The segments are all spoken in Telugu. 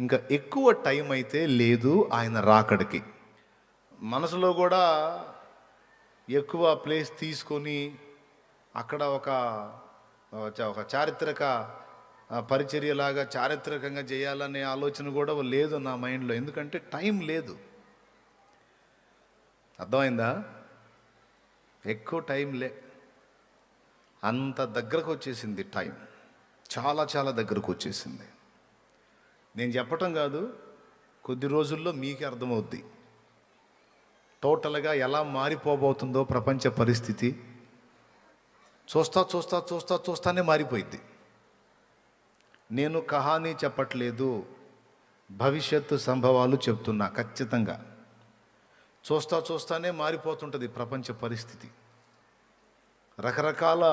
ఇంకా ఎక్కువ టైం అయితే లేదు ఆయన రాకడికి. మనసులో కూడా ఎక్కువ ప్లేస్ తీసుకొని అక్కడ ఒక చారిత్రక పరిచర్యలాగా చారిత్రకంగా చేయాలనే ఆలోచన కూడా లేదు నా మైండ్లో. ఎందుకంటే టైం లేదు. అర్థమైందా? ఎక్కువ టైం అంత దగ్గరకు వచ్చేసింది టైం. చాలా చాలా దగ్గరకు వచ్చేసింది. నేను చెప్పటం కాదు, కొద్ది రోజుల్లో మీకే అర్థమవుద్ది టోటల్గా ఎలా మారిపోబోతుందో ప్రపంచ పరిస్థితి. చూస్తానే మారిపోయింది. నేను కహానీ చెప్పట్లేదు, భవిష్యత్తు సంభవాలు చెప్తున్నా. ఖచ్చితంగా చూస్తానే మారిపోతుంటుంది ప్రపంచ పరిస్థితి. రకరకాల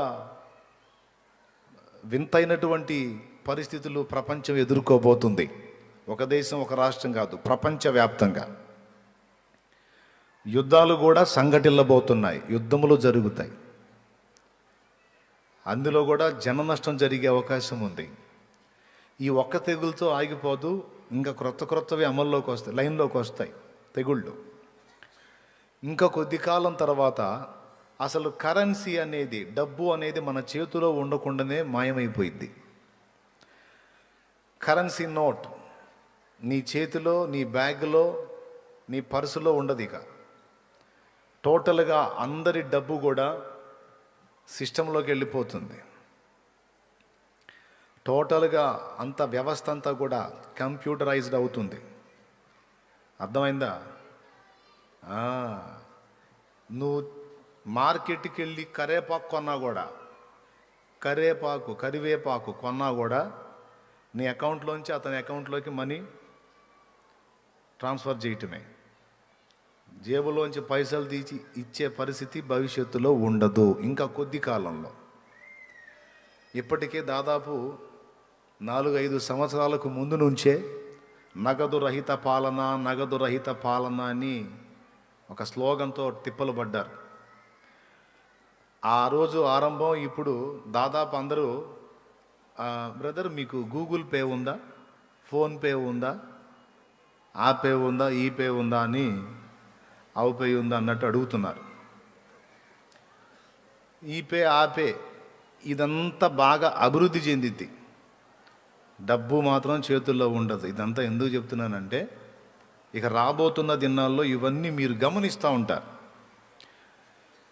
వింతైనటువంటి పరిస్థితులు ప్రపంచం ఎదుర్కోబోతుంది. ఒక దేశం, ఒక రాష్ట్రం కాదు, ప్రపంచవ్యాప్తంగా యుద్ధాలు కూడా సంఘటిల్లబోతున్నాయి. యుద్ధములు జరుగుతాయి. అందులో కూడా జన నష్టం జరిగే అవకాశం ఉంది. ఈ ఒక్క తెగులతో ఆగిపోదు. ఇంకా క్రొత్తవి అమల్లోకి వస్తాయి, లైన్లోకి వస్తాయి తెగుళ్ళు. ఇంకా కొద్ది కాలం తర్వాత అసలు కరెన్సీ అనేది, డబ్బు అనేది మన చేతిలో ఉండకుండానే మాయమైపోయింది. కరెన్సీ నోట్ నీ చేతిలో, నీ బ్యాగ్లో, నీ పర్సులో ఉండదు. ఇక టోటల్గా అందరి డబ్బు కూడా సిస్టంలోకి వెళ్ళిపోతుంది. టోటల్గా అంత వ్యవస్థ అంతా కూడా కంప్యూటరైజ్డ్ అవుతుంది. అర్థమైందా? నువ్వు మార్కెట్కి వెళ్ళి కరివేపాకు కొన్నా కూడా నీ అకౌంట్లోంచి అతని అకౌంట్లోకి మనీ ట్రాన్స్ఫర్ చేయటమే. జేబులోంచి పైసలు తీసి ఇచ్చే పరిస్థితి భవిష్యత్తులో ఉండదు. ఇంకా కొద్ది కాలంలో. ఇప్పటికే దాదాపు 4-5 సంవత్సరాలకు ముందు నుంచే నగదు రహిత పాలన అని ఒక స్లోగన్తో తిప్పలు పడ్డారు. ఆ రోజు ఆరంభం. ఇప్పుడు దాదాపు అందరూ, బ్రదర్ మీకు గూగుల్ పే ఉందా, ఫోన్పే ఉందా, ఆ పే ఉందా, ఈ పే ఉందా అని, అవు పే ఉందా అన్నట్టు అడుగుతున్నారు. ఈ పే, ఆ పే ఇదంతా బాగా అభివృద్ధి చెందింది. డబ్బు మాత్రం చేతుల్లో ఉండదు. ఇదంతా ఎందుకు చెప్తున్నానంటే, ఇక రాబోతున్న దినాల్లో ఇవన్నీ మీరు గమనిస్తూ ఉంటారు.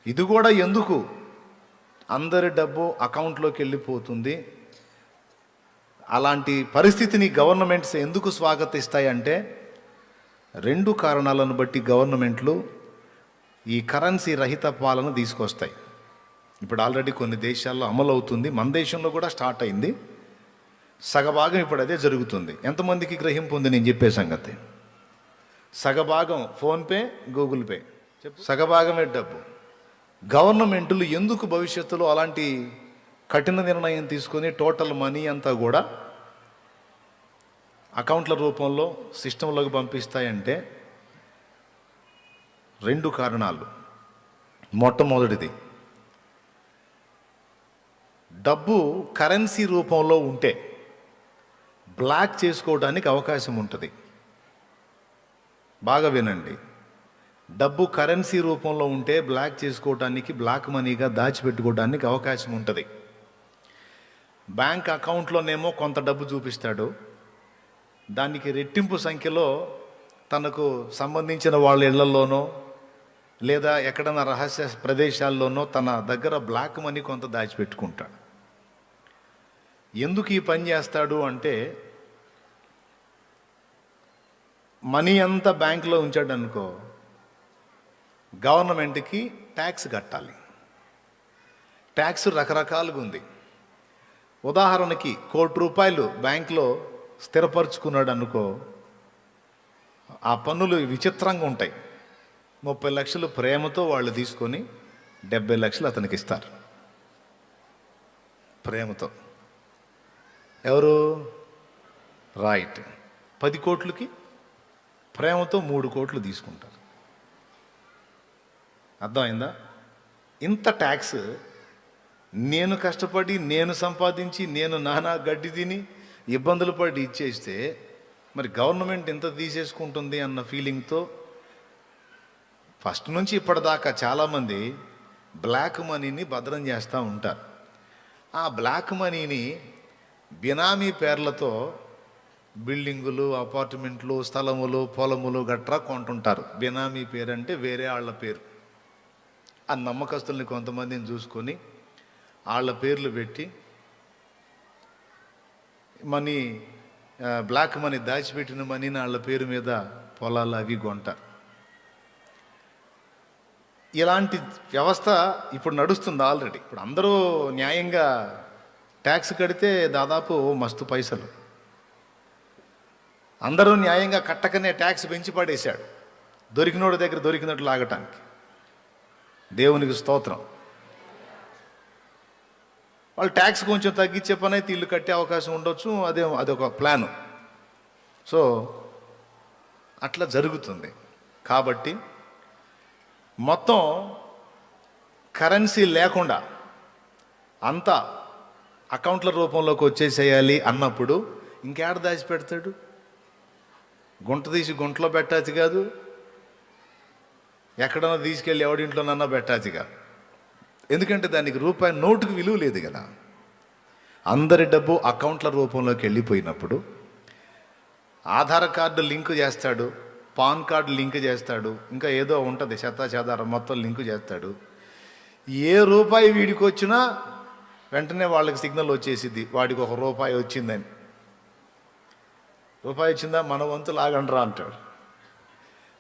ఇది కూడా ఎందుకు అందరి డబ్బు అకౌంట్లోకి వెళ్ళిపోతుంది, అలాంటి పరిస్థితిని గవర్నమెంట్స్ ఎందుకు స్వాగతిస్తాయంటే, 2 కారణాలను బట్టి గవర్నమెంట్లు ఈ కరెన్సీ రహిత పాలన తీసుకొస్తాయి. ఇప్పుడు ఆల్రెడీ కొన్ని దేశాల్లో అమలు అవుతుంది. మన దేశంలో కూడా స్టార్ట్ అయింది. సగభాగం ఇప్పుడు అదే జరుగుతుంది. ఎంతమందికి గ్రహింపు ఉంది నేను చెప్పే సంగతి? సగభాగం ఫోన్పే, గూగుల్ పే, సగభాగమే డబ్బు. గవర్నమెంట్లు ఎందుకు భవిష్యత్తులో అలాంటి కఠిన నిర్ణయం తీసుకొని టోటల్ మనీ అంతా కూడా అకౌంట్ల రూపంలో సిస్టంలోకి పంపిస్తాయంటే 2 కారణాలు. మొట్టమొదటిది, డబ్బు కరెన్సీ రూపంలో ఉంటే బ్లాక్ చేసుకోవడానికి అవకాశం ఉంటుంది. బాగా వినండి. డబ్బు కరెన్సీ రూపంలో ఉంటే బ్లాక్ చేసుకోవడానికి, బ్లాక్ మనీగా దాచిపెట్టుకోవడానికి అవకాశం ఉంటుంది. బ్యాంక్ అకౌంట్లోనేమో కొంత డబ్బు చూపిస్తాడు. దానికి రెట్టింపు సంఖ్యలో తనకు సంబంధించిన వాళ్ళ ఇళ్లలోనో లేదా ఎక్కడన్నా రహస్య ప్రదేశాల్లోనో తన దగ్గర బ్లాక్ మనీ కొంత దాచిపెట్టుకుంటాడు. ఎందుకు ఈ పని చేస్తాడు అంటే, మనీ అంతా బ్యాంకులో ఉంచాడు అనుకో, గవర్నమెంట్కి ట్యాక్స్ కట్టాలి. ట్యాక్స్ రకరకాలుగా ఉంది. ఉదాహరణకి ₹1,00,00,000 బ్యాంకులో స్థిరపరుచుకున్నాడు అనుకో, ఆ పన్నులు విచిత్రంగా ఉంటాయి. 30 లక్షలు ప్రేమతో వాళ్ళు తీసుకొని 70 లక్షలు అతనికి ఇస్తారు. ప్రేమతో. ఎవరు? రైట్. 10 కోట్లకి ప్రేమతో 3 కోట్లు తీసుకుంటారు. అర్థమైందా? ఇంత ట్యాక్స్ నేను కష్టపడి, నేను సంపాదించి, నేను నానా గడ్డి తిని ఇబ్బందులు పడి ఇచ్చేస్తే మరి గవర్నమెంట్ ఇంత తీసేసుకుంటుంది అన్న ఫీలింగ్తో ఫస్ట్ నుంచి ఇప్పటిదాకా చాలామంది బ్లాక్ మనీని భద్రం చేస్తూ ఉంటారు. ఆ బ్లాక్ మనీని బినామీ పేర్లతో బిల్డింగులు, అపార్ట్మెంట్లు, స్థలములు, పొలములు గట్రా కొంటుంటారు. బినామీ పేరు అంటే వేరే వాళ్ళ పేరు. ఆ నమ్మకస్తుల్ని కొంతమందిని చూసుకొని వాళ్ళ పేర్లు పెట్టి మనీ, బ్లాక్ మనీ, దాచిపెట్టిన మనీని వాళ్ళ పేరు మీద పొలాలు అవి కొంటారు. ఇలాంటి వ్యవస్థ ఇప్పుడు నడుస్తుంది ఆల్రెడీ. ఇప్పుడు అందరూ న్యాయంగా ట్యాక్స్ కడితే దాదాపు మస్తు పైసలు. అందరూ న్యాయంగా కట్టకనే ట్యాక్స్ పెంచి పడేశాడు, దొరికినోడి దగ్గర దొరికినట్లు లాగటానికి. దేవునికి స్తోత్రం. వాళ్ళు ట్యాక్స్ కొంచెం తగ్గించే పని అయితే ఇల్లు కట్టే అవకాశం ఉండొచ్చు, అదొక ప్లాను. సో అట్లా జరుగుతుంది. కాబట్టి మొత్తం కరెన్సీ లేకుండా అంతా అకౌంట్ల రూపంలోకి వచ్చేసేయాలి అన్నప్పుడు ఇంకేడ దాచిపెడతాడు? గుంట తీసి గుంటలో పెట్టాచి కాదు, ఎక్కడన్నా తీసుకెళ్ళి ఎవడింట్లోనన్నా పెట్టాచి కాదు. ఎందుకంటే దానికి రూపాయి నోటుకు విలువ లేదు కదా. అందరి డబ్బు అకౌంట్ల రూపంలోకి వెళ్ళిపోయినప్పుడు ఆధార్ కార్డు లింకు చేస్తాడు, పాన్ కార్డు లింక్ చేస్తాడు, ఇంకా ఏదో ఉంటుంది చెదారం మొత్తం లింకు చేస్తాడు. ఏ రూపాయి వీడికి వచ్చినా వెంటనే వాళ్ళకి సిగ్నల్ వచ్చేసిద్ది, వాడికి ₹1 వచ్చిందని. రూపాయి వచ్చిందా, మన వంతు లాగండ్రా అంటాడు.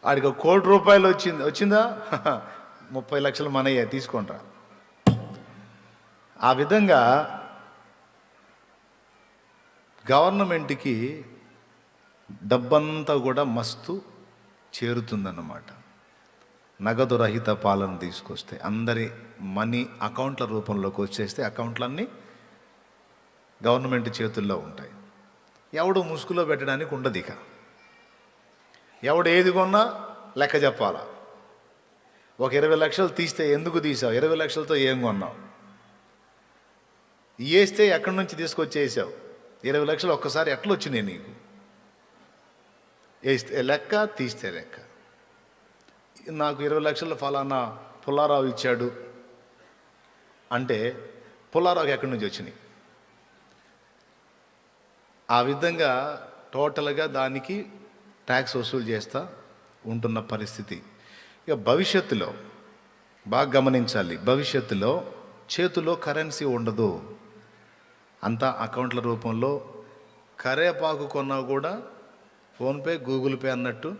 వాడికి ₹1,00,00,000 వచ్చిందా, 30 లక్షలు మనయ్యే తీసుకుంటా. ఆ విధంగా గవర్నమెంట్కి డబ్బంతా కూడా మస్తు చేరుతుందన్నమాట. నగదు రహిత పాలన తీసుకొస్తే, అందరి మనీ అకౌంట్ల రూపంలోకి వచ్చేస్తే అకౌంట్లన్నీ గవర్నమెంట్ చేతుల్లో ఉంటాయి. ఎవడు ముసుగులో పెట్టడానికి ఉండదు. ఇక ఎవడు ఏది కొన్నా లెక్క చెప్పాలా. ఒక 20 లక్షలు తీస్తే ఎందుకు తీసావు, 20 లక్షలతో ఏం కొన్నావు, వేస్తే ఎక్కడి నుంచి తీసుకొచ్చేసావు, 20 లక్షలు ఒక్కసారి ఎట్లా వచ్చినాయి నీకు, వేస్తే లెక్క, తీస్తే లెక్క. నాకు 20 లక్షలు ఫలానా పుల్లారావు ఇచ్చాడు అంటే పుల్లారావుకి ఎక్కడి నుంచి వచ్చినాయి. ఆ విధంగా టోటల్గా దానికి ట్యాక్స్ వసూలు చేస్తూ ఉంటున్న పరిస్థితి. ఇక భవిష్యత్తులో బాగా గమనించాలి, భవిష్యత్తులో చేతిలో కరెన్సీ ఉండదు, అంతా అకౌంట్ల రూపంలో. కరేపాకు కొన్నా కూడా ఫోన్పే, గూగుల్ పే అన్నట్టు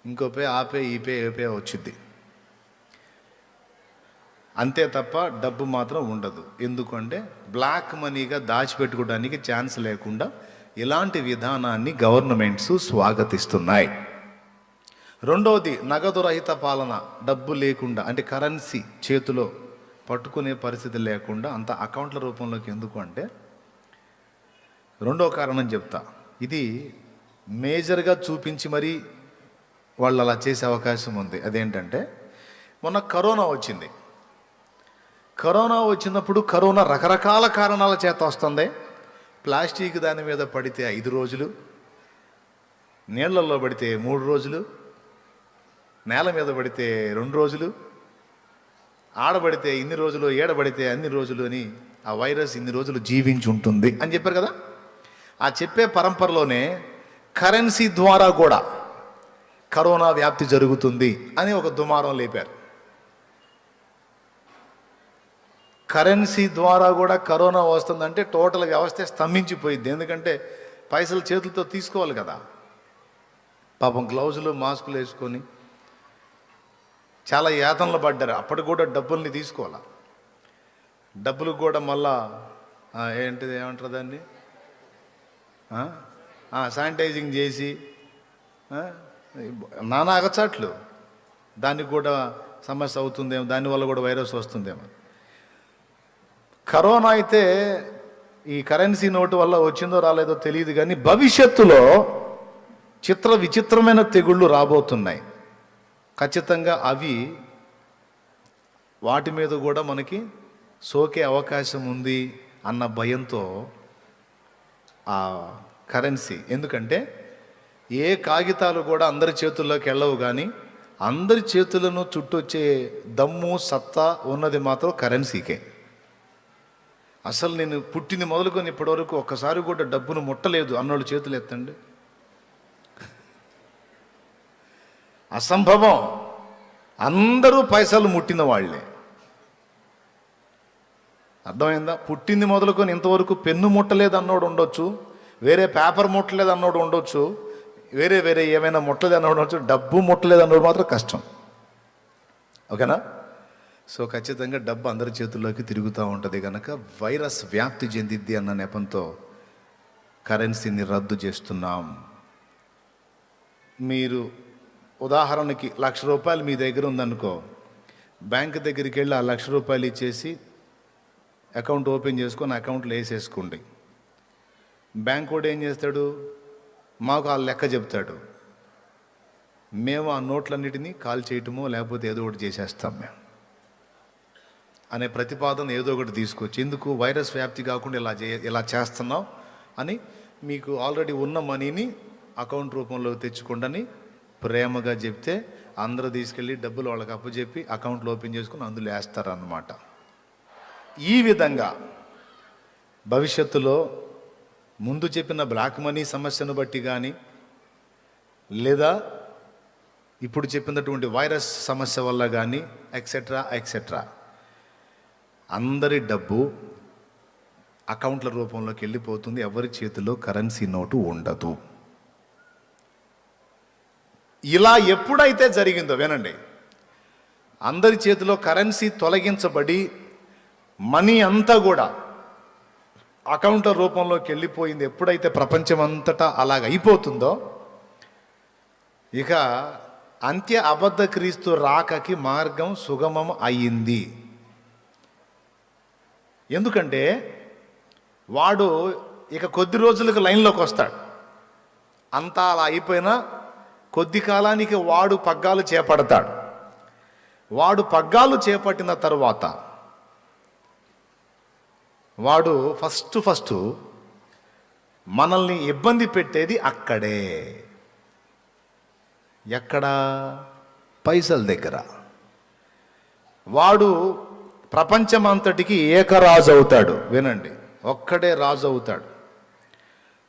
ఇంకో పే, ఆ పే, ఈ పే, ఏ పే వచ్చింది అంతే తప్ప డబ్బు మాత్రం ఉండదు. ఎందుకంటే బ్లాక్ మనీగా దాచిపెట్టుకోవడానికి ఛాన్స్ లేకుండా ఇలాంటి విధానాన్ని గవర్నమెంట్స్ స్వాగతిస్తున్నాయి. రెండవది, నగదు రహిత పాలన. డబ్బు లేకుండా అంటే కరెన్సీ చేతిలో పట్టుకునే పరిస్థితి లేకుండా అంత అకౌంట్ల రూపంలోకి. ఎందుకు అంటే రెండో కారణం చెప్తా. ఇది మేజర్గా చూపించి మరీ వాళ్ళు అలా చేసే అవకాశం ఉంది. అదేంటంటే మొన్న కరోనా వచ్చింది. కరోనా వచ్చినప్పుడు కరోనా రకరకాల కారణాల చేత వస్తుంది. ప్లాస్టిక్ దాని మీద పడితే 5 రోజులు, నీళ్లలో పడితే 3 రోజులు, నేల మీద పడితే 2 రోజులు, ఆడబడితే ఇన్ని రోజులు, ఏడబడితే అన్ని రోజులు అని ఆ వైరస్ ఇన్ని రోజులు జీవించి ఉంటుంది అని చెప్పారు కదా. ఆ చెప్పే పరంపరలోనే కరెన్సీ ద్వారా కూడా కరోనా వ్యాప్తి జరుగుతుంది అని ఒక దుమారం లేపారు. కరెన్సీ ద్వారా కూడా కరోనా వస్తుందంటే టోటల్ వ్యవస్థ స్తంభించిపోయింది. ఎందుకంటే పైసలు చేతులతో తీసుకోవాలి కదా. పాపం గ్లౌజులు, మాస్కులు వేసుకొని చాలా యాతనలు పడ్డారు. అప్పటికి కూడా డబ్బుల్ని తీసుకోవాలి. డబ్బులు కూడా మళ్ళా ఏంటిది, ఏమంటారు దాన్ని, శానిటైజింగ్ చేసి నానా అగచాట్లు. దానికి కూడా సమస్య అవుతుందేమో, దానివల్ల కూడా వైరస్ వస్తుందేమో. కరోనా అయితే ఈ కరెన్సీ నోటు వల్ల వచ్చిందో రాలేదో తెలియదు, కానీ భవిష్యత్తులో విచిత్రమైన తెగుళ్ళు రాబోతున్నాయి. ఖచ్చితంగా అవి వాటి మీద కూడా మనకి సోకే అవకాశం ఉంది అన్న భయంతో ఆ కరెన్సీ. ఎందుకంటే ఏ కాగితాలు కూడా అందరి చేతుల్లోకి వెళ్ళవు, కానీ అందరి చేతులను చుట్టొచ్చే దమ్ము సత్తా ఉన్నది మాత్రం కరెన్సీకే. అసలు నేను పుట్టింది మొదలుకొని ఇప్పటివరకు ఒక్కసారి కూడా డబ్బును ముట్టలేదు అన్నోళ్ళు చేతులు ఎత్తండి. అసంభవం. అందరూ పైసలు ముట్టిన వాళ్ళే. అర్థమైందా? పుట్టింది మొదలుకొని ఇంతవరకు పెన్ను ముట్టలేదు అన్నోడు ఉండొచ్చు, వేరే పేపర్ ముట్టలేదు అన్నోడు ఉండొచ్చు, వేరే వేరే ఏమైనా ముట్టలేదు అన్నోడు ఉండొచ్చు, డబ్బు ముట్టలేదు అన్నోడు మాత్రం కష్టం. ఓకేనా? సో ఖచ్చితంగా డబ్బు అందరి చేతుల్లోకి తిరుగుతూ ఉంటుంది కనుక వైరస్ వ్యాప్తి చెందిద్ది అన్న నెపంతో కరెన్సీని రద్దు చేస్తున్నాం. మీరు ఉదాహరణకి ₹1,00,000 మీ దగ్గర ఉందనుకో, బ్యాంక్ దగ్గరికి వెళ్ళి ఆ ₹1,00,000 ఇచ్చేసి అకౌంట్ ఓపెన్ చేసుకొని అకౌంట్లో వేసేసుకోండి. బ్యాంక్ కూడా ఏం చేస్తాడు, మాకు ఆ లెక్క చెప్తాడు, మేము ఆ నోట్లన్నిటినీ కాల్ చేయటమో లేకపోతే ఏదో ఒకటి చేసేస్తాం మేము అనే ప్రతిపాదన ఏదో ఒకటి తీసుకొచ్చి, ఎందుకు వైరస్ వ్యాప్తి కాకుండా ఇలా చేస్తున్నాం అని మీకు ఆల్రెడీ ఉన్న మనీని అకౌంట్ రూపంలో తెచ్చుకోండి ప్రేమగా చెప్తే అందరూ తీసుకెళ్ళి డబ్బులు వాళ్ళకి అప్పచెప్పి అకౌంట్లు ఓపెన్ చేసుకుని అందులో వేస్తారన్నమాట. ఈ విధంగా భవిష్యత్తులో ముందు చెప్పిన బ్లాక్ మనీ సమస్యను బట్టి కానీ లేదా ఇప్పుడు చెప్పినటువంటి వైరస్ సమస్య వల్ల కానీ ఎక్సెట్రా అందరి డబ్బు అకౌంట్ల రూపంలోకి వెళ్ళిపోతుంది. ఎవరి చేతిలో కరెన్సీ నోటు ఉండదు. ఇలా ఎప్పుడైతే జరిగిందో వినండి, అందరి చేతిలో కరెన్సీ తొలగించబడి మనీ అంతా కూడా అకౌంట్ల రూపంలోకి వెళ్ళిపోయింది, ఎప్పుడైతే ప్రపంచం అంతటా అలాగ అయిపోతుందో ఇక అంత్య అబద్ధ క్రీస్తు రాకకి మార్గం సుగమం అయ్యింది. ఎందుకంటే వాడు ఇక కొద్ది రోజులకు లైన్లోకి వస్తాడు. అంతా అలా అయిపోయినా కొద్ది కాలానికి వాడు పగ్గాలు చేపడతాడు. వాడు పగ్గాలు చేపట్టిన తరువాత వాడు ఫస్ట్ మనల్ని ఇబ్బంది పెట్టేది అక్కడే. ఎక్కడ? పైసల దగ్గర. వాడు ప్రపంచమంతటికి ఏకరాజు అవుతాడు. వినండి, ఒక్కడే రాజు అవుతాడు.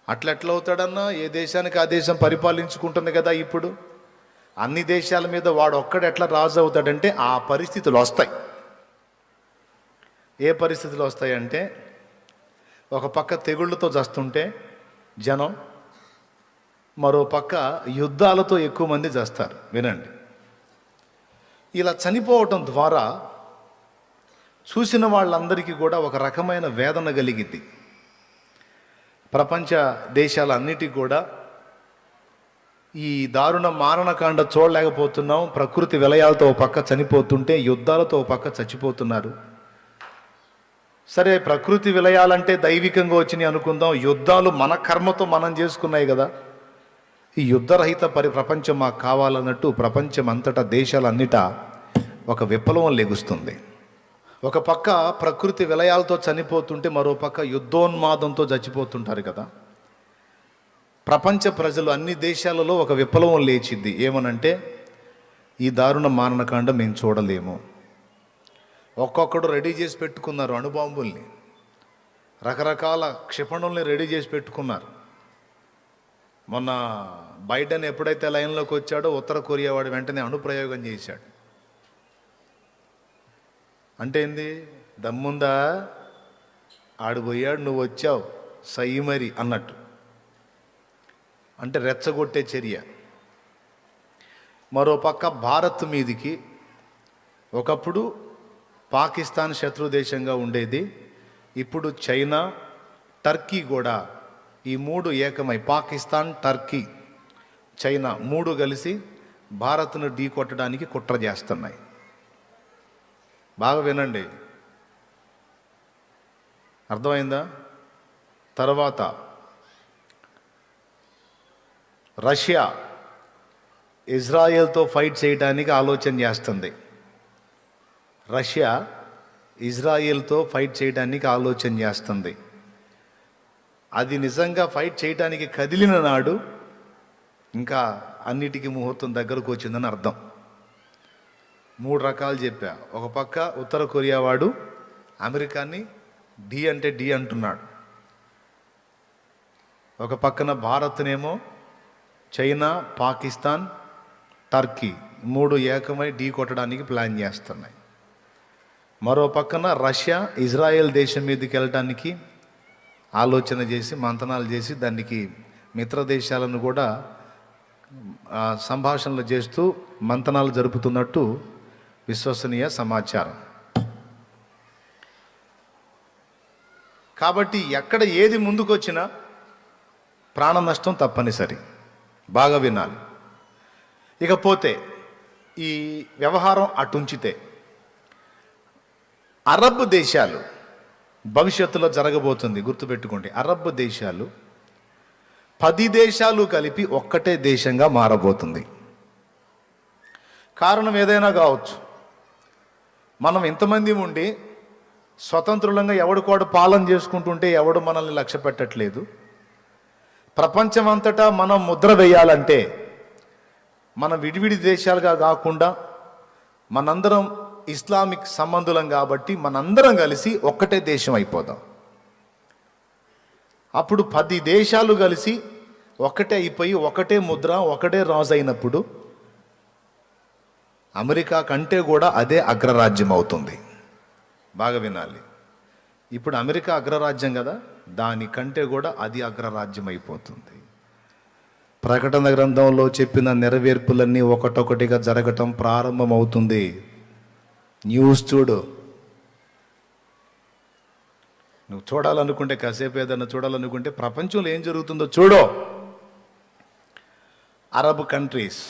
అట్లా అవుతాడన్నా, ఏ దేశానికి ఆ దేశం పరిపాలించుకుంటుంది కదా. ఇప్పుడు అన్ని దేశాల మీద వాడు ఒక్కడే ఎట్లా రాజు అవుతాడంటే ఆ పరిస్థితులు వస్తాయి. ఏ పరిస్థితులు వస్తాయంటే, ఒక పక్క తెగుళ్ళతో చస్తుంటే జనం, మరో పక్క యుద్ధాలతో ఎక్కువ మంది చస్తారు. వినండి, ఇలా చనిపోవటం ద్వారా చూసిన వాళ్ళందరికీ కూడా ఒక రకమైన వేదన కలిగింది. ప్రపంచ దేశాలన్నిటికీ కూడా ఈ దారుణ మారణకాండ చూడలేకపోతున్నాం. ప్రకృతి విలయాలతో ఒక పక్క చనిపోతుంటే యుద్ధాలతో ఒక పక్క చచ్చిపోతున్నారు. సరే, ప్రకృతి విలయాలంటే దైవికంగా వచ్చినాయి అనుకుందాం, యుద్ధాలు మన కర్మతో మనం చేసుకున్నాయి కదా. ఈ యుద్ధరహిత ప్రపంచం మాకు కావాలన్నట్టు ప్రపంచం అంతటా దేశాలన్నిటా ఒక విప్లవం లెగుస్తుంది. ఒక పక్క ప్రకృతి విలయాలతో చనిపోతుంటే మరో పక్క యుద్ధోన్మాదంతో చచ్చిపోతుంటారు కదా. ప్రపంచ ప్రజలు అన్ని దేశాలలో ఒక విప్లవం లేచింది. ఏమనంటే, ఈ దారుణ మారణకాండ మేము చూడలేము. ఒక్కొక్కడు రెడీ చేసి పెట్టుకున్నారు అణుబాంబుల్ని, రకరకాల క్షిపణుల్ని రెడీ చేసి పెట్టుకున్నారు. మొన్న బైడెన్ ఎప్పుడైతే లైన్లోకి వచ్చాడో ఉత్తర కొరియా వాడు వెంటనే అణుప్రయోగం చేశాడు. అంటే ఏంది? దమ్ముందా, ఆడిపోయాడు, నువ్వు వచ్చావు సై మరి అన్నట్టు. అంటే రెచ్చగొట్టే చర్య. మరోపక్క భారత్ మీదికి ఒకప్పుడు పాకిస్తాన్ శత్రు దేశంగా ఉండేది, ఇప్పుడు చైనా, టర్కీ కూడా, ఈ మూడు ఏకమై పాకిస్తాన్, టర్కీ, చైనా మూడు కలిసి భారత్ను ఢీ కొట్టడానికి కుట్ర చేస్తున్నాయి. బాగా వినండి, అర్థమైందా? తర్వాత రష్యా ఇజ్రాయెల్తో ఫైట్ చేయడానికి ఆలోచన చేస్తుంది. రష్యా ఇజ్రాయెల్తో ఫైట్ చేయడానికి ఆలోచన చేస్తుంది. అది నిజంగా ఫైట్ చేయడానికి కదిలిన నాడు ఇంకా అన్నిటికీ ముహూర్తం దగ్గరకు వచ్చిందని అర్థం. 3 రకాలు చెప్పా. ఒక పక్క ఉత్తర కొరియా వాడు అమెరికాని డి అంటే డి అంటున్నాడు. ఒక పక్కన భారత్నేమో చైనా, పాకిస్తాన్, టర్కీ 3 ఏకమై ఢీ కొట్టడానికి ప్లాన్ చేస్తున్నాయి. మరో పక్కన రష్యా ఇజ్రాయెల్ దేశం మీదకి వెళ్ళటానికి ఆలోచన చేసి మంతనాలు చేసి దానికి మిత్ర దేశాలను కూడా సంభాషణలు చేస్తూ మంతనాలు జరుపుతున్నట్టు విశ్వసనీయ సమాచారం. కాబట్టి ఎక్కడ ఏది ముందుకొచ్చినా ప్రాణ నష్టం తప్పనిసరి. బాగా వినాలి. ఇకపోతే ఈ వ్యవహారం అటుంచితే అరబ్ దేశాలు భవిష్యత్తులో జరగబోతుంది, గుర్తుపెట్టుకోండి. అరబ్ దేశాలు 10 దేశాలు కలిపి ఒక్కటే దేశంగా మారబోతుంది. కారణం ఏదైనా కావచ్చు. మనం ఇంతమంది ఉండి స్వతంత్రులంగా ఎవడికోడు పాలన చేసుకుంటుంటే ఎవడు మనల్ని లక్ష్య పెట్టట్లేదు. ప్రపంచమంతటా మనం ముద్ర వేయాలంటే మనం విడివిడి దేశాలుగా కాకుండా మనందరం ఇస్లామిక్ సంబంధులం కాబట్టి మనందరం కలిసి ఒక్కటే దేశం అయిపోదాం. అప్పుడు 10 దేశాలు కలిసి ఒకటే అయిపోయి ఒకటే ముద్ర ఒకటే రాజు అయినప్పుడు అమెరికా కంటే కూడా అదే అగ్రరాజ్యం అవుతుంది. బాగా వినాలి. ఇప్పుడు అమెరికా అగ్రరాజ్యం కదా, దానికంటే కూడా అది అగ్రరాజ్యం అయిపోతుంది. ప్రకటన గ్రంథంలో చెప్పిన నెరవేర్పులన్నీ ఒకటొకటిగా జరగటం ప్రారంభమవుతుంది. న్యూస్ చూడు. నువ్వు చూడాలనుకుంటే, కాసేపు ఏదన్నా చూడాలనుకుంటే ప్రపంచంలో ఏం జరుగుతుందో చూడు. అరబ్ కంట్రీస్,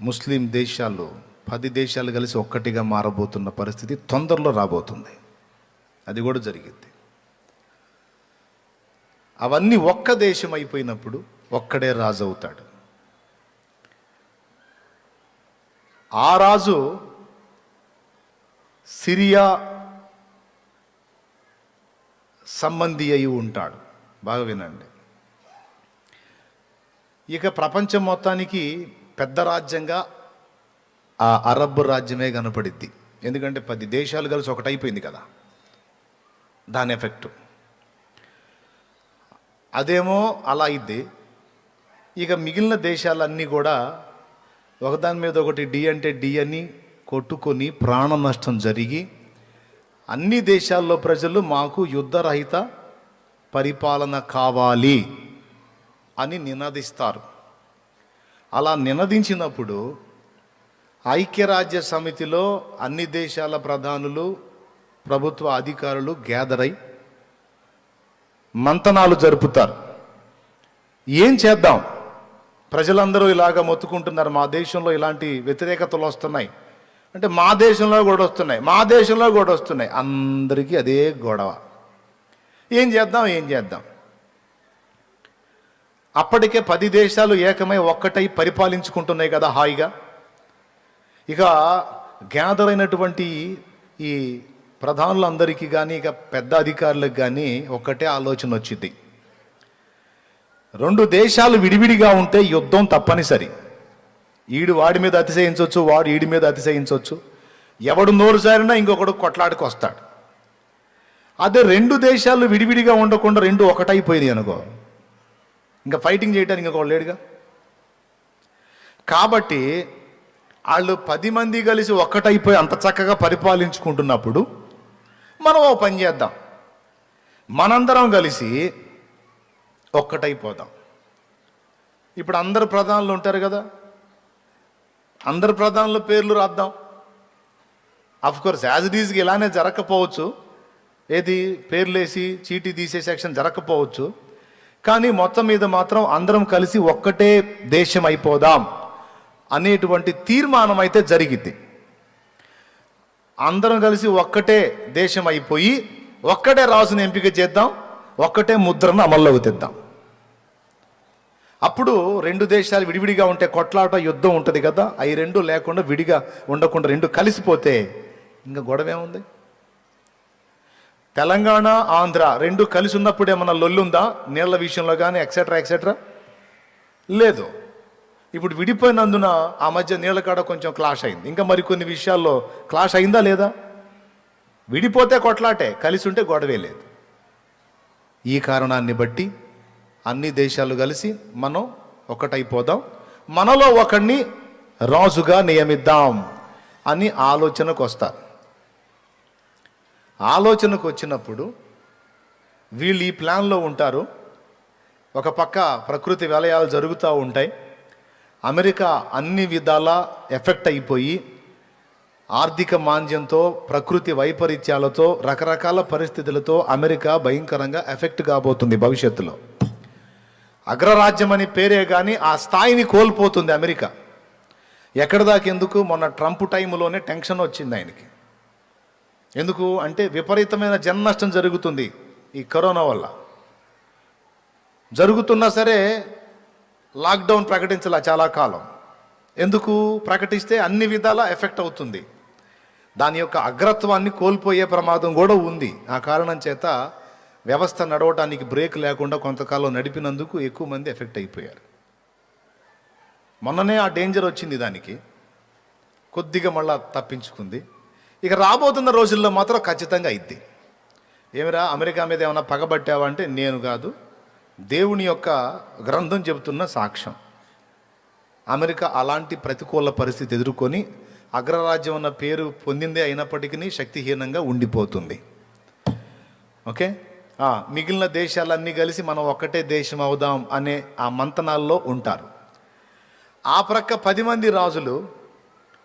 ముస్లిం దేశాలు 10 దేశాలు కలిసి ఒక్కటిగా మారబోతున్న పరిస్థితి తొందరలో రాబోతుంది. అది కూడా జరిగింది. అవన్నీ ఒక్క దేశం అయిపోయినప్పుడు ఒక్కడే రాజు అవుతాడు. ఆ రాజు సిరియా సంబంధి అయి ఉంటాడు. బాగా వినండి. ఇక ప్రపంచం మొత్తానికి పెద్ద రాజ్యంగా ఆ అరబ్ రాజ్యమే కనపడిద్ది. ఎందుకంటే 10 దేశాలు కలిసి ఒకటైపోయింది కదా, దాని ఎఫెక్టు. అదేమో అలా అయింది. ఇక మిగిలిన దేశాలన్నీ కూడా ఒకదాని మీద ఒకటి డి అంటే డి అని కొట్టుకొని ప్రాణ నష్టం జరిగి అన్ని దేశాల్లో ప్రజలు మాకు యుద్ధరహిత పరిపాలన కావాలి అని నినదిస్తారు. అలా నినదించినప్పుడు ఐక్యరాజ్య సమితిలో అన్ని దేశాల ప్రధానులు, ప్రభుత్వ అధికారులు గ్యాదర్ అయి మంతనాలు జరుపుతారు. ఏం చేద్దాం? ప్రజలందరూ ఇలాగ మొత్తుకుంటున్నారు, మా దేశంలో ఇలాంటి వ్యతిరేకతలు వస్తున్నాయి అంటే మా దేశంలో కూడా వస్తున్నాయి, మా దేశంలో కూడా వస్తున్నాయి. అందరికీ అదే గొడవ. ఏం చేద్దాం? అప్పటికే 10 దేశాలు ఏకమై ఒక్కటై పరిపాలించుకుంటున్నాయి కదా హాయిగా. ఇక గ్యాదర్ అయినటువంటి ఈ ప్రధానులందరికీ కానీ, ఇక పెద్ద అధికారులకు కానీ ఒక్కటే ఆలోచన వచ్చింది. 2 దేశాలు విడివిడిగా ఉంటే యుద్ధం తప్పనిసరి. ఈడు వాడి మీద అతిశయించవచ్చు, వాడు ఈడి మీద అతిశయించవచ్చు. ఎవడు నోరు సారినా ఇంకొకడు కొట్లాడికి వస్తాడు. అదే 2 దేశాలు విడివిడిగా ఉండకుండా 2 ఒకటైపోయింది అనుకో, ఇంకా ఫైటింగ్ చేయడానికి ఇంకొకడు లేడుగా. కాబట్టి వాళ్ళు 10 మంది కలిసి ఒక్కటైపోయి అంత చక్కగా పరిపాలించుకుంటున్నప్పుడు మనం ఓ పని చేద్దాం, మనందరం కలిసి ఒక్కటైపోదాం. ఇప్పుడు అందరు ప్రధానులు ఉంటారు కదా, అందరు ప్రధానుల పేర్లు రాద్దాం. అఫ్కోర్స్ యాజ్ ఇట్ ఈజ్కి ఇలానే జరగకపోవచ్చు, ఏది పేర్లేసి చీటీ తీసే సెక్షన్ జరగకపోవచ్చు. కానీ మొత్తం మీద మాత్రం అందరం కలిసి ఒక్కటే దేశం అయిపోదాం అనేటువంటి తీర్మానం అయితే జరిగింది. అందరం కలిసి ఒక్కటే దేశం అయిపోయి ఒక్కటే రాజుని ఎంపిక చేద్దాం, ఒక్కటే ముద్రను అమల్లోకి తెద్దాం. అప్పుడు 2 దేశాలు విడివిడిగా ఉంటే కొట్లాట, యుద్ధం ఉంటుంది కదా. అవి 2 లేకుండా, విడిగా ఉండకుండా 2 కలిసిపోతే ఇంకా గొడవ ఏముంది? తెలంగాణ, ఆంధ్ర 2 కలిసి ఉన్నప్పుడు ఏమన్నా లొల్లుందా? నీళ్ల విషయంలో కానీ ఎక్సెట్రా లేదు. ఇప్పుడు విడిపోయినందున ఆ మధ్య నీళ్ళ కాడ కొంచెం క్లాష్ అయింది. ఇంకా మరికొన్ని విషయాల్లో క్లాష్ అయిందా లేదా? విడిపోతే కొట్లాటే, కలిసి ఉంటే గొడవే లేదు. ఈ కారణాన్ని బట్టి అన్ని దేశాలు కలిసి మనం ఒకటైపోదాం, మనలో ఒకడిని రాజుగా నియమిద్దాం అని ఆలోచనకు వస్తారు. ఆలోచనకు వచ్చినప్పుడు వీళ్ళు ఈ ప్లాన్లో ఉంటారు. ఒక పక్క ప్రకృతి విలయాలు జరుగుతూ ఉంటాయి. అమెరికా అన్ని విధాలా ఎఫెక్ట్ అయిపోయి ఆర్థిక మాంద్యంతో, ప్రకృతి వైపరీత్యాలతో, రకరకాల పరిస్థితులతో అమెరికా భయంకరంగా ఎఫెక్ట్ కాబోతుంది. భవిష్యత్తులో అగ్రరాజ్యం అని పేరే కానీ ఆ స్థాయిని కోల్పోతుంది అమెరికా. ఎక్కడి దాకా ఎందుకు? మొన్న ట్రంప్ టైంలోనే టెన్షన్ వచ్చింది ఆయనకి. ఎందుకు అంటే విపరీతమైన జన నష్టం జరుగుతుంది ఈ కరోనా వల్ల. జరుగుతున్నా సరే లాక్డౌన్ ప్రకటించాల చాలా కాలం. ఎందుకు ప్రకటిస్తే అన్ని విధాలా ఎఫెక్ట్ అవుతుంది, దాని యొక్క అగ్రత్వాన్ని కోల్పోయే ప్రమాదం కూడా ఉంది. ఆ కారణం చేత వ్యవస్థ నడవటానికి బ్రేక్ లేకుండా కొంతకాలం నడిపినందుకు ఎక్కువ మంది ఎఫెక్ట్ అయిపోయారు. మొన్ననే ఆ డేంజర్ వచ్చింది, దానికి కొద్దిగా మళ్ళా తప్పించుకుంది. ఇక రాబోతున్న రోజుల్లో మాత్రం ఖచ్చితంగా అయింది. ఏమిరా అమెరికా మీద ఏమైనా పగబట్టావా అంటే నేను కాదు, దేవుని యొక్క గ్రంథం చెబుతున్న సాక్ష్యం. అమెరికా అలాంటి ప్రతికూల పరిస్థితి ఎదుర్కొని అగ్రరాజ్యం అన్న పేరు పొందిందే అయినప్పటికీ శక్తిహీనంగా ఉండిపోతుంది. ఓకే, మిగిలిన దేశాలన్నీ కలిసి మనం ఒక్కటే దేశం అవుదాం అనే ఆ మంతనాల్లో ఉంటారు. ఆ ప్రక్క 10 మంది రాజులు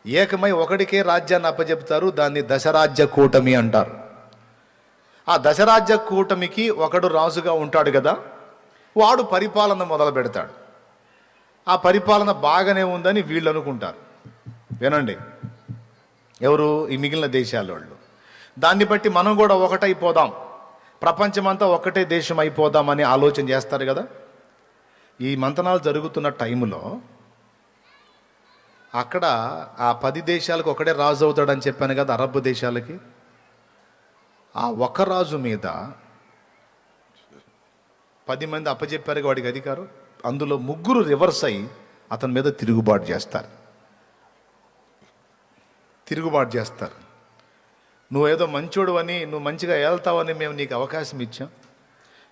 ఏకమై ఒకడికే రాజ్యాన్ని అప్పచెప్తారు. దాన్ని దశరాజ్య కూటమి అంటారు. ఆ దశరాజ్య కూటమికి ఒకడు రాజుగా ఉంటాడు కదా, వాడు పరిపాలన మొదలు పెడతాడు. ఆ పరిపాలన బాగానే ఉందని వీళ్ళు అనుకుంటారు. వినండి, ఎవరు? ఈ మిగిలిన దేశాల వాళ్ళు. దాన్ని బట్టి మనం కూడా ఒకటైపోదాం, ప్రపంచమంతా ఒకటే దేశం అయిపోదాం అని ఆలోచన చేస్తారు కదా. ఈ మంతనాలు జరుగుతున్న టైంలో అక్కడ ఆ 10 దేశాలకు ఒకడే రాజు అవుతాడని చెప్పాను కదా, అరబ్ దేశాలకి. ఆ ఒక రాజు మీద 10 మంది అప్పచెప్పారు వాడికి అధికారం. అందులో 3 రివర్స్ అయ్యి అతని మీద తిరుగుబాటు చేస్తారు. నువ్వేదో మంచోడు అని, నువ్వు మంచిగా వెళ్తావని మేము నీకు అవకాశం ఇచ్చాం,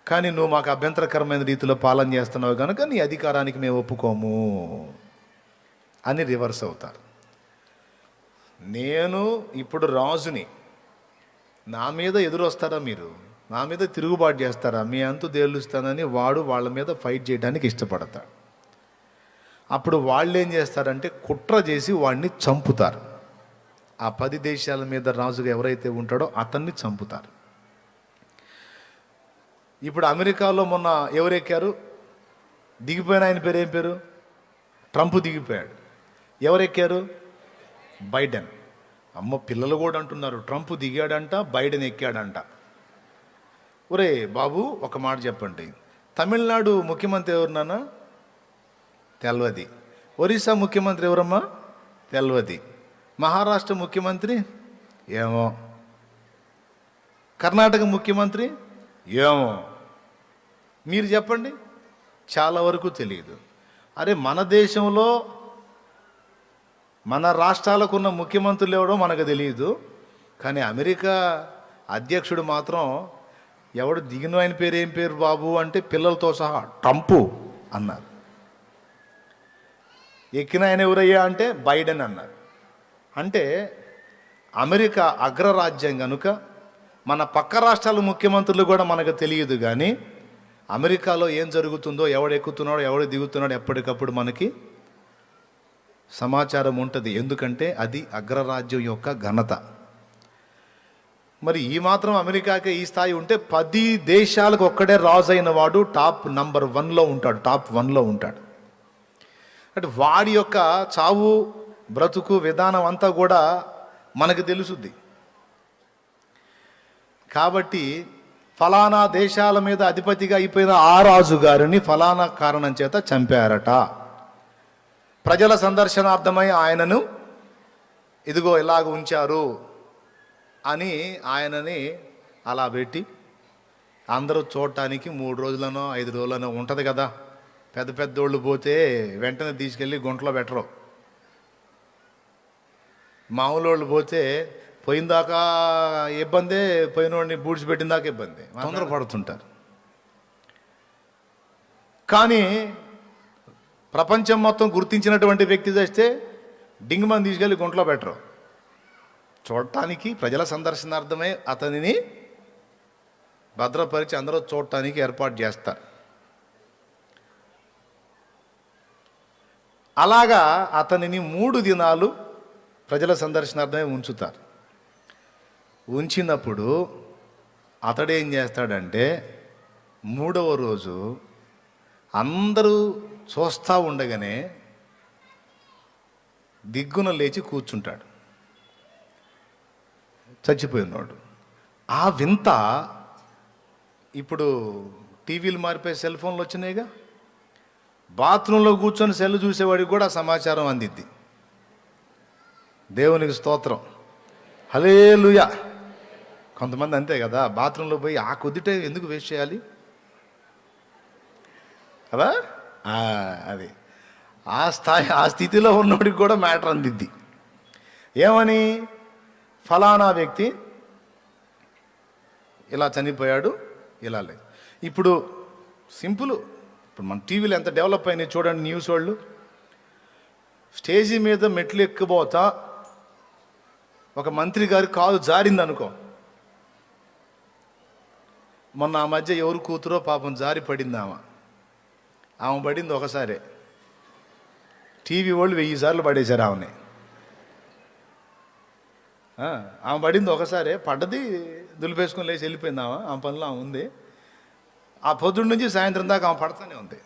కానీ నువ్వు మాకు అభ్యంతరకరమైన రీతిలో పాలన చేస్తున్నావు కనుక నీ అధికారానికి మేము ఒప్పుకోము అని రివర్స్ అవుతారు. నేను ఇప్పుడు రాజుని, నా మీద ఎదురొస్తారా మీరు? నా మీద తిరుగుబాటు చేస్తారా? మీ అంతు తేలుస్తానని వాడు వాళ్ళ మీద ఫైట్ చేయడానికి ఇష్టపడతాడు. అప్పుడు వాళ్ళు ఏం చేస్తారంటే కుట్ర చేసి వాడిని చంపుతారు. ఆ 10 దేశాల మీద రాజుగా ఎవరైతే ఉంటాడో అతన్ని చంపుతారు. ఇప్పుడు అమెరికాలో మొన్న ఎవరెక్కారు? దిగిపోయిన ఆయన పేరు ఏం పేరు? ట్రంప్ దిగిపోయాడు. ఎవరెక్కారు? బైడెన్. అమ్మ, పిల్లలు కూడా అంటున్నారు ట్రంప్ దిగాడంట, బైడెన్ ఎక్కాడంట. ఒరే బాబు, ఒక మాట చెప్పండి, తమిళనాడు ముఖ్యమంత్రి ఎవరున్నానా? తెల్వది. ఒరిస్సా ముఖ్యమంత్రి ఎవరమ్మా? తెల్వది. మహారాష్ట్ర ముఖ్యమంత్రి ఏమో. కర్ణాటక ముఖ్యమంత్రి ఏమో. మీరు చెప్పండి, చాలా వరకు తెలియదు. అరే, మన దేశంలో మన రాష్ట్రాలకు ఉన్న ముఖ్యమంత్రులు ఎవడో మనకు తెలియదు, కానీ అమెరికా అధ్యక్షుడు మాత్రం ఎవడు దిగిన ఆయన పేరు ఏం పేరు బాబు అంటే పిల్లలతో సహా ట్రంప్ అన్నారు. ఎక్కిన ఆయన ఎవరయ్యా అంటే బైడెన్ అన్నారు. అంటే అమెరికా అగ్రరాజ్యం కనుక మన పక్క రాష్ట్రాల ముఖ్యమంత్రులు కూడా మనకు తెలియదు, కానీ అమెరికాలో ఏం జరుగుతుందో, ఎవడు ఎక్కుతున్నాడో ఎవడు దిగుతున్నాడో ఎప్పటికప్పుడు మనకి సమాచారం ఉంటుంది. ఎందుకంటే అది అగ్రరాజ్యం యొక్క ఘనత. మరి ఈ మాత్రం అమెరికాకే ఈ స్థాయి ఉంటే 10 దేశాలకు ఒక్కడే రాజు అయిన వాడు టాప్ నంబర్ 1లో ఉంటాడు, టాప్ 1లో ఉంటాడు. అంటే వాడి యొక్క చావు బ్రతుకు విధానం అంతా కూడా మనకు తెలుసుద్ది. కాబట్టి ఫలానా దేశాల మీద అధిపతిగా అయిపోయిన ఆ రాజు గారిని ఫలానా కారణం చేత చంపారట. ప్రజల సందర్శనార్థమై ఆయనను ఇదిగో ఇలాగ ఉంచారు అని ఆయనని అలా పెట్టి అందరూ చూడటానికి 3 రోజులనో 5 రోజులనో ఉంటుంది కదా. పెద్ద పెద్దోళ్ళు పోతే వెంటనే తీసుకెళ్ళి గుంటలో పెట్టరు. మామూలు వాళ్ళు పోతే పోయిందాకా ఇబ్బందే, పోయినోడిని బూడ్చిపెట్టిన దాకా ఇబ్బంది, తొందరపడుతుంటారు. కానీ ప్రపంచం మొత్తం గుర్తించినటువంటి వ్యక్తి చేస్తే డింగ్మని తీసుకెళ్ళి గుంటలో పెట్టరు. చూడటానికి ప్రజల సందర్శనార్థమే అతనిని భద్రపరిచి అందరూ చూడటానికి ఏర్పాటు చేస్తారు. అలాగా అతనిని 3 దినాలు ప్రజల సందర్శనార్థమే ఉంచుతారు. ఉంచినప్పుడు అతడేం చేస్తాడంటే 3వ రోజు అందరూ చూస్తూ ఉండగానే దిగ్గున లేచి కూర్చుంటాడు, చచ్చిపోయినోడు. ఆ వింత ఇప్పుడు టీవీలు మారిపోయి సెల్ ఫోన్లు వచ్చినాయిగా, బాత్రూంలో కూర్చొని సెల్ చూసేవాడికి కూడా సమాచారం అందిద్ది. దేవునికి స్తోత్రం, హల్లెలూయా. కొంతమంది అంతే కదా, బాత్రూంలో పోయి ఆ కొద్దిటే ఎందుకు వేస్ట్ చేయాలి కదా, అది ఆ స్థితిలో ఉన్నోడికి కూడా మ్యాటర్ అందిద్ది. ఏమని, ఫలానా వ్యక్తి ఇలా చనిపోయాడు, ఇలా లేదు. ఇప్పుడు సింపుల్, ఇప్పుడు మన టీవీలో ఎంత డెవలప్ అయినాయి చూడండి. న్యూస్ వాళ్ళు స్టేజీ మీద మెట్లు ఎక్కిపోతా ఒక మంత్రి గారి కాలు జారింది అనుకో, మొన్న ఆ మధ్య ఎవరు కూతురో పాపం జారి పడింది, ఆమె పడింది ఒకసారే, టీవీ వాళ్ళు 1000 సార్లు పడేశారు ఆమెని. ఆమె పడింది ఒకసారే, పడ్డది, దులిపేసుకొని లేచి వెళ్ళిపోయింది. ఆమె పనిలో ఆమె ఉంది. ఆ పొద్దున్న నుంచి సాయంత్రం దాకా ఆమె పడతానే ఉంది.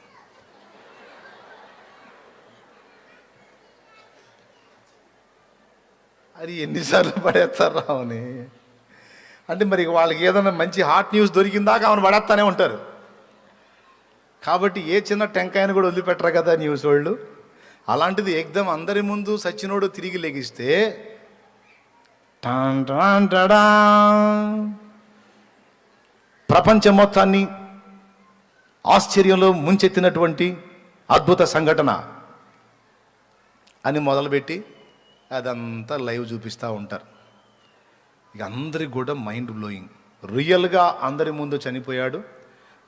అది ఎన్నిసార్లు పడేస్తారు ఆమెని అంటే, మరి వాళ్ళకి ఏదైనా మంచి హాట్ న్యూస్ దొరికిందాకా ఆమెను పడేస్తానే ఉంటారు. కాబట్టి ఏ చిన్న టెంకాయను కూడా వదిలిపెట్టరు కదా న్యూస్ వాళ్ళు. అలాంటిది ఏకదం అందరి ముందు సచ్చినోడు తిరిగి లెగిస్తే ప్రపంచం మొత్తాన్ని ఆశ్చర్యంలో ముంచెత్తినటువంటి అద్భుత సంఘటన అని మొదలుపెట్టి అదంతా లైవ్ చూపిస్తూ ఉంటారు. ఇక అందరికి కూడా మైండ్ బ్లోయింగ్. రియల్గా అందరి ముందు చనిపోయాడు,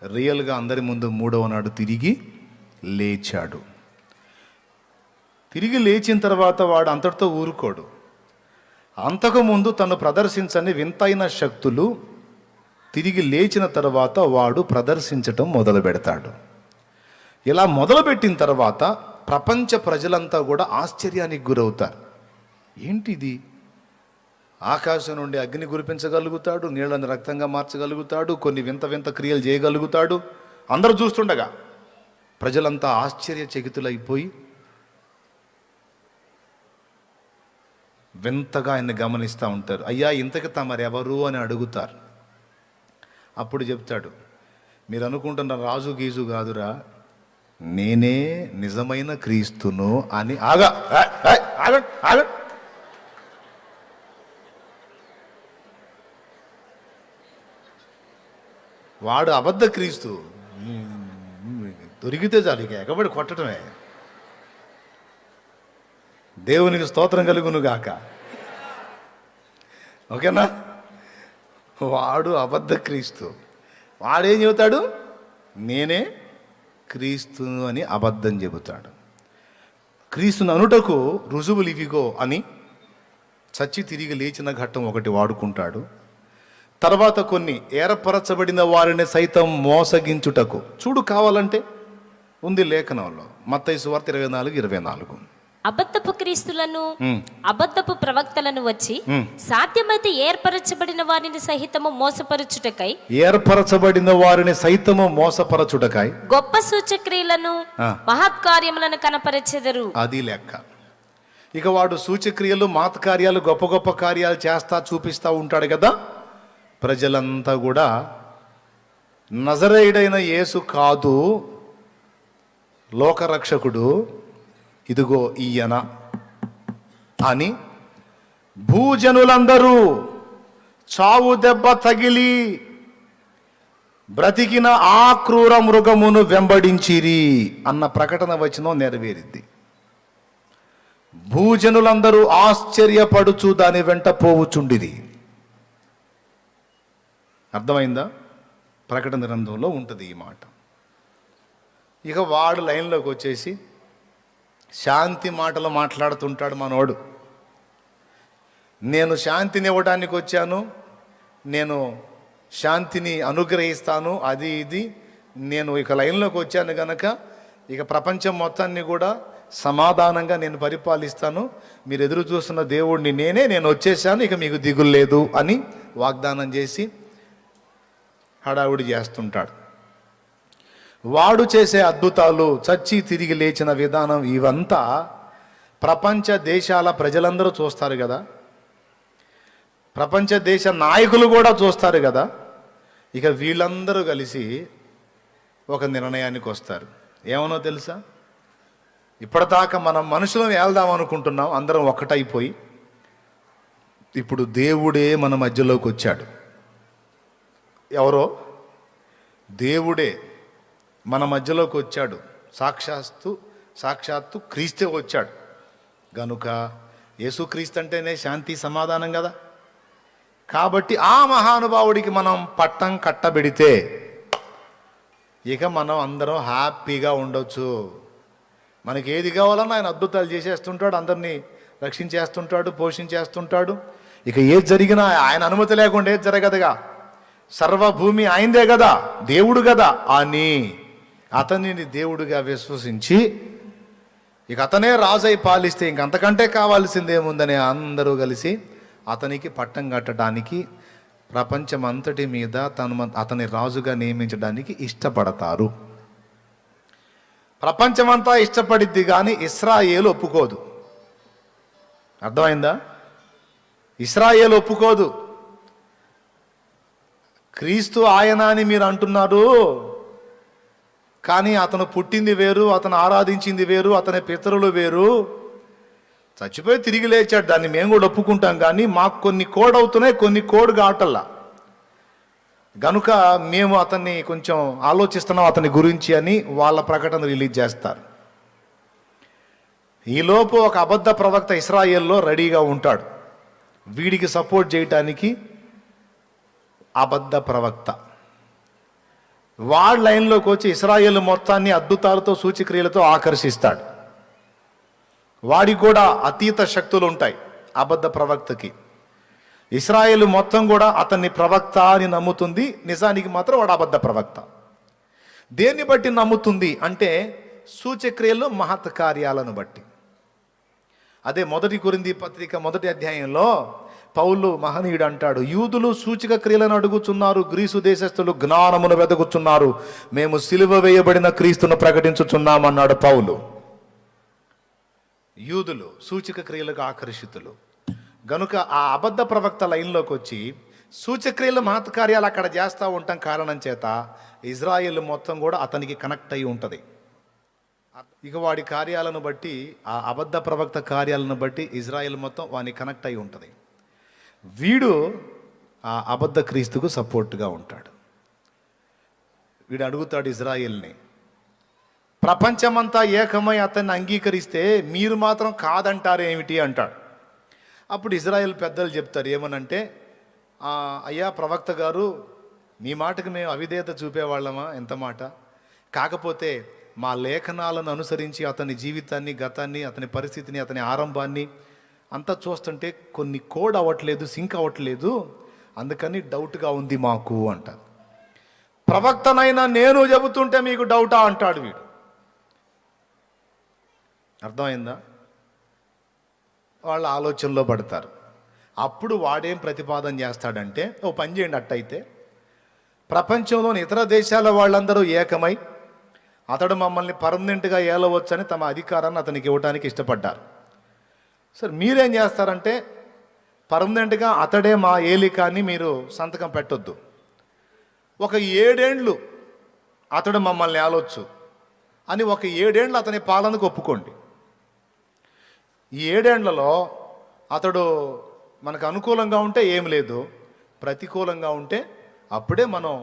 రియల్గా అందరి ముందు 3వ నాడు తిరిగి లేచాడు. తిరిగి లేచిన తర్వాత వాడు అంతటితో ఊరుకోడు. అంతకుముందు తను ప్రదర్శించని వింతైన శక్తులు తిరిగి లేచిన తర్వాత వాడు ప్రదర్శించటం మొదలు పెడతాడు. ఇలా మొదలుపెట్టిన తర్వాత ప్రపంచ ప్రజలంతా కూడా ఆశ్చర్యానికి గురవుతారు. ఏంటిది? ఆకాశం నుండి అగ్ని కురిపించగలుగుతాడు, నీళ్ళని రక్తంగా మార్చగలుగుతాడు, కొన్ని వింత వింత క్రియలు చేయగలుగుతాడు. అందరూ చూస్తుండగా ప్రజలంతా ఆశ్చర్యచకితులైపోయి వింతగా ఆయన్ని గమనిస్తూ ఉంటారు. అయ్యా, ఇంతకి తమరెవరు అని అడుగుతారు. అప్పుడు చెప్తాడు, మీరు అనుకుంటున్న రాజు గీజు కాదురా, నేనే నిజమైన క్రీస్తును అని. ఆగ వాడు అబద్ధ క్రీస్తు. దొరికితే చాలు, ఇక ఎగబడి కొట్టడమే. దేవునికి స్తోత్రం కలుగును గాక. ఓకేనా? వాడు అబద్ధ క్రీస్తు. వాడేం చెబుతాడు? నేనే క్రీస్తు అని అబద్ధం చెబుతాడు. క్రీస్తుని అనుటకు రుజువులు ఇవిగో అని చచ్చి తిరిగి లేచిన ఘట్టం ఒకటి వాడుకుంటాడు. తర్వాత కొన్ని ఏర్పరచబడిన వారిని సైతం మోసగించుటకు, చూడు కావాలంటే ఉంది లేఖనంలో, మత్తయి సువార్త 24:24. అబద్ధపు క్రీస్తులను అబద్ధపు ప్రవక్తలను వచ్చి సాధ్యమైతే ఏర్పరచబడిన వారిని సహితము మోసపరచుటకై గొప్ప సూచక్రియలను మహత్కార్యములను కనపరచెదరు. అది లెక్క. ఇక వాడు సూచక్రియలు మహత్కార్యాలు గొప్ప గొప్ప కార్యాలు చేస్తా చూపిస్తా ఉంటాడు కదా. ప్రజలంతా కూడా నజరేయుడైన యేసు కాదు లోకరక్షకుడు, ఇదిగో ఈయన అని భూజనులందరూ చావు దెబ్బ తగిలి బ్రతికిన ఆ క్రూర మృగమును వెంబడించిరి అన్న ప్రకటన వచనం నెరవేరింది. భూజనులందరూ ఆశ్చర్యపడుచు దాని వెంట పోవుచుండిరి. అర్థమైందా? ప్రకటన గ్రంథంలో ఉంటుంది ఈ మాట. ఇక వాడు లైన్లోకి వచ్చేసి శాంతి మాటలు మాట్లాడుతుంటాడు మనోడు. నేను శాంతిని ఇవ్వడానికి వచ్చాను, నేను శాంతిని అనుగ్రహిస్తాను, అది ఇది. నేను ఇక లైన్లోకి వచ్చాను గనక ఇక ప్రపంచం మొత్తాన్ని కూడా సమాధానంగా నేను పరిపాలిస్తాను, మీరు ఎదురు చూస్తున్న దేవుడిని నేను వచ్చేసాను, ఇక మీకు దిగులు లేదు అని వాగ్దానం చేసి హడావుడి చేస్తుంటాడు. వాడు చేసే అద్భుతాలు, చచ్చి తిరిగి లేచిన విధానం, ఇవంతా ప్రపంచ దేశాల ప్రజలందరూ చూస్తారు కదా, ప్రపంచ దేశ నాయకులు కూడా చూస్తారు కదా. ఇక వీళ్ళందరూ కలిసి ఒక నిర్ణయానికి వస్తారు. ఏమనో తెలుసా? ఇప్పటిదాకా మనం మనుషులను వెళ్దాం అనుకుంటున్నాం, అందరం ఒక్కటైపోయి. ఇప్పుడు దేవుడే మన మధ్యలోకి వచ్చాడు. ఎవరో దేవుడే మన మధ్యలోకి వచ్చాడు. సాక్షాత్తు క్రీస్తే వచ్చాడు గనుక యేసుక్రీస్తు అంటేనే శాంతి సమాధానం కదా. కాబట్టి ఆ మహానుభావుడికి మనం పట్టం కట్టబెడితే ఇక మనం అందరం హ్యాపీగా ఉండొచ్చు. మనకి ఏది కావాలన్నా ఆయన అద్భుతాలు చేసేస్తుంటాడు, అందరినీ రక్షించేస్తుంటాడు, పోషించేస్తుంటాడు. ఇక ఏది జరిగినా ఆయన అనుమతి లేకుండా ఏది జరగదుగా. సర్వభూమి ఆయనదే కదా, దేవుడు కదా అని అతనిని దేవుడిగా విశ్వసించి ఇక అతనే రాజై పాలిస్తే ఇంకంతకంటే కావాల్సిందేముందని అందరూ కలిసి అతనికి పట్టం కట్టడానికి, ప్రపంచమంతటి మీద అతని రాజుగా నియమించడానికి ఇష్టపడతారు. ప్రపంచమంతా ఇష్టపడిద్ది కానీ ఇశ్రాయేలు ఒప్పుకోదు. అర్థమైందా? ఇశ్రాయేలు ఒప్పుకోదు. క్రీస్తు ఆయన అని మీరు అంటున్నారు, కానీ అతను పుట్టింది వేరు, అతను ఆరాధించింది వేరు, అతని పితరులు వేరు. చచ్చిపోయి తిరిగి లేచాడు, దాన్ని మేము కూడా ఒప్పుకుంటాం. కానీ మాకు కొన్ని కోడ్ అవుతున్నాయి, కొన్ని కోడ్ కావటల్లా. గనుక మేము అతన్ని కొంచెం ఆలోచిస్తున్నాం అతని గురించి అని వాళ్ళ ప్రకటన రిలీజ్ చేస్తారు. ఈలోపు ఒక అబద్ధ ప్రవక్త ఇశ్రాయేల్లో రెడీగా ఉంటాడు. వీడికి సపోర్ట్ చేయటానికి అబద్ధ ప్రవక్త వాడి లైన్లోకి వచ్చి ఇశ్రాయేలు మొత్తాన్ని అద్భుతాలతో సూచక్రియలతో ఆకర్షిస్తాడు. వాడికి కూడా అతీత శక్తులు ఉంటాయి అబద్ధ ప్రవక్తకి. ఇశ్రాయేలు మొత్తం కూడా అతన్ని ప్రవక్త అని నమ్ముతుంది, నిజానికి మాత్రం వాడు అబద్ధ ప్రవక్త. దేన్ని బట్టి నమ్ముతుంది అంటే సూచక్రియలు, మహత్ కార్యాలను బట్టి. అదే 1 కొరింథీ పత్రిక 1వ అధ్యాయంలో పౌలు మహనీయుడు అంటాడు, యూదులు సూచక క్రియలను అడుగుచున్నారు, గ్రీసు దేశస్థులు జ్ఞానమును వెతుకుచున్నారు, మేము సిలువ వేయబడిన క్రీస్తును ప్రకటించుచున్నామన్నాడు పౌలు. యూదులు సూచక క్రియలకు ఆకర్షితులు గనుక ఆ అబద్ధ ప్రవక్త లైన్లోకి వచ్చి సూచక్రియలు, మహత్కార్యాలు అక్కడ చేస్తూ ఉంటాం కారణం చేత ఇజ్రాయేల్ మొత్తం కూడా అతనికి కనెక్ట్ అయి ఉంటుంది. ఇక వాడి కార్యాలను బట్టి, ఆ అబద్ధ ప్రవక్త కార్యాలను బట్టి ఇజ్రాయేల్ మొత్తం వాని కనెక్ట్ అయి ఉంటుంది. వీడు ఆ అబద్ధ క్రీస్తుకు సపోర్ట్గా ఉంటాడు. వీడు అడుగుతాడు ఇజ్రాయేల్ని, ప్రపంచమంతా ఏకమై అతన్ని అంగీకరిస్తే మీరు మాత్రం కాదంటారేమిటి అంటాడు. అప్పుడు ఇజ్రాయేల్ పెద్దలు చెప్తారు ఏమనంటే, అయ్యా ప్రవక్త గారు, మీ మాటకు మేము అవిధేయత చూపేవాళ్ళమా? ఎంత మాట. కాకపోతే మా లేఖనాలను అనుసరించి అతని జీవితాన్ని, గతాన్ని, అతని పరిస్థితిని, అతని ఆరంభాన్ని అంతా చూస్తుంటే కొన్ని కోడ్ అవ్వట్లేదు, సింక్ అవ్వట్లేదు, అందుకని డౌట్గా ఉంది మాకు అంటారు. ప్రవక్తనైనా నేను చెబుతుంటే మీకు డౌటా అంటాడు వీడు. అర్థమైందా? వాళ్ళ ఆలోచనలో పడతారు. అప్పుడు వాడేం ప్రతిపాదన చేస్తాడంటే, ఓ పని చేయండి, అట్టయితే ప్రపంచంలోని ఇతర దేశాల వాళ్ళందరూ ఏకమై అతడు మమ్మల్ని పర్మనెంట్గా ఏలవచ్చని తమ అధికారాన్ని అతనికి ఇవ్వడానికి ఇష్టపడ్డారు. సరే మీరేం చేస్తారంటే, పర్మనెంట్గా అతడే మా ఏలికాన్ని మీరు సంతకం పెట్టొద్దు, ఒక 7 ఏండ్లు అతడు మమ్మల్ని ఏలవచ్చు అని ఒక 7 ఏండ్లు అతని పాలనకు ఒప్పుకోండి. ఈ 7 ఏండ్లలో అతడు మనకు అనుకూలంగా ఉంటే ఏం లేదు, ప్రతికూలంగా ఉంటే అప్పుడే మనం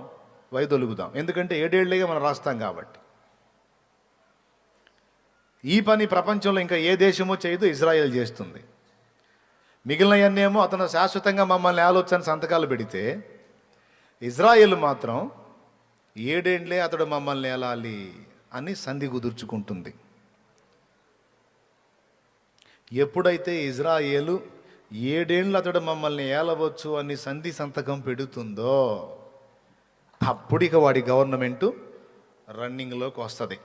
వైదొలుగుదాం. ఎందుకంటే 7 ఏళ్ళేగా మనం రాస్తాం కాబట్టి. ఈ పని ప్రపంచంలో ఇంకా ఏ దేశమో చేయదు, ఇజ్రాయెల్ చేస్తుంది. మిగిలినవన్నేమో అతను శాశ్వతంగా మమ్మల్ని ఆలోచన సంతకాలు పెడితే, ఇజ్రాయెల్ మాత్రం 7 ఏళ్ళే అతడు మమ్మల్ని ఏలాలి అని సంధి కుదుర్చుకుంటుంది. ఎప్పుడైతే ఇజ్రాయేలు 7 ఏళ్ళు అతడు మమ్మల్ని ఏలవచ్చు అని సంధి సంతకం పెడుతుందో అప్పుడు ఇక వాడి గవర్నమెంటు రన్నింగ్లోకి వస్తుంది.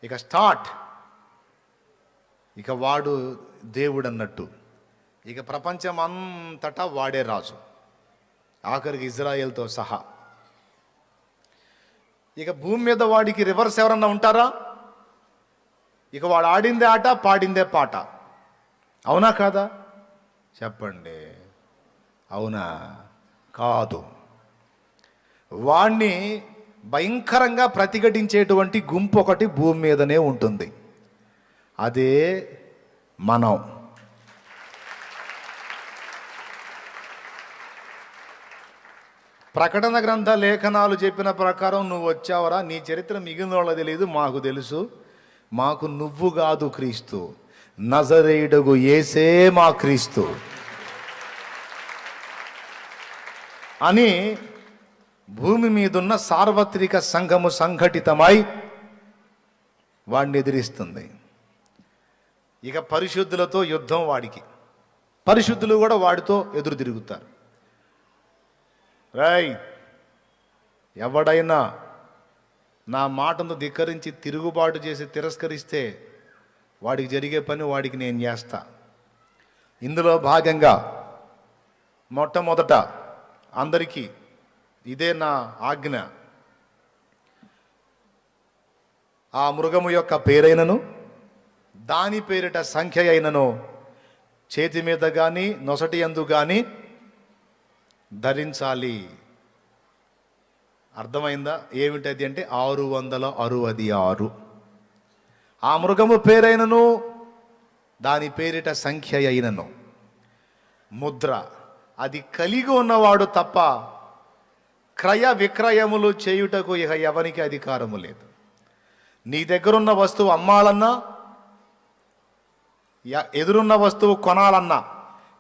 ఇక స్టార్ట్. ఇక వాడు దేవుడు అన్నట్టు. ఇక ప్రపంచం అంతటా వాడే రాజు, ఆఖరికి ఇజ్రాయెల్తో సహా. ఇక భూమి మీద వాడికి రివర్స్ ఎవరన్నా ఉంటారా? ఇక వాడు ఆడిందే ఆట, పాడిందే పాట. అవునా కాదా? చెప్పండి. అవునా కాదు? వాణ్ణి భయంకరంగా ప్రతిఘటించేటువంటి గుంపు ఒకటి భూమి మీదనే ఉంటుంది. అదే మనం. ప్రకటన గ్రంథ లేఖనాలు చెప్పిన ప్రకారం నువ్వు వచ్చావరా, నీ చరిత్ర మిగిలిన వాళ్ళకి తెలియదు, మాకు తెలుసు. మాకు నువ్వు కాదు క్రీస్తు, నజరేయుడగు యేసే మా క్రీస్తు అని భూమి మీదున్న సార్వత్రిక సంఘము సంఘటితమై వాడిని ఎదిరిస్తుంది. ఇక పరిశుద్ధులతో యుద్ధం వాడికి. పరిశుద్ధులు కూడా వాడితో ఎదురు తిరుగుతారు. ఎవడైనా నా మాటను ధిక్కరించి తిరుగుబాటు చేసి తిరస్కరిస్తే వాడికి జరిగే పని వాడికి నేను చేస్తా. ఇందులో భాగంగా మొట్టమొదట అందరికీ ఇదే నా ఆజ్ఞ. ఆ మృగము యొక్క పేరైనను దాని పేరిట సంఖ్య అయినను చేతి మీద కానీ నొసటి యందు కానీ ధరించాలి. అర్థమైందా? ఏమిటది అంటే 666. ఆ మృగము పేరైనను దాని పేరిట సంఖ్య అయినను ముద్ర. అది కలిగి ఉన్నవాడు తప్ప క్రయ విక్రయములు చేయుటకు ఇక ఎవరికి అధికారము లేదు. నీ దగ్గరున్న వస్తువు అమ్మాలన్నా, ఎదురున్న వస్తువు కొనాలన్నా,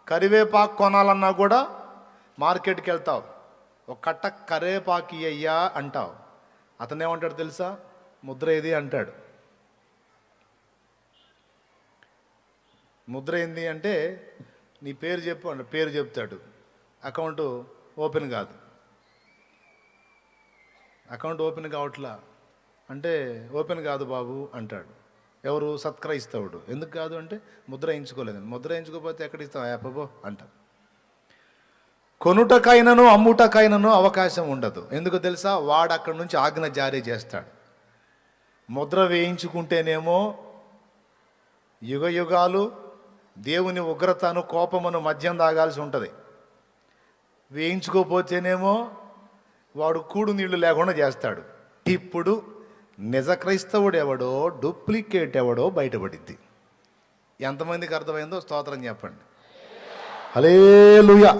కరివేపాకు కొనాలన్నా కూడా మార్కెట్కి వెళ్తావు. ఒక కట్ట కరివేపాకు అయ్యా అంటావు. అతను ఏమంటాడు తెలుసా? ముద్ర ఏది అంటాడు. ముద్ర ఏంది అంటే నీ పేరు చెప్పు అంటే పేరు చెప్తాడు. అకౌంట్ ఓపెన్ కాదు. అకౌంట్ ఓపెన్ కావట్లా అంటే ఓపెన్ కాదు బాబు అంటాడు. ఎవరు? సత్క్రైస్తవుడు. ఎందుకు కాదు అంటే ముద్ర వేయించుకోలేదని. ముద్ర వేయించుకోకపోతే ఎక్కడ ఇస్తావు యాపబో అంటారు. కొనుటకైనను అమ్ముటకైనను అవకాశం ఉండదు. ఎందుకు తెలుసా? వాడు అక్కడి నుంచి ఆజ్ఞ జారీ చేస్తాడు. ముద్ర వేయించుకుంటేనేమో యుగ యుగాలు దేవుని ఉగ్రతను కోపమును మద్యం తాగాల్సి ఉంటుంది. వేయించుకోపోతేనేమో వాడు కూడు నీళ్లు లేకుండా చేస్తాడు. ఇప్పుడు నిజ క్రైస్తవుడు ఎవడో డూప్లికేట్ ఎవడో బయటపడిద్ది. ఎంతమందికి అర్థమైందో స్తోత్రం చెప్పండి. హల్లెలూయా.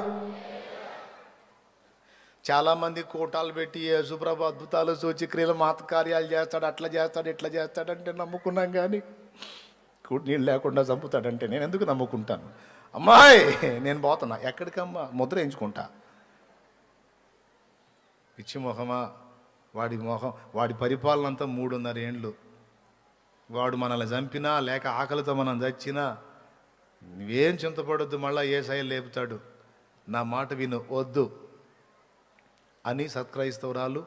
చాలామంది కోటాలు పెట్టి యేసుప్రభు అద్భుతాలు సూచక్రియలు మాతకార్యాలు చేస్తాడు, అట్లా చేస్తాడు, ఇట్లా చేస్తాడంటే నమ్ముకున్నాం. కానీ కూడు నీళ్ళు లేకుండా చంపుతాడంటే నేను ఎందుకు నమ్ముకుంటాను? అమ్మాయి నేను పోతున్నా. ఎక్కడికమ్మా? ముద్ర వేయించుకుంటా. పిచ్చి మొహమా? వాడి పరిపాలన అంతా 3.5 ఏండ్లు. వాడు మనల్ని చంపినా లేక ఆకలితో మనం చచ్చినా నువ్వేం చింతపడొద్దు, మళ్ళా యేసయ్య లేపుతాడు. నా మాట విను, వద్దు అని సత్క్రైస్తవురాలు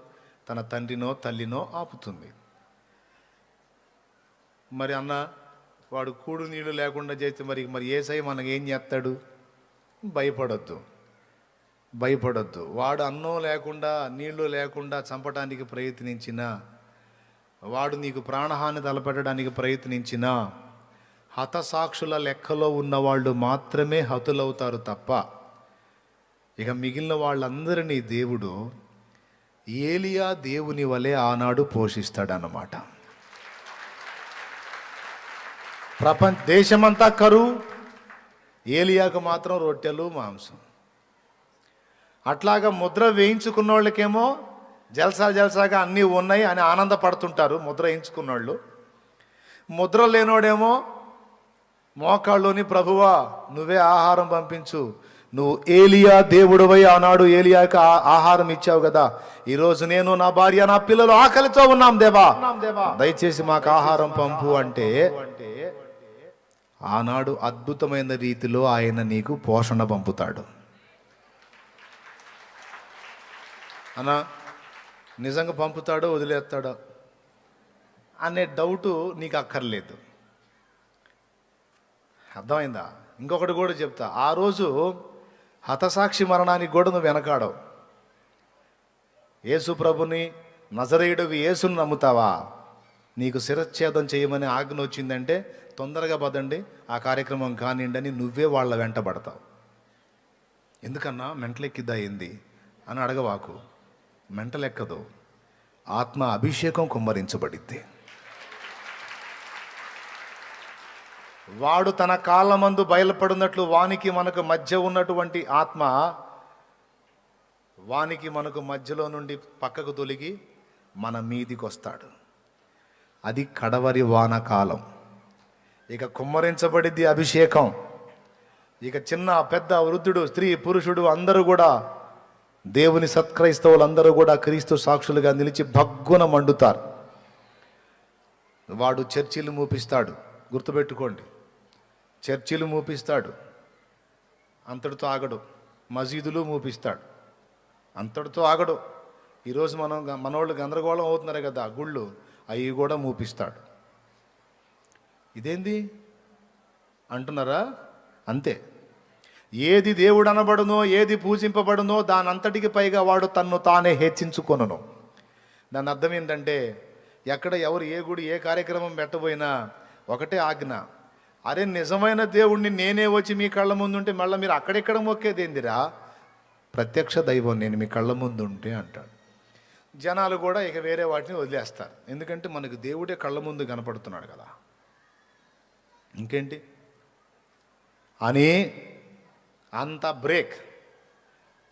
తన తండ్రినో తల్లినో ఆపుతుంది. మరి అన్న వాడు కూడు నీళ్ళు లేకుండా చేస్తే మరి యేసయ్య మనకి ఏం చేస్తాడు? భయపడొద్దు. వాడు అన్నం లేకుండా నీళ్లు లేకుండా చంపడానికి ప్రయత్నించినా, వాడు నీకు ప్రాణహాని తలపెట్టడానికి ప్రయత్నించినా హతసాక్షుల లెక్కలో ఉన్నవాళ్ళు మాత్రమే హతులవుతారు తప్ప ఇక మిగిలిన వాళ్ళందరినీ దేవుడు ఏలియా దేవుని వలె ఆనాడు పోషిస్తాడన్నమాట. దేశమంతా కరువు, ఏలియాకు మాత్రం రొట్టెలు మాంసం. అట్లాగా ముద్ర వేయించుకున్న వాళ్ళకేమో జల్సాగా అన్నీ ఉన్నాయి అని ఆనందపడుతుంటారు ముద్ర వేయించుకున్నోళ్ళు. ముద్ర లేనోడేమో మోకాళ్ళుని, ప్రభువా నువ్వే ఆహారం పంపించు, నువ్వు ఏలియా దేవుడివై ఆనాడు ఏలియాకి ఆహారం ఇచ్చావు కదా, ఈరోజు నేను నా భార్య నా పిల్లలు ఆకలితో ఉన్నాం దేవా, దయచేసి మాకు ఆహారం పంపు అంటే ఆనాడు అద్భుతమైన రీతిలో ఆయన నీకు పోషణ పంపుతాడు. అన్నా నిజంగా పంపుతాడో వదిలేస్తాడో అనే డౌటు నీకు అక్కర్లేదు. అర్థమైందా? ఇంకొకటి కూడా చెప్తా, ఆ రోజు హతసాక్షి మరణానికి కూడా నువ్వు వెనకాడవు. యేసు ప్రభుని, నజరేయుడుకు యేసుని నమ్ముతావా? నీకు శిరచ్ఛేదం చేయమని ఆజ్ఞ వచ్చిందంటే తొందరగా పదండి, ఆ కార్యక్రమం కానివ్వండి అని నువ్వే వాళ్ళ వెంట పడతావు. ఎందుకన్నా మెంటలెక్కిద్దా ఏంది అని అడగవాకు. మెంటలెక్కదు, ఆత్మ అభిషేకం కుమ్మరించబడిద్ది. వాడు తన కాళ్ళ మందు బయలుపడినట్లు వానికి మనకు మధ్య ఉన్నటువంటి ఆత్మ వానికి మనకు మధ్యలో నుండి పక్కకు తొలగి మన మీదికి వస్తాడు. అది కడవరి వానకాలం. ఇక కుమ్మరించబడిద్ది అభిషేకం. ఇక చిన్న పెద్ద, వృద్ధుడు, స్త్రీ, పురుషుడు అందరూ కూడా, దేవుని సత్క్రైస్తవులు అందరూ కూడా క్రీస్తు సాక్షులుగా నిలిచి భగ్గున మండుతారు. వాడు చర్చిలు మూపిస్తాడు. గుర్తుపెట్టుకోండి, చర్చిలు మూపిస్తాడు, అంతటితో ఆగడు. మసీదులు మూపిస్తాడు, అంతటితో ఆగడు. ఈరోజు మనోళ్ళు గందరగోళం అవుతున్నారు కదా, గుళ్ళు అవి కూడా మూపిస్తాడు. ఇదేంది అంటున్నారా? అంతే. ఏది దేవుడు అనబడునో, ఏది పూజింపబడునో దానంతటికి పైగా వాడు తన్ను తానే హెచ్చించుకొనును. దాని అర్థం ఏంటంటే, ఎక్కడ ఎవరు ఏ గుడి ఏ కార్యక్రమం పెట్టబోయినా ఒకటే ఆజ్ఞ, అరే నిజమైన దేవుణ్ణి నేనే వచ్చి మీ కళ్ళ ముందు ఉంటే మళ్ళీ మీరు అక్కడెక్కడ మొక్కేదేందిరా, ప్రత్యక్ష దైవం నేను మీ కళ్ళ ముందు ఉంటే అంటాడు. జనాలు కూడా ఇక వేరే వాటిని వదిలేస్తారు, ఎందుకంటే మనకు దేవుడే కళ్ళ ముందు కనపడుతున్నాడు కదా, ఇంకేంటి అని అంత బ్రేక్.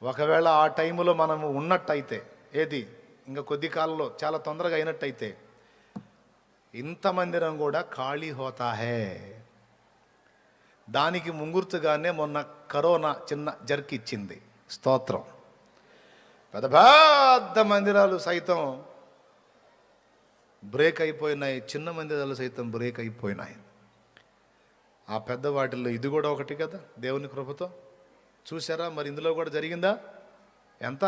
ఒకవేళ ఆ టైంలో మనము ఉన్నట్టయితే, ఏది ఇంకా కొద్ది కాలంలో చాలా తొందరగా అయినట్టయితే, ఇంత మందిరం కూడా ఖాళీ హోతా హే. దానికి ముంగుర్తుగానే మొన్న కరోనా చిన్న జర్క్ ఇచ్చింది. స్తోత్రం. పెద్ద పెద్ద మందిరాలు సైతం బ్రేక్ అయిపోయినాయి, చిన్న మందిరాలు సైతం బ్రేక్ అయిపోయినాయి. ఆ పెద్ద వాటిల్లో ఇది కూడా ఒకటి కదా, దేవుని కృపతో. చూసారా మరి ఇందులో కూడా జరిగిందా? ఎంత?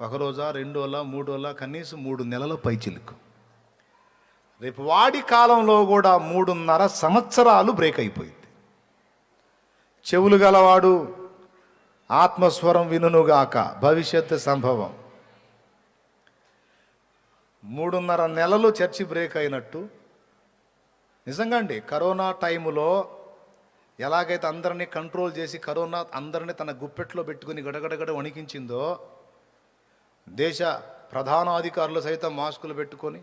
ఒక రోజా, 2 రోజులా, 3 రోజులా, కనీసం 3 నెలల పైచిలుకు. రేపు వాడి కాలంలో కూడా 3.5 సంవత్సరాలు బ్రేక్ అయిపోయింది. చెవులు గలవాడు ఆత్మస్వరం వినుగాక, భవిష్యత్తు సంభవం. 3.5 నెలలు చర్చి బ్రేక్ అయినట్టు. నిజంగా అండి, కరోనా టైములో ఎలాగైతే అందరినీ కంట్రోల్ చేసి కరోనా అందరినీ తన గుప్పెట్లో పెట్టుకుని గడగడగడ వణికించిందో, దేశ ప్రధానాధికారులు సైతం మాస్కులు పెట్టుకొని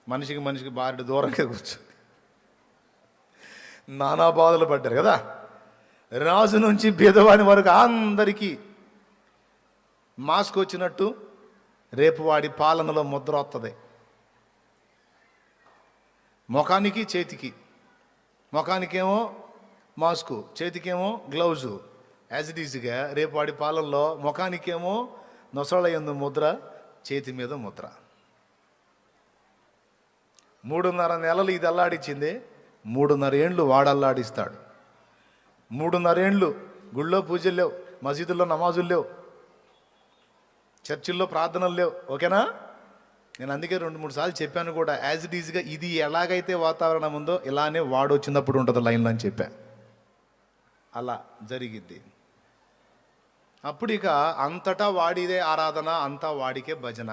మనిషికి బారెడు దూరంగా కూర్చొని నానా బాధలు పడ్డారు కదా. రాజు నుంచి బీదవాని వరకు అందరికీ మాస్క్ వచ్చినట్టు రేపు వాడి పాలనలో ముద్ర వస్తుంది. ముఖానికి చేతికి, ముఖానికేమో మాస్కు, చేతికేమో గ్లౌజు. యాజ్ ఇట్ ఈజ్గా రేపు వాడి పాలనలో ముఖానికేమో నొసళ్ళ యందు ముద్ర, చేతి మీద ముద్ర. 3.5 నెలలు ఇది అల్లాడించింది. 3.5 ఏండ్లు వాడల్లాడిస్తాడు. 3.5 ఏండ్లు గుళ్ళో పూజలు లేవు, మసీదుల్లో నమాజులు లేవు, చర్చిల్లో ప్రార్థనలు లేవు. ఓకేనా? నేను అందుకే 2-3 సార్లు చెప్పాను కూడా, యాజ్ ఇట్ ఈజ్గా ఇది ఎలాగైతే వాతావరణం ఉందో ఇలానే వాడు వచ్చినప్పుడు ఉంటుంది లైన్లో అని చెప్పా. అలా జరిగింది. అప్పుడు ఇక అంతటా వాడిదే ఆరాధన, అంతా వాడికే భజన.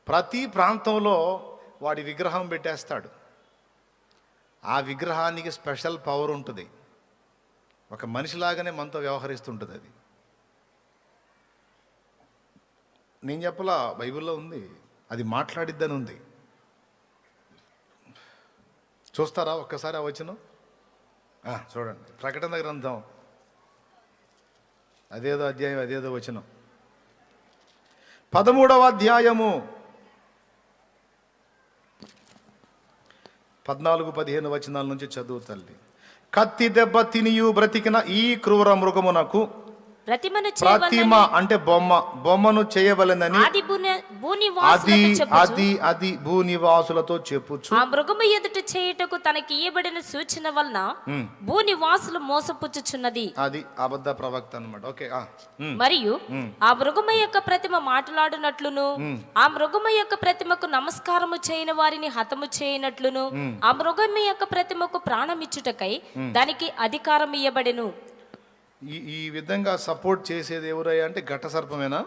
ప్రతి ప్రాంతంలో వాడి విగ్రహం పెట్టేస్తాడు. ఆ విగ్రహానికి స్పెషల్ పవర్ ఉంటుంది. ఒక మనిషిలాగానే మనతో వ్యవహరిస్తుంటుంది అది. నేను చెప్పలా, బైబిల్లో ఉంది, అది మాట్లాడిద్దని ఉంది. చూస్తారా ఒక్కసారి ఆ వచనం? చూడండి, ప్రకటన గ్రంథం అదేదో అధ్యాయం, అదేదో వచనం. 13వ అధ్యాయము 14-15 వచనాల నుంచి చదువు తల్లి. కత్తి దెబ్బ తినియు బ్రతికిన ఈ క్రూర మృగమునకు ప్రతిమను ప్రతిమ అంటే బొమ్మను చేయవలెనని అది భూనివాసులతో చెప్పుచు ఆ మృగము ఎదుట చేయుటకు తనకి ఇయ్యబడిన సూచన వలన భూనివాసులు మోసపుచ్చుచున్నది. అది అబద్ధ ప్రవక్త అన్నమాట. ఓకే. మరియు ఆ మృగము యొక్క ప్రతిమ మాట్లాడినట్లును ఆ మృగము యొక్క ప్రతిమకు నమస్కారము చేయని వారిని హతము చేయనట్లును ఆ మృగము యొక్క ప్రతిమకు ప్రాణమిచ్చుటకై దానికి అధికారం ఇయ్యబడెను. ఈ విధంగా సపోర్ట్ చేసేది ఎవరయ్యా అంటే ఘట సర్పమేనా?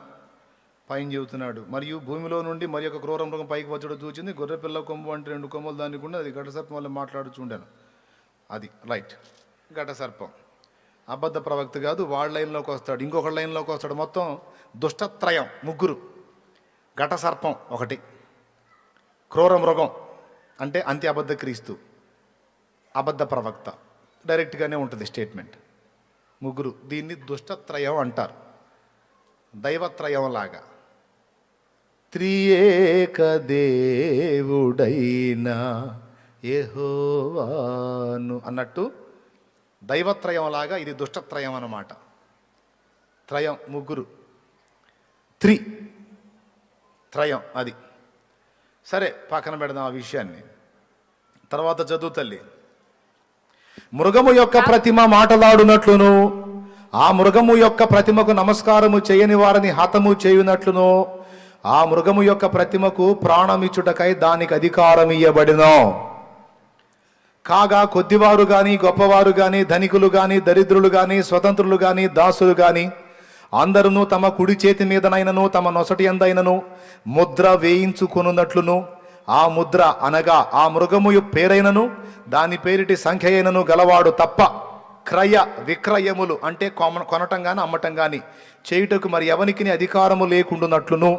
పైన చెబుతున్నాడు. మరియు భూమిలో నుండి మరి ఒక క్రూర మృగం పైకి వచ్చడం చూచింది. గొర్రెపిల్ల కొమ్ము అంటే 2 కొమ్మలు దానికి ఉండి అది ఘట సర్పం వల్ల మాట్లాడుచుండాను. అది రైట్. ఘట సర్పం అబద్ధ ప్రవక్త కాదు. వాళ్ళ లైన్లోకి వస్తాడు, ఇంకొక లైన్లోకి వస్తాడు. మొత్తం దుష్టత్రయం, ముగ్గురు. ఘట సర్పం ఒకటి, క్రూర మృగం అంటే అంత్య అబద్ధ క్రీస్తు, అబద్ధ ప్రవక్త. డైరెక్ట్గానే ఉంటుంది స్టేట్మెంట్. ముగ్గురు. దీన్ని దుష్టత్రయం అంటారు, దైవత్రయం లాగా. త్రియేక దేవుడైన యెహోవాను అన్నట్టు దైవత్రయం లాగా ఇది దుష్టత్రయం అన్నమాట. త్రయం ముగ్గురు, త్రయం అది. సరే, పక్కన పెడదాం ఆ విషయాన్ని. తర్వాత చదువు తల్లి. మృగము యొక్క ప్రతిమ మాటలాడునట్లును ఆ మృగము యొక్క ప్రతిమకు నమస్కారము చేయని వారిని హతము చేయునట్లును ఆ మృగము యొక్క ప్రతిమకు ప్రాణమిచ్చుటకై దానికి అధికారం ఇయ్యబడినో. కాగా కొద్దివారు గాని గొప్పవారు గాని ధనికులు గాని దరిద్రులు గాని స్వతంత్రులు గాని దాసులు గాని అందరూ తమ కుడి చేతి మీదనైనను తమ నొసటి యందైనను ముద్ర వేయించుకొనున్నట్లును ఆ ముద్ర అనగా ఆ మృగము పేరైనను దాని పేరిటి సంఖ్య అయినను గలవాడు తప్ప క్రయ విక్రయములు అంటే కొనటం గాని అమ్మటం గాని చేయుటకు మరి ఎవనికి అధికారము లేకుండునట్లును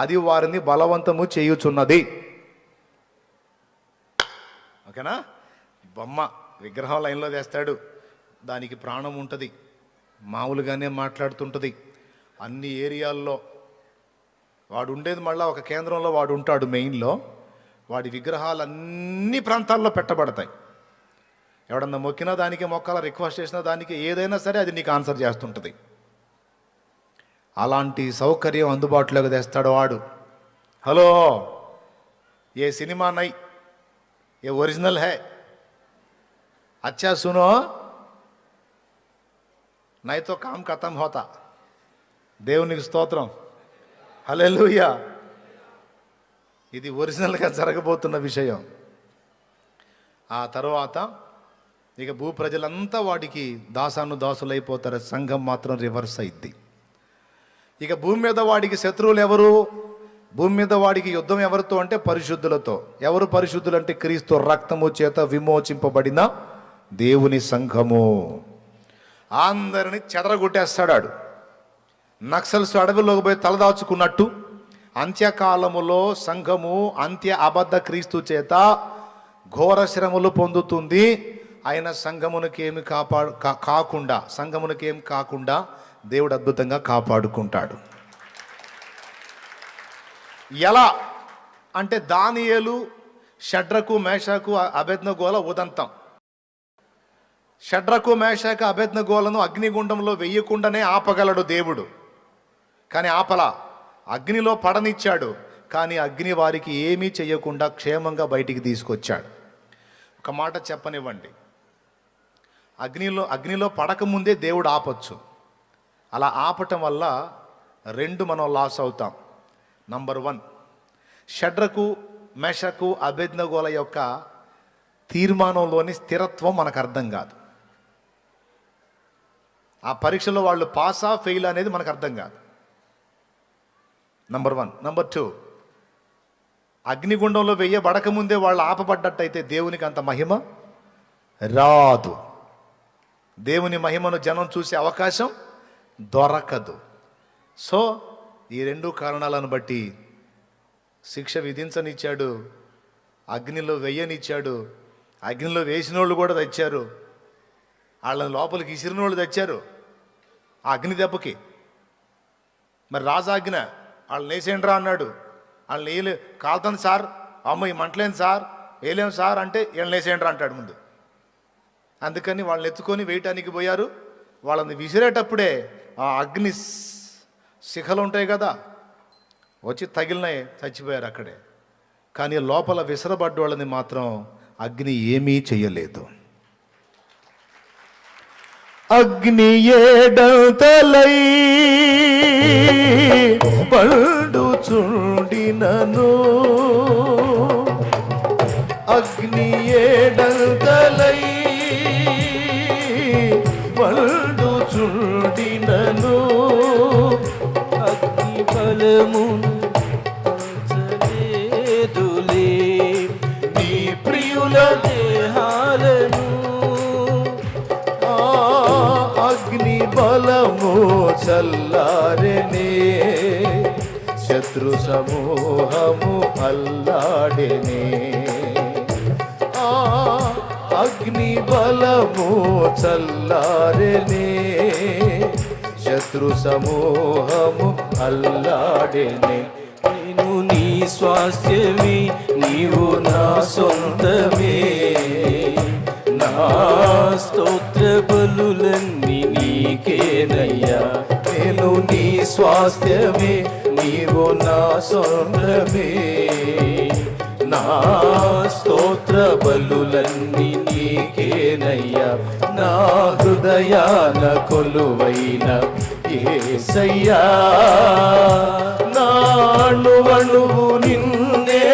అది వారిని బలవంతము చేయుచున్నది. ఓకేనా? బొమ్మ విగ్రహం లైన్లో తెస్తాడు, దానికి ప్రాణం ఉంటుంది, మామూలుగానే మాట్లాడుతుంటుంది. అన్ని ఏరియాల్లో వాడు ఉండేది, మళ్ళీ ఒక కేంద్రంలో వాడు ఉంటాడు మెయిన్లో. వాడి విగ్రహాలు అన్ని ప్రాంతాల్లో పెట్టబడతాయి. ఎవడన్నా మొక్కినా దానికి, మొక్కాల రిక్వెస్ట్ చేసినా దానికి, ఏదైనా సరే అది నీకు ఆన్సర్ చేస్తుంటుంది. అలాంటి సౌకర్యం అందుబాటులోకి తెస్తాడు వాడు. హలో, ఏ సినిమా నై, ఏ ఒరిజినల్ హై, అచ్చా సునో నైతో కామ్ ఖతం హోతా. దేవునికి స్తోత్రం, హల్లెలూయా. ఇది ఒరిజినల్గా జరగబోతున్న విషయం. ఆ తర్వాత ఇక భూ ప్రజలంతా వాడికి దాసులైపోతారు. సంఘం మాత్రం రివర్స్ అయింది. ఇక భూమి మీద వాడికి శత్రువులు ఎవరు? భూమి మీద వాడికి యుద్ధం ఎవరితో అంటే పరిశుద్ధులతో. ఎవరు పరిశుద్ధులు అంటే క్రీస్తు రక్తము చేత విమోచింపబడిన దేవుని సంఘము. అందరిని చెదరగొట్టేస్తాడు. నక్సల్స్ అడవిలోకి పోయి తలదాచుకున్నట్టు అంత్యకాలములో సంఘము అంత్య అబద్ధ క్రీస్తు చేత ఘోర శ్రమలు పొందుతుంది. ఆయన సంఘమునకేమి కాకుండా దేవుడు అద్భుతంగా కాపాడుకుంటాడు. ఎలా అంటే దానియేలు, షడ్రకు, మేషకు, అబేద్నెగోల ఉదంతం. షడ్రకు, మేషకు, అబేద్నెగోలను అగ్నిగుండంలో వెయ్యకుండానే ఆపగలడు దేవుడు. కానీ ఆపలా, అగ్నిలో పడనిచ్చాడు. కానీ అగ్ని వారికి ఏమీ చేయకుండా క్షేమంగా బయటికి తీసుకొచ్చాడు. ఒక మాట చెప్పనివ్వండి, అగ్నిలో పడకముందే దేవుడు ఆపొచ్చు. అలా ఆపటం వల్ల రెండు మనం లాస్ అవుతాం. నంబర్ 1, షడ్రకు, మేషకు, అబేద్నెగోల యొక్క తీర్మానంలోని స్థిరత్వం మనకు అర్థం కాదు. ఆ పరీక్షలో వాళ్ళు పాసా ఫెయిల్ అనేది మనకు అర్థం కాదు. నంబర్ 1. నంబర్ 2, అగ్నిగుండంలో వెయ్యబడకముందే వాళ్ళు ఆపబడ్డట్టయితే దేవునికి అంత మహిమ రాదు. దేవుని మహిమను జనం చూసే అవకాశం దొరకదు. సో ఈ 2 కారణాలను బట్టి శిక్ష విధించనిచ్చాడు, అగ్నిలో వెయ్యనిచ్చాడు. అగ్నిలో వేసిన వాళ్ళు కూడా తెచ్చారు, వాళ్ళని లోపలికి ఇసిరిన వాళ్ళు తెచ్చారు. ఆ అగ్ని దెబ్బకి. మరి రాజాజ్ఞ, వాళ్ళు లేసేండ్రా అన్నాడు. వాళ్ళు వేయలే, కాలుతుంది సార్, అమ్మ ఈ మంటలేను సార్, వేయలేము సార్ అంటే వీళ్ళని లేసేండ్రా అంటాడు ముందు. అందుకని వాళ్ళని ఎత్తుకొని వేయటానికి పోయారు. వాళ్ళని విసిరేటప్పుడే ఆ అగ్ని శిఖలు ఉంటాయి కదా, వచ్చి తగిలినాయి, చచ్చిపోయారు అక్కడే. కానీ లోపల విసరబడ్డ వాళ్ళని మాత్రం అగ్ని ఏమీ చెయ్యలేదు. అగ్ని ఏడంతలై పండుచుండినను, అగ్ని ఏడంతలై పండుచుండినను, అగ్ని బలమును పంచలేదులే నీ ప్రియుల దేహాలను. అగ్ని బలము చల్లారెనే, శత్రు సమూహము అల్లాడెనే. అగ్ని బలము చల్లారెనే, శత్రు సమూహము అల్లాడెనే. నేను నీ స్వాస్థ్యమే, నీవు నా సొంతమే, నా స్తోత్ర బలులన్నీ నీకేనయ్యా. నేను నీ స్వాస్థ్యమే, నీవు నా సొంతమే, నా స్తోత్ర బలులన్నీ నీకేనయ్యా. నా హృదయాన కొలువైన యేసయ్యా, నా అణువణువు నిన్నే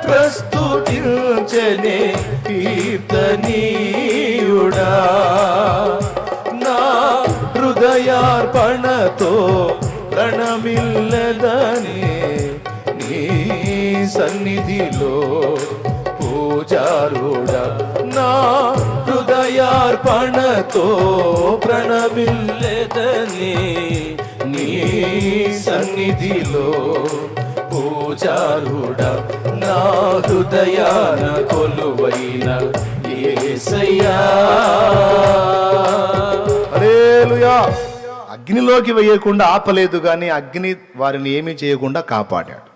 ప్రస్తుతించనే కీర్తనీయుడా. నా హృదయార్పణతో ప్రణమిల్లదని నీ సన్నిధిలో పూజారుడా. నా హృదయార్పణతో ప్రణమిల్లెదని నీ సన్నిధిలో పూజారుడా. నా హృదయాన కొలువైన యేసయ్యా. హల్లెలూయా. అగ్నిలోకి వేయకుండా ఆపలేదు, కానీ అగ్ని వారిని ఏమీ చేయకుండా కాపాడాడు.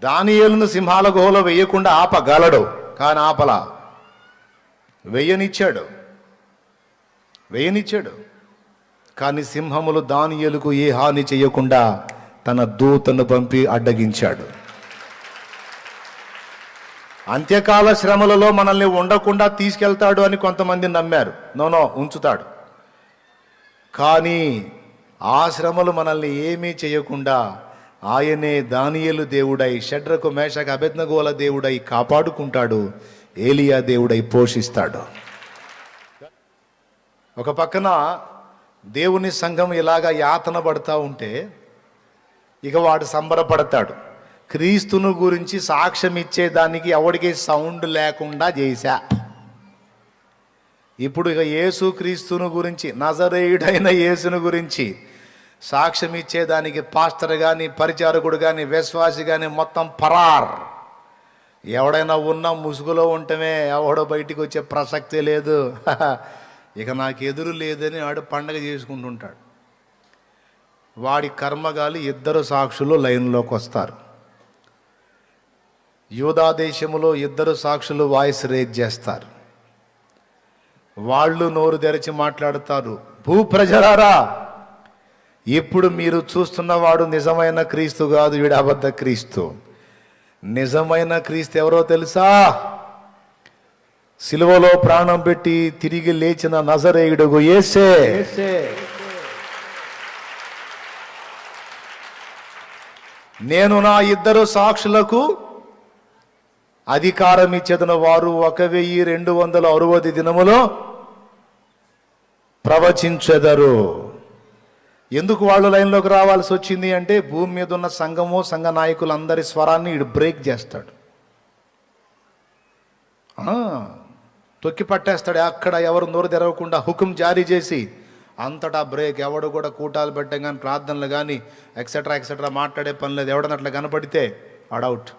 దానియేలును సింహాల గుహలో వేయకుండా ఆపగలడు, కానీ ఆపలా. వేయనిచ్చాడు. కానీ సింహములు దానియేలుకు ఏ హాని చేయకుండా తన దూతను పంపి అడ్డగించాడు. అంత్యకాల శ్రమలలో మనల్ని ఉండకుండా తీసుకెళ్తాడు అని కొంతమంది నమ్మారు. నో, ఉంచుతాడు. కానీ ఆ శ్రమలు మనల్ని ఏమీ చేయకుండా ఆయనే దానియేలు దేవుడై, షడ్రకు మేషకు అబేద్నెగోల దేవుడై కాపాడుకుంటాడు. ఏలియా దేవుడై పోషిస్తాడు. ఒక పక్కన దేవుని సంఘం ఇలాగా యాతన పడతా ఉంటే ఇక వాడు సంబరపడతాడు. క్రీస్తును గురించి సాక్ష్యం ఇచ్చేదానికి ఎవడికి సౌండ్ లేకుండా చేశా. ఇప్పుడు ఇక యేసు క్రీస్తును గురించి, నజరేయుడైన యేసును గురించి సాక్ష్యం ఇచ్చేదానికి పాస్టర్ కానీ, పరిచారకుడు కానీ, విశ్వాసి కానీ మొత్తం పరార్. ఎవడైనా ఉన్న ముసుగులో ఉండటమే, ఎవడో బయటికి వచ్చే ప్రసక్తే లేదు. ఇక నాకు ఎదురు లేదని వాడు పండగ చేసుకుంటుంటాడు. వాడి కర్మగాలి ఇద్దరు సాక్షులు లైన్లోకి వస్తారు. యూదా దేశములో ఇద్దరు సాక్షులు వాయిస్ రేజ్ చేస్తారు. వాళ్ళు నోరు తెరిచి మాట్లాడతారు, భూప్రజలారా, ఇప్పుడు మీరు చూస్తున్నవాడు నిజమైన క్రీస్తు కాదు, వీడు అబద్ధ క్రీస్తు. నిజమైన క్రీస్తు ఎవరో తెలుసా? సిలువలో ప్రాణం పెట్టి తిరిగి లేచిన నజరేయుడు యేసే. నేను నా ఇద్దరు సాక్షులకు అధికారం ఇచ్చేదను, వారు 1260 దినములో ప్రవచించెదరు. ఎందుకు వాళ్ళు లైన్లోకి రావాల్సి వచ్చింది అంటే, భూమి మీద ఉన్న సంఘము, సంఘ నాయకులందరి స్వరాన్ని ఇడు బ్రేక్ చేస్తాడు, తొక్కి పట్టేస్తాడు. అక్కడ ఎవరు నోరు తెరవకుండా హుకుం జారీ చేసి అంతటా బ్రేక్. ఎవడు కూడా కూటాలు పెట్టం కానీ, ప్రార్థనలు కానీ, ఎక్సెట్రా మాట్లాడే పని లేదు. ఎవడనట్లా కనపడితే అడౌట్.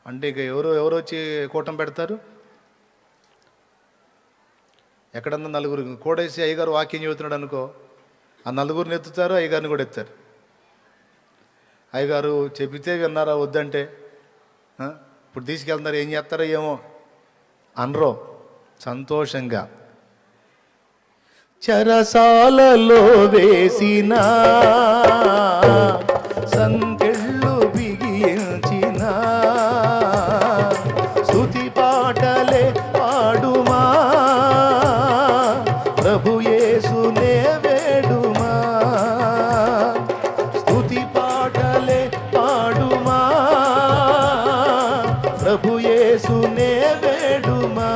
అంటే ఇక ఎవరు వచ్చి కూటం పెడతారు? ఎక్కడన్నా నలుగురు కూడేసి అయ్యగారు వాక్యం చెబుతున్నాడు అనుకో, ఆ నలుగురిని ఎత్తుతారు, అయ్యగారిని కూడా ఎత్తారు. అయ్యగారు చెబితే విన్నారా, వద్దంటే ఇప్పుడు తీసుకెళ్తున్నారు, ఏం చేస్తారో ఏమో అనరో సంతోషంగా. చెరసాలలో వేసిన సంకెళ్ళు బిగించిన స్తుతి పాటలే పాడుమా, ప్రభు యేసునే వేడుమా. స్తుతి పాటలే పాడుమా, ప్రభు యేసునే వేడుమా,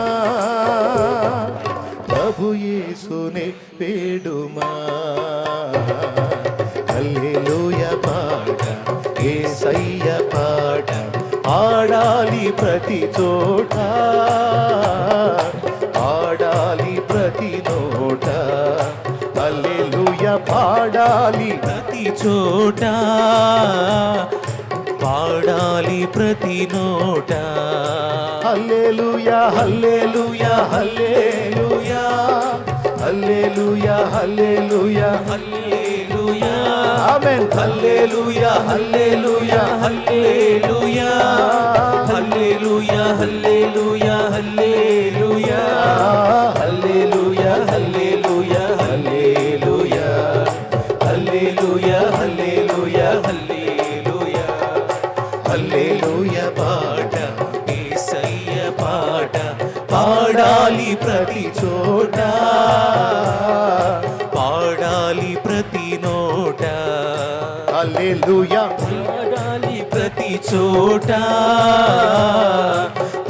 ప్రభు యేసునే వేడుమా. హల్లెలూయా పాట, యేసయ్య పాట పాడాలి ప్రతి చోట, పాడాలి ప్రతి నోట. హల్లెలూయా పాడాలి ప్రతి చోట, పాడాలి ప్రతి నోట. హల్లెలూయా హల్లెలూయా హల్లెలూయా హల్లెలూయా హల్లెలూయా హల్లెలూయా, ఆమేన్. హల్లెలూయా, హల్లెలూయా, హల్లెలూయా, హల్లెలూయా, హల్లెలూయా, హల్లెలూయా, హల్లెలూయా, హల్లెలూయా, హల్లెలూయా, హల్లెలూయా, హల్లెలూయా, హల్లెలూయా. హల్లెలూయా పాట, యేసయ్య పాట పాడాలి ప్రతి చోట, పాడాలి ప్రతి నోట. హల్లెలూయా పాడాలి ప్రతి చోట,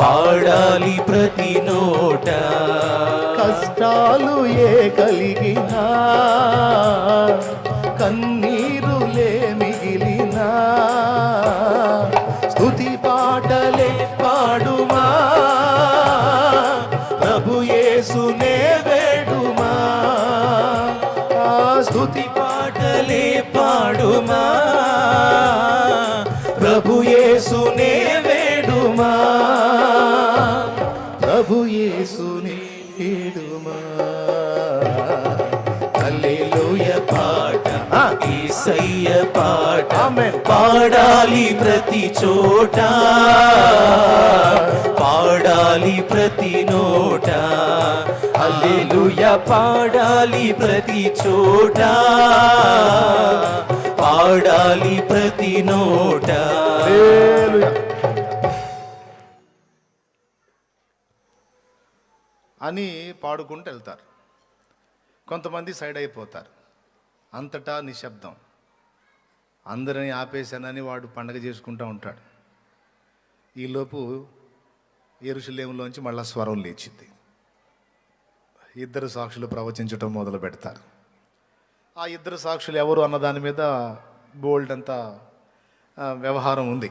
పాడాలి ప్రతి నోట. కష్టాలు ఏ కలిగినా, కన్నీరులే మిగిలినా, స్తుతి పాటలే పాడుమా, ప్రభు యేసునే వేడుమా. స్తుతి పాటలే పాడుమా, ప్రభు యేసునే వేడుమా, ప్రభు యేసునే వేడుమా. హల్లెలూయా పాట, యేసయ్య పాట ఆమేన్. పాడాలి ప్రతి చోట, పాడాలి ప్రతి నోట. హల్లెలూయా పాడాలి ప్రతి చోట, పాడాలి ప్రతి నోట. హల్లెలూయా అని పాడుకుంటూ వెళ్తారు. కొంతమంది సైడ్ అయిపోతారు. అంతటా నిశ్శబ్దం. అందరినీ ఆపేశానని వాడు పండగ చేసుకుంటూ ఉంటాడు. ఈలోపు యెరూషలేములోంచి మళ్ళా స్వరం లేచింది. ఇద్దరు సాక్షులు ప్రవచించటం మొదలు పెడతారు. ఆ ఇద్దరు సాక్షులు ఎవరు అన్న దాని మీద బోల్డ్ అంతా వ్యవహారం ఉంది.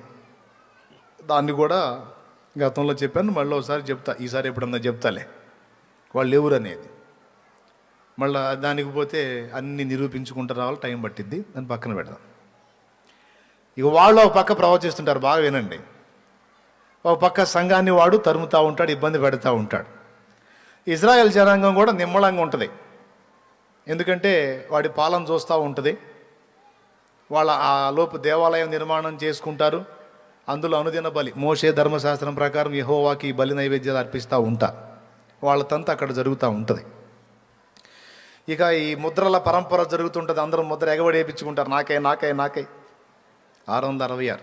దాన్ని కూడా గతంలో చెప్పాను, మళ్ళీ ఒకసారి చెప్తా. ఈసారి ఎప్పుడన్నా చెప్తాలే వాళ్ళు ఎవరు అనేది. మళ్ళీ దానికి పోతే అన్ని నిరూపించుకుంటూ రావాలి, టైం పట్టిద్ది. దాన్ని పక్కన పెడదాం. ఇక వాళ్ళు ఒక పక్క ప్రవచిస్తుంటారు, బాగా వినండి. ఒక పక్క సంఘాన్ని వాడు తరుముతూ ఉంటాడు, ఇబ్బంది పెడతా ఉంటాడు. ఇజ్రాయెల్ జనాంగం కూడా నిమ్మళంగా ఉంటుంది. ఎందుకంటే వాడి పాలన చూస్తూ ఉంటుంది. వాళ్ళ ఆ లోపు దేవాలయం నిర్మాణం చేసుకుంటారు. అందులో అనుదిన బలి, మోషే ధర్మశాస్త్రం ప్రకారం యెహోవాకి బలి నైవేద్యాలు అర్పిస్తూ ఉంటారు. వాళ్ళ తంత అక్కడ జరుగుతూ ఉంటుంది. ఇక ఈ ముద్రల పరంపర జరుగుతుంటుంది. అందరూ ముద్ర ఎగబడి వేయించుకుంటారు, నాకై నాకై నాకై. 666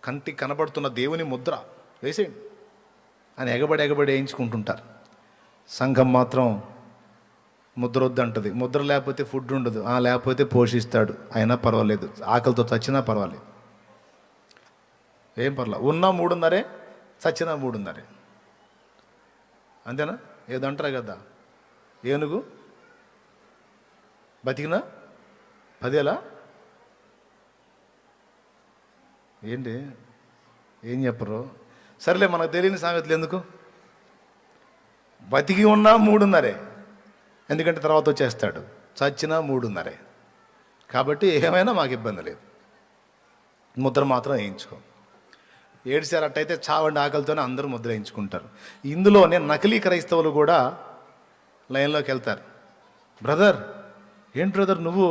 కంటికి కనబడుతున్న దేవుని ముద్ర వేసేయండి అని ఎగబడి వేయించుకుంటుంటారు. సంఘం మాత్రం ముద్ర వద్దంటుంది. ముద్ర లేకపోతే ఫుడ్ ఉండదు, లేకపోతే పోషిస్తాడు, అయినా పర్వాలేదు, ఆకలితో చచ్చినా పర్వాలేదు, ఏం పర్లేదు. ఉన్నా 3:30, చచ్చినా 3:30. అంతేనా? ఏదంటారు కదా, ఏనుగు బతికినా 10 ఏంటి, ఏం చెప్పరు? సరేలే, మనకు తెలియని సామెతలు ఎందుకు. బతికి ఉన్నా 3:30, ఎందుకంటే తర్వాత వచ్చేస్తాడు. చచ్చినా 3:30. కాబట్టి ఏమైనా మాకు ఇబ్బంది లేదు, ముద్ర మాత్రం వేయించుకో. ఏడిసారట్టయితే చావండి ఆకలితోనే అందరూ ముద్ర వేయించుకుంటారు. ఇందులోనే నకిలీ క్రైస్తవులు కూడా లైన్లోకి వెళ్తారు. బ్రదర్, ఏంటి బ్రదర్ నువ్వు?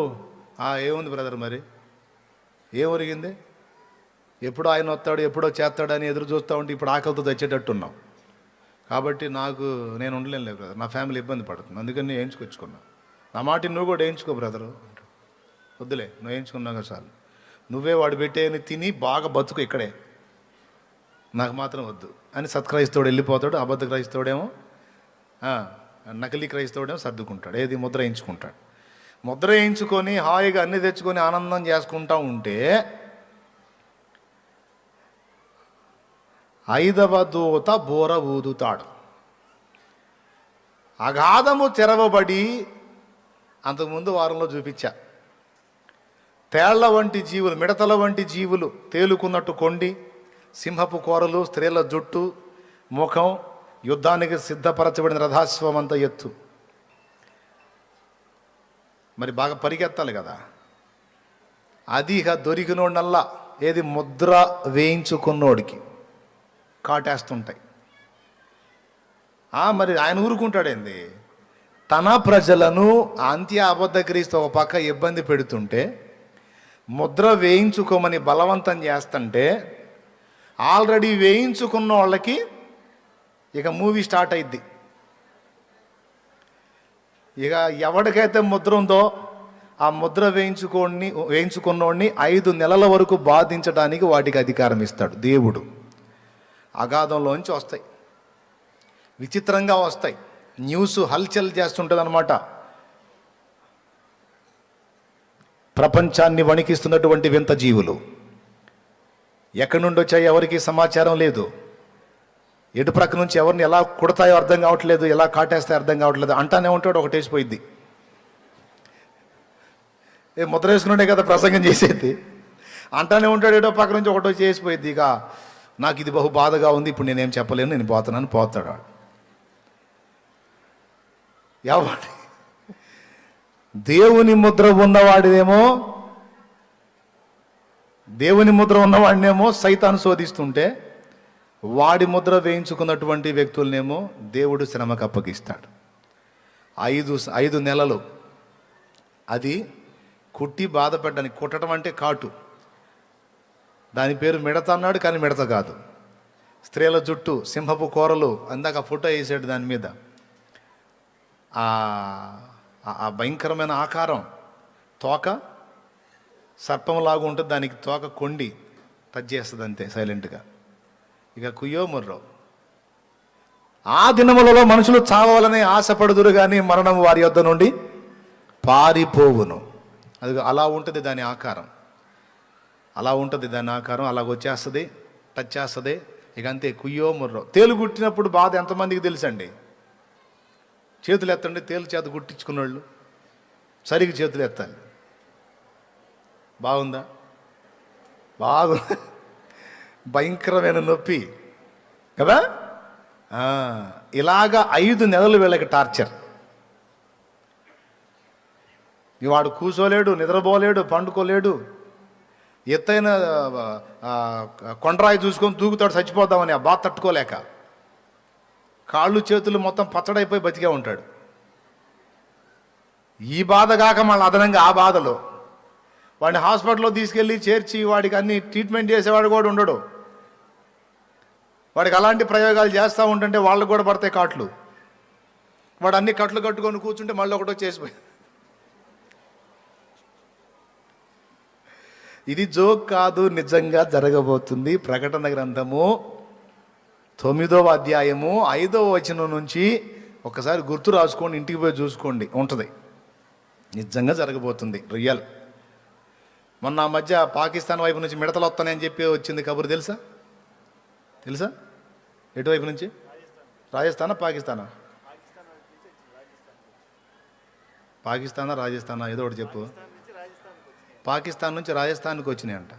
ఏముంది బ్రదర్, మరి ఏం ఒరిగింది? ఎప్పుడో ఆయన వస్తాడు, ఎప్పుడో చేస్తాడని ఎదురు చూస్తూ ఉంటే ఇప్పుడు ఆకలితో తెచ్చేటట్టున్నాం. కాబట్టి నేను ఉండలేను లేదు బ్రదర్, నా ఫ్యామిలీ ఇబ్బంది పడుతుంది, అందుకని నేను వేయించుకొచ్చుకున్నా. నా మాట నువ్వు కూడా వేయించుకో బ్రదరు. వద్దులే, నువ్వు వేయించుకున్నాక చాలు, నువ్వే వాడు పెట్టేని తిని బాగా బతుకు ఇక్కడే, నాకు మాత్రం వద్దు అని సత్క్రైస్తవుడు వెళ్ళిపోతాడు. అబద్ధ క్రైస్తవుడేమో, నకిలీ క్రైస్తవుడేమో సర్దుకుంటాడు. ఏది ముద్ర వేయించుకుంటాడు. ముద్ర వేయించుకొని హాయిగా అన్ని తెచ్చుకొని ఆనందం చేసుకుంటా ఉంటే 5వ దూత బోర ఊదుతాడు. అగాధము తెరవబడి, అంతకుముందు వారంలో చూపించా, తేళ్ల వంటి జీవులు, మిడతల వంటి జీవులు తేలుకున్నట్టు కొండి, సింహపు కోరలు, స్త్రీల జుట్టు, ముఖం, యుద్ధానికి సిద్ధపరచబడిన రథాశ్వమంత ఎత్తు. మరి బాగా పరిగెత్తాలి కదా. అది ఇక దొరికినోడల్లా ఏది ముద్ర వేయించుకున్నోడికి కాటేస్తుంటాయి. మరి ఆయన ఊరుకుంటాడేంది? తన ప్రజలను అంత్య అబద్ధ క్రీస్తు ఒక పక్క ఇబ్బంది పెడుతుంటే, ముద్ర వేయించుకోమని బలవంతం చేస్తుంటే, ఆల్రెడీ వేయించుకున్న వాళ్ళకి ఇక మూవీ స్టార్ట్ అయింది. ఇక ఎవరికైతే ముద్ర ఉందో ఆ ముద్ర వేయించుకున్నోడిని 5 నెలల వరకు బాధించడానికి వాటికి అధికారం ఇస్తాడు దేవుడు. అగాధంలోంచి వస్తాయి, విచిత్రంగా వస్తాయి, న్యూస్ హల్చల్ చేస్తుంటుంది అనమాట. ప్రపంచాన్ని వణికిస్తున్నటువంటి వింత జీవులు ఎక్కడి నుండి వచ్చాయో ఎవరికి సమాచారం లేదు. ఎటు ప్రక్క నుంచి ఎవరిని ఎలా కుడతాయో అర్థం కావట్లేదు, ఎలా కాటేస్తాయో అర్థం కావట్లేదు. అంటానే ఉంటాడు, ఒకటేసిపోయింది. ముద్ర వేసుకున్నాడే కదా ప్రసంగం చేసేది. అంటానే ఉంటాడు, ఏటో పక్క నుంచి ఒకటో చేసిపోయింది. ఇక నాకు ఇది బహు బాధగా ఉంది, ఇప్పుడు నేనేం చెప్పలేను, నేను పోతున్నాను, పోతాడు. ఎవడి దేవుని ముద్ర ఉన్నవాడినేమో, దేవుని ముద్ర ఉన్నవాడినేమో సైతాను శోధిస్తుంటే, వాడి ముద్ర వేయించుకున్నటువంటి వ్యక్తులనేమో దేవుడు శ్రమకు అప్పగిస్తాడు. 5 నెలలు అది కుట్టి బాధ పెట్టడానికి. కుట్టడం అంటే కాటు, దాని పేరు మిడత అన్నాడు, కానీ మిడత కాదు. స్త్రీల జుట్టు, సింహపు కూరలు, అందాక ఫోటో వేసాడు దాని మీద. ఆ భయంకరమైన ఆకారం, తోక సర్పంలాగా ఉంటుంది, దానికి తోక కొండి టచ్ చేస్తుంది అంతే సైలెంట్గా. ఇక కుయ్యో ముర్రో. ఆ దినములలో మనుషులు చావాలని ఆశపడుదురు కానీ మరణం వారి యొద్ద నుండి పారిపోవును. అది అలా ఉంటుంది దాని ఆకారం, అలా ఉంటుంది దాని ఆకారం, అలాగొచ్చేస్తుంది, టచ్ చేస్తుంది. ఇక అంతే, కుయ్యో ముర్రో. తేలు గుట్టినప్పుడు బాధ ఎంతమందికి తెలుసండి? చేతులు ఎత్తండి, తేలు చేత గుట్టించుకున్న వాళ్ళు సరిగ్గా చేతులు ఎత్తాలి. బాగుందా? బాగుంది. భయంకరమైన నొప్పి కదా. ఇలాగా 5 నెలలు వీళ్ళకి టార్చర్. వాడు కూర్చోలేడు, నిద్రపోలేడు, పండుకోలేడు. ఎత్తైన కొండరాయి చూసుకొని దూకుతాడు చచ్చిపోతామని, ఆ బాధ తట్టుకోలేక కాళ్ళు చేతులు మొత్తం పచ్చడైపోయి బతికే ఉంటాడు. ఈ బాధ కాక మళ్ళీ అదనంగా ఆ బాధలో వాడిని హాస్పిటల్లో తీసుకెళ్ళి చేర్చి వాడికి అన్ని ట్రీట్మెంట్ చేసేవాడు కూడా ఉండడు. వాడికి అలాంటి ప్రయోగాలు చేస్తూ ఉంటుంటే వాళ్ళకు కూడా పడతాయి కాట్లు. వాడు అన్ని కట్లు కట్టుకొని కూర్చుంటే మళ్ళీ ఒకటో చేసిపోయి. ఇది జోక్ కాదు, నిజంగా జరగబోతుంది. ప్రకటన గ్రంథము 9వ అధ్యాయము 5వ వచనం నుంచి ఒకసారి గుర్తు రాసుకోండి, ఇంటికి పోయి చూసుకోండి, ఉంటుంది. నిజంగా జరగబోతుంది, రియల్. మొన్న ఆ మధ్య పాకిస్తాన్ వైపు నుంచి మిడతలు వస్తానని చెప్పి వచ్చింది కబురు, తెలుసా? ఎటువైపు నుంచి? రాజస్థానా పాకిస్తానా? రాజస్థానా ఏదో ఒకటి చెప్పు. పాకిస్తాన్ నుంచి రాజస్థాన్కి వచ్చినాయంట.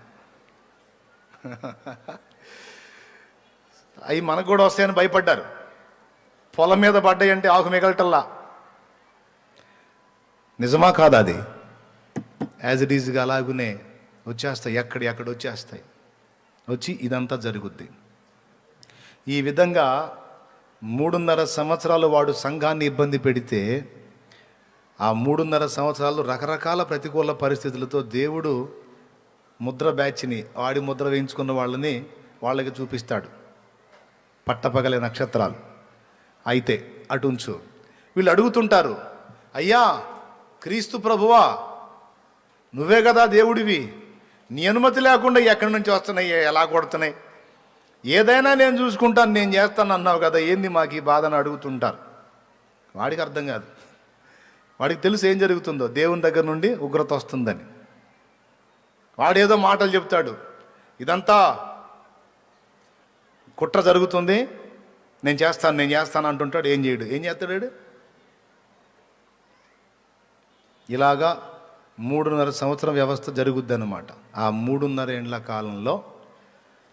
అవి మనకు కూడా వస్తాయని భయపడ్డారు. పొలం మీద పడ్డాయంటే ఆకు మిగలటల్లా. నిజమా కాదా? అది యాజ్ ఇట్ ఈజ్గా అలాగునే వచ్చేస్తాయి, ఎక్కడ వచ్చేస్తాయి, వచ్చి ఇదంతా జరుగుద్ది. ఈ విధంగా 3.5 సంవత్సరాలు వాడు సంఘాన్ని ఇబ్బంది పెడితే ఆ 3.5 సంవత్సరాలు రకరకాల ప్రతికూల పరిస్థితులతో దేవుడు ముద్ర బ్యాచ్ని, వాడి ముద్ర వేయించుకున్న వాళ్ళకి చూపిస్తాడు. పట్టపగలే నక్షత్రాలు. అయితే అటుంచు, వీళ్ళు అడుగుతుంటారు, అయ్యా క్రీస్తు ప్రభువా, నువ్వే కదా దేవుడివి, నీ అనుమతి లేకుండా ఎక్కడి నుంచి వస్తున్నాయి, ఎలా కొడుతున్నాయి, ఏదైనా నేను చూసుకుంటాను, నేను చేస్తాను అన్నావు కదా, ఏంది మాకు ఈ బాధను అడుగుతుంటారు. వాడికి అర్థం కాదు, వాడికి తెలుసు ఏం జరుగుతుందో, దేవుని దగ్గర నుండి ఉగ్రత వస్తుందని. వాడేదో మాటలు చెప్తాడు, ఇదంతా కుట్ర జరుగుతుంది, నేను చేస్తాను అంటుంటాడు. ఏం చేస్తాడు? ఇలాగా 3.5 సంవత్సరం వ్యవస్థ జరుగుద్ది అన్నమాట. ఆ 3.5 ఏండ్ల కాలంలో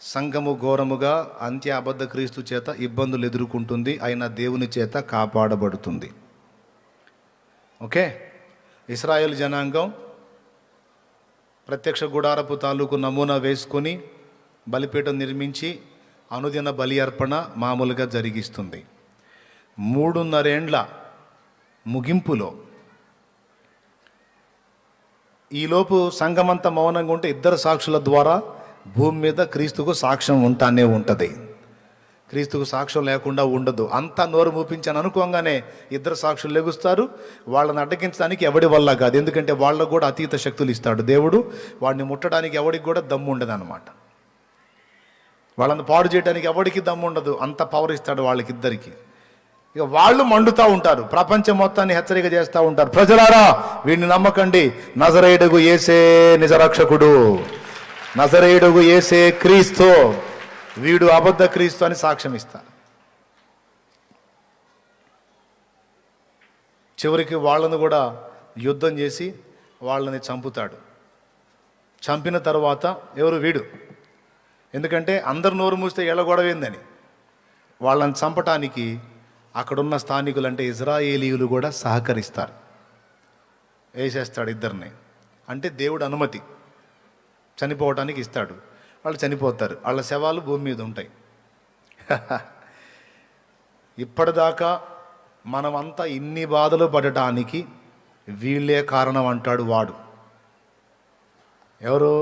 సంఘము ఘోరముగా అంత్య అబద్ధ క్రీస్తు చేత ఇబ్బందులు ఎదుర్కొంటుంది, అయినా దేవుని చేత కాపాడబడుతుంది. ఓకే, ఇశ్రాయేలు జనాంగం ప్రత్యక్ష గుడారపు తాలూకు నమూనా వేసుకొని బలిపీఠం నిర్మించి అనుదిన బలి అర్పణ మామూలుగా జరిగిస్తుంది. 3.5 ఏండ్ల ముగింపులో ఈలోపు సంఘమంతా మౌనంగా ఉంటే 2 సాక్షుల ద్వారా భూమి మీద క్రీస్తుకు సాక్ష్యం ఉంటానే ఉంటుంది. క్రీస్తుకు సాక్ష్యం లేకుండా ఉండదు. అంతా నోరు మూపించాను అనుకోగానే 2 సాక్షులు లెగుస్తారు. వాళ్ళని అడ్డగించడానికి ఎవడి వల్ల కాదు, ఎందుకంటే వాళ్ళకు కూడా అతీత శక్తులు ఇస్తాడు దేవుడు. వాడిని ముట్టడానికి ఎవడికి కూడా దమ్ము ఉండదు అన్నమాట. వాళ్ళని పాడు చేయడానికి ఎవడికి దమ్ము ఉండదు, అంత పవర్ ఇస్తాడు వాళ్ళకిద్దరికి. ఇక వాళ్ళు మండుతూ ఉంటారు, ప్రపంచం మొత్తాన్ని హెచ్చరిక చేస్తూ ఉంటారు, ప్రజలారా వీడిని నమ్మకండి, నజరేయుడుగు యేసే నిజరక్షకుడు, నజరేయుడుగు యేసే క్రీస్తు, వీడు అబద్ధ క్రీస్తు అని సాక్ష్యం ఇస్తారు. చివరికి వాళ్ళను కూడా యుద్ధం చేసి వాళ్ళని చంపుతాడు. చంపిన తర్వాత ఎవరు? వీడు. ఎందుకంటే అందరు నోరు మూస్తే ఎళ్ళగొడవేందని వాళ్ళని చంపటానికి అక్కడున్న స్థానికులు అంటే ఇజ్రాయేలీయులు కూడా సహకరిస్తారు. వేసేస్తాడు 2ని. అంటే దేవుడు అనుమతి, చనిపోవటానికి ఇస్తాడు. వాళ్ళు చనిపోతారు, వాళ్ళ శవాలు భూమి మీద ఉంటాయి. ఇప్పటిదాకా మనమంతా ఇన్ని బాధలు పడటానికి వీళ్ళే కారణం అంటాడు వాడు. ఎవరు?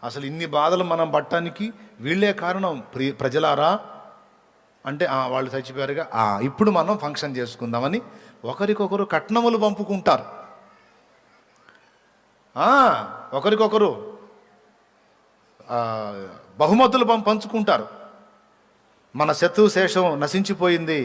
అసలు ఇన్ని బాధలు మనం పట్టడానికి వీళ్ళే కారణం ప్రజలారా అంటే వాళ్ళు చచ్చిపోయారుగా, ఇప్పుడు మనం ఫంక్షన్ చేసుకుందామని ఒకరికొకరు కట్నములు పంపుకుంటారు. ఒకరికొకరు బహుమతులు పంచుకుంటారు. మన శత్రు శేషం నశించిపోయింది,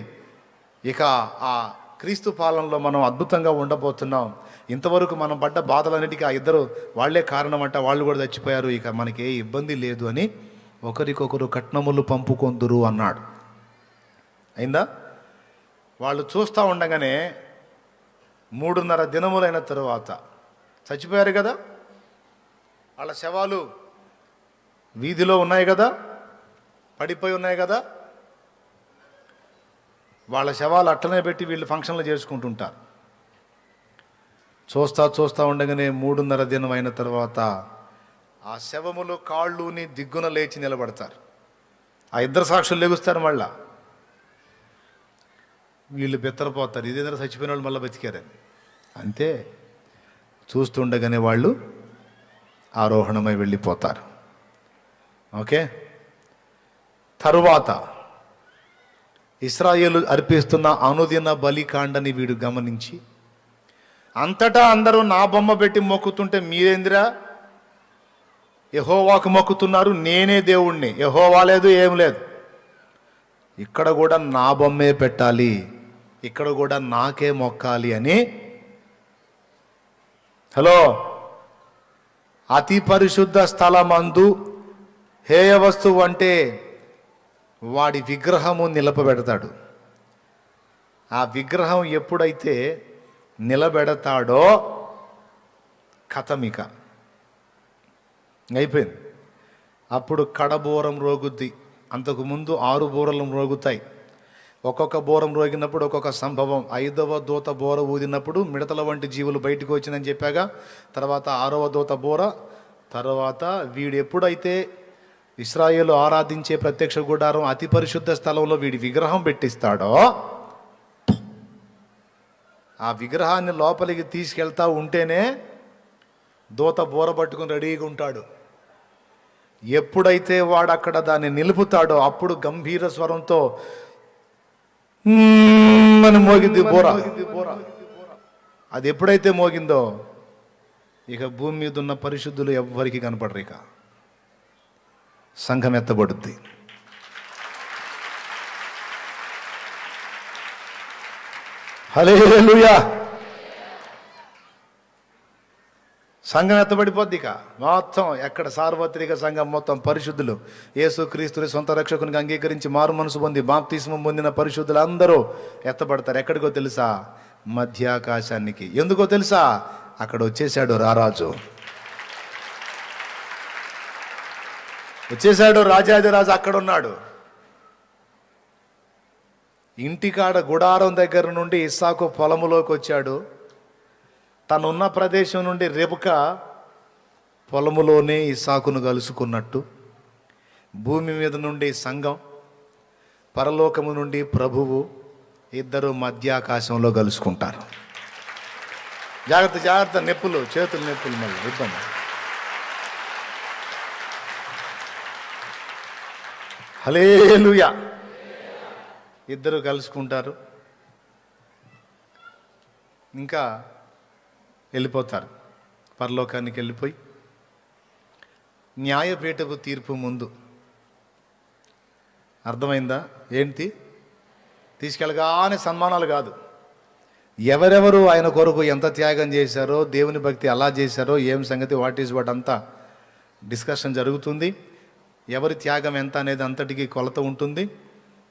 ఇక ఆ క్రీస్తు పాలనలో మనం అద్భుతంగా ఉండబోతున్నాం. ఇంతవరకు మనం పడ్డ బాధలన్నిటికీ ఆ 2 వాళ్లే కారణం అంట, వాళ్ళు కూడా చచ్చిపోయారు, ఇక మనకి ఏ ఇబ్బంది లేదు అని ఒకరికొకరు కట్నములు పంపుకొందురు అన్నాడు. అయిందా? వాళ్ళు చూస్తూ ఉండగానే 3.5 దినములైన తరువాత చచ్చిపోయారు కదా, వాళ్ళ శవాలు వీధిలో ఉన్నాయి కదా, పడిపోయి ఉన్నాయి కదా, వాళ్ళ శవాలు అట్లనే పెట్టి వీళ్ళు ఫంక్షన్లు చేసుకుంటుంటారు. చూస్తూ ఉండగానే 3.5 దినం అయిన తర్వాత ఆ శవములు కాళ్ళుని దిగ్గున లేచి నిలబడతారు. ఆ 2 సాక్షులు లెగుస్తారు. మళ్ళా వీళ్ళు బెత్తరపోతారు, ఇదేదైనా చచ్చిపోయిన వాళ్ళు మళ్ళీ బతికారని. అంతే, చూస్తుండగానే వాళ్ళు ఆరోహణమై వెళ్ళిపోతారు. ఓకే, తరువాత ఇశ్రాయేలు అర్పిస్తున్న అనుదిన బలికాండని వీడు గమనించి, అంతటా అందరూ నా బొమ్మ పెట్టి మొక్కుతుంటే మీరేందిరా యెహోవాకు మొక్కుతున్నారు, నేనే దేవుణ్ణి, యెహోవా లేదు ఏం లేదు, ఇక్కడ కూడా నా బొమ్మే పెట్టాలి, ఇక్కడ కూడా నాకే మొక్కాలి అని అతి పరిశుద్ధ స్థలమందు హేయ వస్తువు అంటే వాడి విగ్రహము నిలపబెడతాడు. ఆ విగ్రహం ఎప్పుడైతే నిలబెడతాడో కథమిక అయిపోయింది. అప్పుడు కడబోరం రోగుద్ది. అంతకుముందు 6 బోరలు రోగుతాయి. ఒక్కొక్క బోరం రోగినప్పుడు ఒక్కొక్క సంభవం. 5వ దూత బోర ఊదినప్పుడు మిడతల వంటి జీవులు బయటకు వచ్చిందని చెప్పాగా, తర్వాత 6వ దూత బోర, తర్వాత వీడు ఎప్పుడైతే ఇశ్రాయేలు ఆరాధించే ప్రత్యక్ష గుడారం అతి పరిశుద్ధ స్థలంలో వీడి విగ్రహం పెట్టిస్తాడో, ఆ విగ్రహాన్ని లోపలికి తీసుకెళ్తా ఉంటేనే దూత బోర పట్టుకుని రెడీగా ఉంటాడు. ఎప్పుడైతే వాడు అక్కడ దాన్ని నిలుపుతాడో అప్పుడు గంభీర స్వరంతో అని మోగింది బోర. అది ఎప్పుడైతే మోగిందో ఇక భూమి మీద ఉన్న పరిశుద్ధులు ఎవ్వరికి కనపడరు. ఇక సంఘం ఎత్తబడుద్ది. హల్లెలూయా. సంఘం ఎత్తబడిపోద్ది. ఇక మొత్తం ఎక్కడ సార్వత్రిక సంఘం మొత్తం పరిశుద్ధులు, యేసుక్రీస్తుని సొంత రక్షకునిగా అంగీకరించి మారు మనసు పొంది బాప్తిస్మం పొందిన పరిశుద్ధులు అందరూ ఎత్తబడతారు. ఎక్కడికో తెలుసా? మధ్యాకాశానికి. ఎందుకో తెలుసా? అక్కడ వచ్చేసాడు రారాజు, వచ్చేసాడు రాజాదిరాజు. అక్కడ ఉన్నాడు. ఇంటికాడ గుడారం దగ్గర నుండి ఇస్సాకు పొలములోకి వచ్చాడు. తనున్న ప్రదేశం నుండి రెబెకా పొలములోనే ఇస్సాకును కలుసుకున్నట్టు, భూమి మీద నుండి సంఘం, పరలోకము నుండి ప్రభువు ఇద్దరు మధ్యాకాశంలో కలుసుకుంటారు. జాగ్రత్త జాగ్రత్త, నొప్పులు, చేతులు నొప్పులు, మళ్ళీ ఇబ్బంది. హల్లెలూయా. ఇద్దరు కలుసుకుంటారు, ఇంకా వెళ్ళిపోతారు. పరలోకానికి వెళ్ళిపోయి న్యాయపీఠపు తీర్పు ముందు, అర్థమైందా ఏంటి? తీసుకెళ్ళగానే సన్మానాలు కాదు, ఎవరెవరు ఆయన కొరకు ఎంత త్యాగం చేశారో, దేవుని భక్తి అలా చేశారో, ఏం సంగతి, వాట్ ఈజ్ వాట్ అంతా డిస్కషన్ జరుగుతుంది. ఎవరి త్యాగం ఎంత అనేది అంతటికి కొలత ఉంటుంది.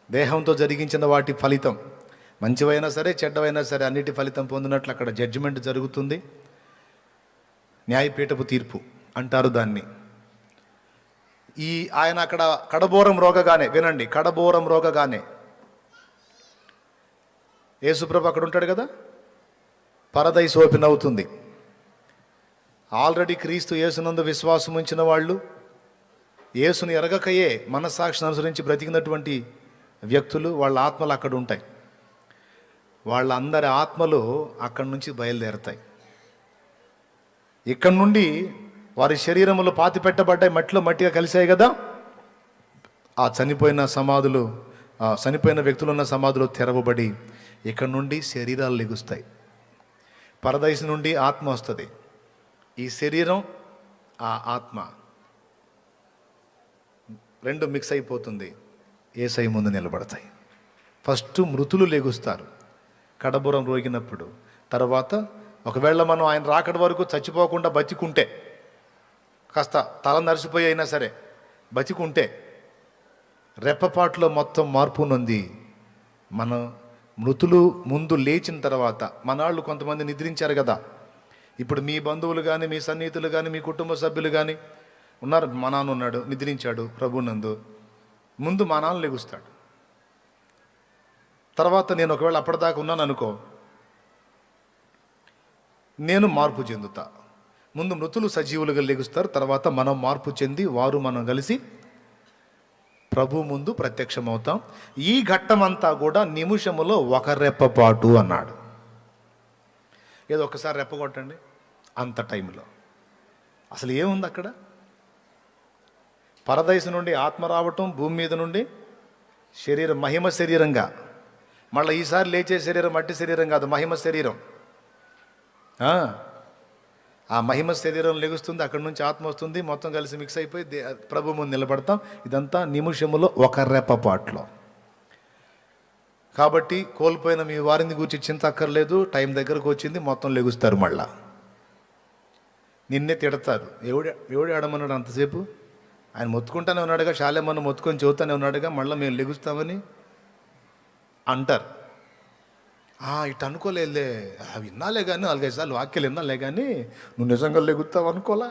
దేహంతో జరిగించిన వాటి ఫలితం, మంచివైనా సరే చెడ్డవైనా సరే అన్నిటి ఫలితం పొందినట్లు అక్కడ జడ్జిమెంట్ జరుగుతుంది. న్యాయపీఠపు తీర్పు అంటారు దాన్ని. ఆయన అక్కడ కడబోరం రోగగానే, వినండి, కడబోరం రోగగానే యేసుప్రభు అక్కడ ఉంటాడు కదా, పరదైస్ ఓపెన్ అవుతుంది. ఆల్రెడీ క్రీస్తు యేసునందు విశ్వాసం ఉంచిన వాళ్ళు, యేసుని ఎరగకయే మనస్సాక్షిని అనుసరించి బ్రతికినటువంటి వ్యక్తులు, వాళ్ళ ఆత్మలు అక్కడ ఉంటాయి. వాళ్ళందరి ఆత్మలు అక్కడి నుంచి బయలుదేరతాయి. ఇక్కడ నుండి వారి శరీరములు పాతి పెట్టబడ్డాయి, మట్టిలో మట్టిగా కలిసాయి కదా. ఆ చనిపోయిన వ్యక్తులు ఉన్న సమాధులు తెరవబడి ఇక్కడ నుండి శరీరాలు లెగుస్తాయి. పరదైసు నుండి ఆత్మ వస్తుంది. ఈ శరీరం, ఆ ఆత్మ రెండు మిక్స్ అయిపోతుంది, యేసయ్య ముందు నిలబడతాయి. ఫస్ట్ మృతులు లెగుస్తారు కడబురం రోగినప్పుడు. తర్వాత ఒకవేళ మనం ఆయన రాకడ వరకు చచ్చిపోకుండా బతికుంటే, కాస్త తల నరిసిపోయి అయినా సరే బతికుంటే, రెప్పపాటులో మొత్తం మార్పు నొంది మనం మృతులు ముందు లేచిన తర్వాత, మనాళ్ళు కొంతమంది నిద్రించారు కదా, ఇప్పుడు మీ బంధువులు కానీ, మీ సన్నిహితులు కానీ, మీ కుటుంబ సభ్యులు కానీ ఉన్నారు. మా నాన్న ఉన్నాడు, నిద్రించాడు ప్రభునందు, ముందు మా నాన్న లెగుస్తాడు. తర్వాత నేను ఒకవేళ అప్పటిదాకా ఉన్నాను అనుకో, నేను మార్పు చెందుతా. ముందు మృతులు సజీవులుగా లెగుస్తారు, తర్వాత మనం మార్పు చెంది వారు మనం కలిసి ప్రభు ముందు ప్రత్యక్షమవుతాం. ఈ ఘట్టమంతా కూడా నిమిషములో ఒక రెప్పపాటు అన్నాడు. ఏదో ఒకసారి రెప్ప కొట్టండి, అంత టైంలో అసలు ఏముంది అక్కడ? పరదైసు నుండి ఆత్మ రావటం, భూమి మీద నుండి శరీరం, మహిమ శరీరంగా, మళ్ళీ ఈసారి లేచే శరీరం మట్టి శరీరం కాదు, మహిమ శరీరం. ఆ మహిమ శరీరం లెగుస్తుంది, అక్కడి నుంచి ఆత్మ వస్తుంది, మొత్తం కలిసి మిక్స్ అయిపోయి ప్రభు ముందు నిలబడతాం. ఇదంతా నిమిషములో ఒక రెప్పపాట్లో. కాబట్టి కోల్పోయిన మీ వారిని గురించి చింత అక్కర్లేదు. టైం దగ్గరకు వచ్చింది, మొత్తం లెగుస్తారు. మళ్ళా నిన్నే తిడతారు, ఎవడు ఆడమన్నాడు అంతసేపు, ఆయన మొత్తుకుంటానే ఉన్నాడుగా, శాలేమన్న మొత్తుకొని చెబుతానే ఉన్నాడుగా, మళ్ళీ మేము లెగుస్తామని అంటారు. ఇటు అనుకోలేదులే, విన్నాలే కానీ 4-5 సార్లు వాక్యాలు విన్నాలే కానీ నువ్వు నిజంగా లెగుతావు అనుకోలా.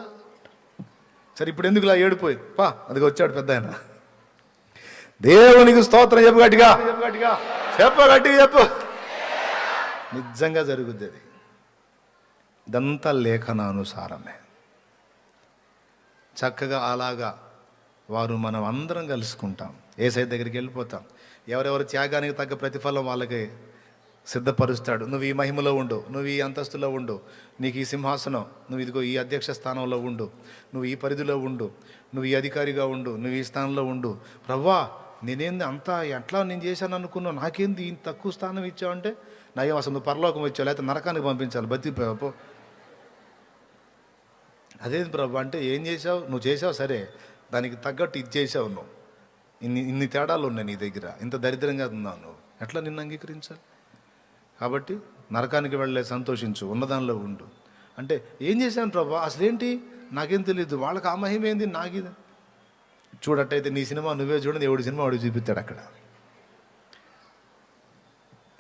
సరే ఇప్పుడు ఎందుకు ఇలా ఏడిపోయి పా, అది వచ్చాడు పెద్ద ఆయన. దేవునికి స్తోత్రం చెప్పు, గట్టిగా చెప్పు. నిజంగా జరుగుద్ది అది. ఇదంతా లేఖనానుసారమే. చక్కగా అలాగా వారు మనం అందరం కలుసుకుంటాం, యేసయ్య దగ్గరికి వెళ్ళిపోతాం. ఎవరెవరి త్యాగానికి తగ్గ ప్రతిఫలం వాళ్ళకి సిద్ధపరుస్తాడు. నువ్వు ఈ మహిమలో ఉండు, నువ్వు ఈ అంతస్తులో ఉండు, నీకు ఈ సింహాసనం, నువ్వు ఇదిగో ఈ అధ్యక్ష స్థానంలో ఉండు, నువ్వు ఈ పరిధిలో ఉండు, నువ్వు ఈ అధికారిగా ఉండు, నువ్వు ఈ స్థానంలో ఉండు. ప్రభువా నేనేంది అంతా ఎట్లా నేను చేశాను అనుకున్నావు, నాకేంది ఇంత తక్కువ స్థానం ఇచ్చావు అంటే, నయం అసలు నువ్వు పరలోకం వచ్చావు, లేకపోతే నరకానికి పంపించాలి, బతికిపోయావు. అదేంది ప్రభు అంటే, ఏం చేసావు, నువ్వు చేసావు సరే, దానికి తగ్గట్టు ఇది చేసావు నువ్వు, ఇన్ని తేడాలు ఉన్నాయి నీ దగ్గర, ఇంత దరిద్రంగా ఉన్నావు నువ్వు, ఎట్లా నిన్ను అంగీకరించాలి? కాబట్టి నరకానికి వెళ్ళే సంతోషించు, ఉన్నదానిలో ఉండు. అంటే ఏం చేశాను ప్రభా, అసలేంటి నాకేం తెలియదు, వాళ్ళకి ఆ మహిమ ఏంది నాకు ఇది. చూడట్టయితే నీ సినిమా నువ్వే చూడండి, ఎవడి సినిమా వాడికి చూపిస్తాడు అక్కడ.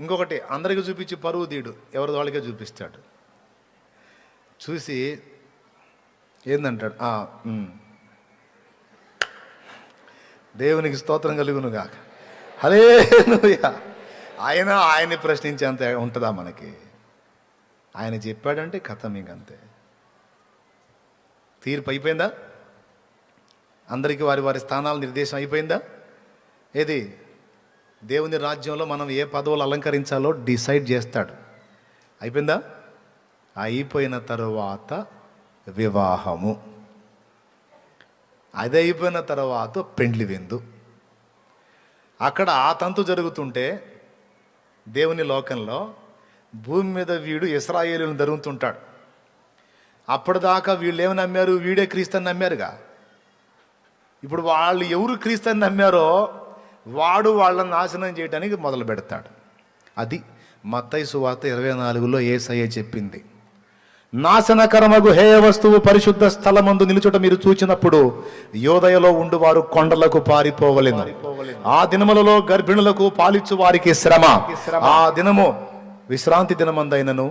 ఇంకొకటి, అందరికీ చూపించి పరువు తీయడు, ఎవరిది వాళ్ళకే చూపిస్తాడు. చూసి ఏందంటాడు, దేవునికి స్తోత్రం కలుగును గాక, హల్లెలూయా. ఆయన్ని ప్రశ్నించేంత ఉంటుందా మనకి? ఆయన చెప్పాడంటే కథ మీకు అంతే. తీర్పు అయిపోయిందా? అందరికీ వారి వారి స్థానాల నిర్దేశం అయిపోయిందా? ఏది దేవుని రాజ్యంలో మనం ఏ పదవులు అలంకరించాలో డిసైడ్ చేస్తాడు. అయిపోయిందా? అయిపోయిన తరువాత వివాహము, అది అయిపోయిన తర్వాత పెండ్లి విందు. అక్కడ ఆ తంతు జరుగుతుంటే దేవుని లోకంలో భూమి మీద వీడు ఇశ్రాయేలును ధరుగుతుంటాడు. అప్పటిదాకా వీళ్ళు ఏమి నమ్మారు? వీడే క్రీస్తుని నమ్మారుగా. ఇప్పుడు వాళ్ళు ఎవరు క్రీస్తుని నమ్మారో వాడు వాళ్ళని నాశనం చేయడానికి మొదలు పెడతాడు. అది మత్తయి సువార్త 24లో యేసయ్య చెప్పింది. నాశనకరమగు హేయ వస్తువు పరిశుద్ధ స్థలమందు నిలుచుట మీరు చూచినప్పుడు యోదయలో ఉండు వారు కొండలకు పారిపోవలెను. ఆ దినములలో గర్భిణులకు పాలిచ్చు వారికి శ్రమ. ఆ దినము విశ్రాంతి దినమందైనను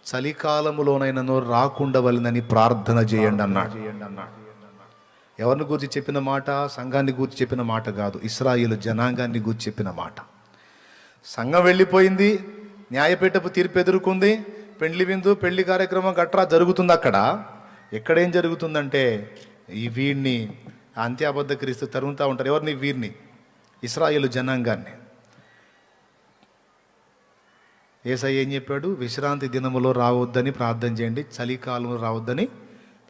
చలికాలములోనైనను రాకుండవలెనని ప్రార్థన చేయండి అన్నాడు. ఎవరిని గురించి చెప్పిన మాట? సంఘాన్ని గురించి చెప్పిన మాట కాదు, ఇశ్రాయేలు జనాంగాన్ని గురించి చెప్పిన మాట. సంఘం వెళ్ళిపోయింది, న్యాయపీఠపు తీర్పు ఎదుర్కొంది, పెండ్లి విందు పెళ్లి కార్యక్రమం గట్రా జరుగుతుంది. అక్కడ ఎక్కడేం జరుగుతుందంటే ఈ వీడిని అంత్యాబద్ధ క్రీస్తు తరుగుతూ ఉంటారు. ఎవరిని? వీరిని, ఇశ్రాయేలు జనాంగాన్ని. యేసయ్య ఏం చెప్పాడు? విశ్రాంతి దినములో రావద్దని ప్రార్థన చేయండి, చలికాలంలో రావద్దని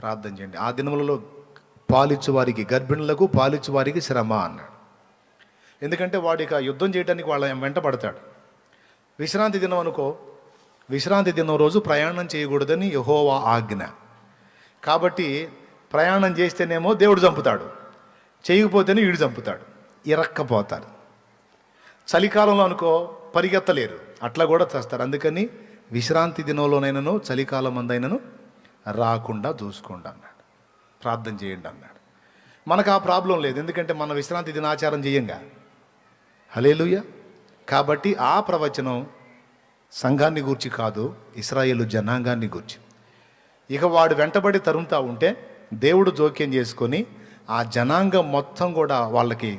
ప్రార్థన చేయండి. ఆ దినములలో పాలిచ్చు వారికి, గర్భిణులకు పాలిచ్చు వారికి శ్రమ అన్నాడు. ఎందుకంటే వాడికి యుద్ధం చేయడానికి వాళ్ళ వెంట పడతాడు. విశ్రాంతి దినం అనుకో, విశ్రాంతి దినం రోజు ప్రయాణం చేయకూడదని యెహోవా ఆజ్ఞ. కాబట్టి ప్రయాణం చేస్తేనేమో దేవుడు చంపుతాడు, చేయకపోతేనే వీడు చంపుతాడు, ఇరక్కపోతారు. చలికాలంలో అనుకో పరిగెత్తలేరు, అట్లా కూడా చేస్తారు. అందుకని విశ్రాంతి దినంలోనైనాను చలికాలం అందైనను రాకుండా చూసుకోండి అన్నాడు, ప్రార్థన చేయండి అన్నాడు. మనకు ఆ ప్రాబ్లం లేదు, ఎందుకంటే మన విశ్రాంతి దినాచారం చేయంగా. హల్లెలూయా. కాబట్టి ఆ ప్రవచనం సంఘాన్ని గూర్చి కాదు, ఇశ్రాయేలు జనాంగాన్ని గూర్చి. ఇక వాడు వెంటబడి తరుముతా ఉంటే దేవుడు జోక్యం చేసుకొని ఆ జనాంగం మొత్తం కూడా వాళ్ళకి,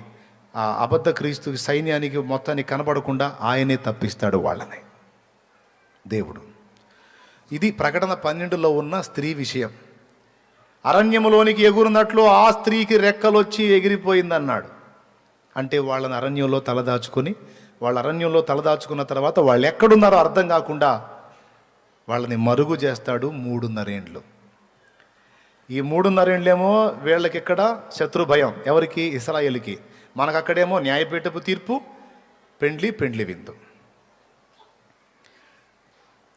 ఆ అబద్ధ క్రీస్తు సైన్యానికి మొత్తానికి కనబడకుండా ఆయనే తప్పిస్తాడు వాళ్ళని దేవుడు. ఇది ప్రకటన 12లో ఉన్న స్త్రీ విషయం. అరణ్యములోనికి ఎగురున్నట్లు ఆ స్త్రీకి రెక్కలొచ్చి ఎగిరిపోయిందన్నాడు. అంటే వాళ్ళని అరణ్యంలో తలదాచుకొని, వాళ్ళ అరణ్యంలో తలదాచుకున్న తర్వాత వాళ్ళు ఎక్కడున్నారో అర్థం కాకుండా వాళ్ళని మరుగు చేస్తాడు 3.5 ఏండ్లు. ఈ 3.5 ఏండ్లేమో వీళ్ళకి ఇక్కడ శత్రు భయం. ఎవరికి? ఇశ్రాయేలుకి. మనకు అక్కడేమో న్యాయపీఠపు తీర్పు, పెండ్లి విందు.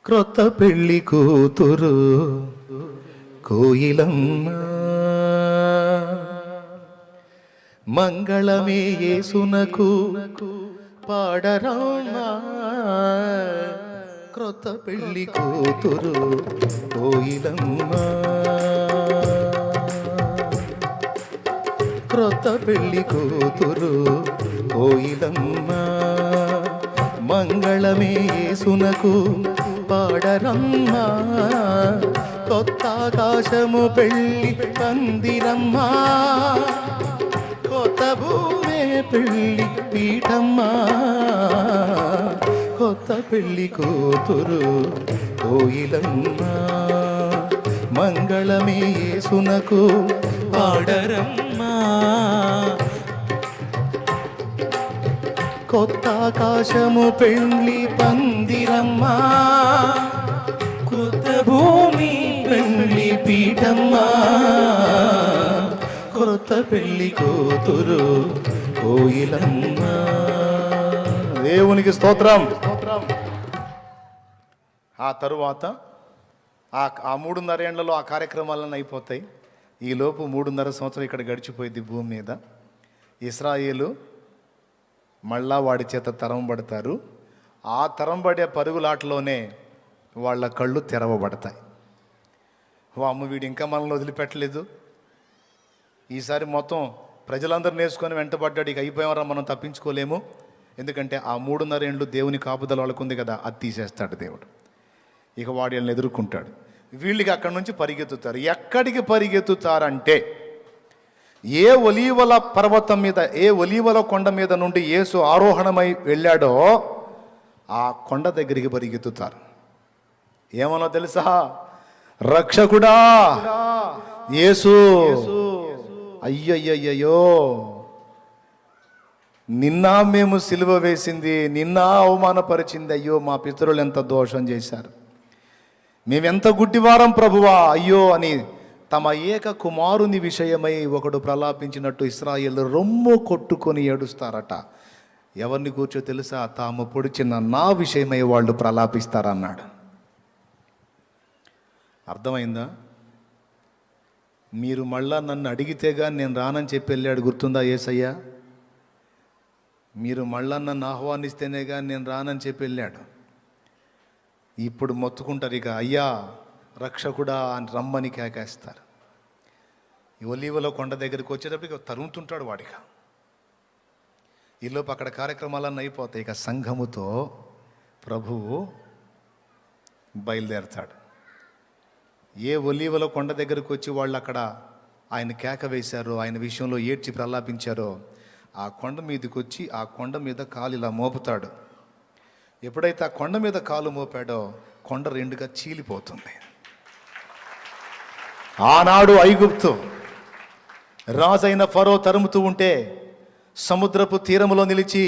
క్రొత్త పెళ్లి కూతురు కోయిలమ్మ, మంగళమే యేసునకు పాడరామా. క్రొత్త పెళ్లి కూతురు కోయిలమ్మ, క్రొత్త పెళ్లి కూతురు కోయిలమ్మ, మంగళమే యేసునకు పాడరమ్మా. కొత్త ఆకాశము పెళ్లి పందిరమ్మా, కొత్త భూమే పెళ్లి పీఠమ్మా. కొత్త పెళ్లి కూతురు కోయిలమ్మ, మంగళమే యేసునకు పాడరమ్మా. కొత్త ఆకాశము పెండ్లి పందిరమ్మా, కొత్త భూమి పెండ్లి పీఠమ్మా, కొత్త పెళ్లి కూతురు కోయిలమ్మా. దేవునికి స్తోత్రం. ఆ తరువాత ఆ 3.5 ఏళ్లలో ఆ కార్యక్రమాలన్నీ అయిపోతాయి. ఈలోపు 3.5 సంవత్సరం ఇక్కడ గడిచిపోయింది భూమి మీద. ఇశ్రాయేలు మళ్ళా వాడి చేత తరంబడతారు. ఆ తరంబడే పరుగులాటలోనే వాళ్ళ కళ్ళు తెరవబడతాయి. అమ్మ వీడు ఇంకా మనల్ని వదిలిపెట్టలేదు, ఈసారి మొత్తం ప్రజలందరూ నేర్చుకొని వెంటబడ్డాడు, ఇక అయిపోయామరా మనం తప్పించుకోలేము. ఎందుకంటే ఆ 3.5 ఏళ్ళు దేవుని కాపుదల వాళ్ళకు ఉంది కదా, అది తీసేస్తాడు దేవుడు. ఇక వాడు వీళ్ళని ఎదుర్కొంటాడు. వీళ్ళకి అక్కడి నుంచి పరిగెత్తుతారు. ఎక్కడికి పరిగెత్తుతారంటే, ఏ ఒలీవల పర్వతం మీద, ఏ ఒలీవల కొండ మీద నుండి యేసు ఆరోహణమై వెళ్ళాడో ఆ కొండ దగ్గరికి పరిగెత్తుతారు. ఏమన్నా తెలుసా? రక్షకుడా యేసు, అయ్యయ్యయ్యో, నిన్న మేము సిలువ వేసింది, నిన్న అవమానపరిచింది, అయ్యో మా పితరులు ఎంత దోషం చేశారు, మేమెంత గుడ్డివారం ప్రభువా, అయ్యో అని తమ ఏక కుమారుని విషయమై ఒకడు ప్రలాపించినట్టు ఇశ్రాయేలు రొమ్ము కొట్టుకొని ఏడుస్తారట. ఎవరిని కూర్చో తెలుసా? తాము పొడిచిన నా విషయమై వాళ్ళు ప్రలాపిస్తారన్నాడు. అర్థమైందా? మీరు మళ్ళా నన్ను అడిగితేగా నేను రానని చెప్పి వెళ్ళాడు, గుర్తుందా యేసయ్య? మీరు మళ్ళా నన్ను ఆహ్వానిస్తేనేగా నేను రానని చెప్పి వెళ్ళాడు. ఇప్పుడు మొత్తుకుంటారు, ఇక అయ్యా రక్షకుడా అని రమ్మని కేకేస్తారు. ఈ ఒలీవలో కొండ దగ్గరికి వచ్చేటప్పటికి తరుముతుంటాడు వాడిక. ఈలోపు అక్కడ కార్యక్రమాలన్నీ అయిపోతాయి. ఇక సంఘముతో ప్రభువు బయలుదేరతాడు. ఏ ఒలీవలో కొండ దగ్గరకు వచ్చి వాళ్ళు అక్కడ ఆయన కేక వేశారో, ఆయన విషయంలో ఏడ్చి ప్రలాపించారో, ఆ కొండ మీదకి వచ్చి ఆ కొండ మీద కాలు ఇలా మోపుతాడు. ఎప్పుడైతే ఆ కొండ మీద కాలు మోపాడో కొండ రెండుగా చీలిపోతుంది. ఆనాడు ఐగుప్తు రాజైన ఫరో తరుముతూ ఉంటే సముద్రపు తీరములో నిలిచి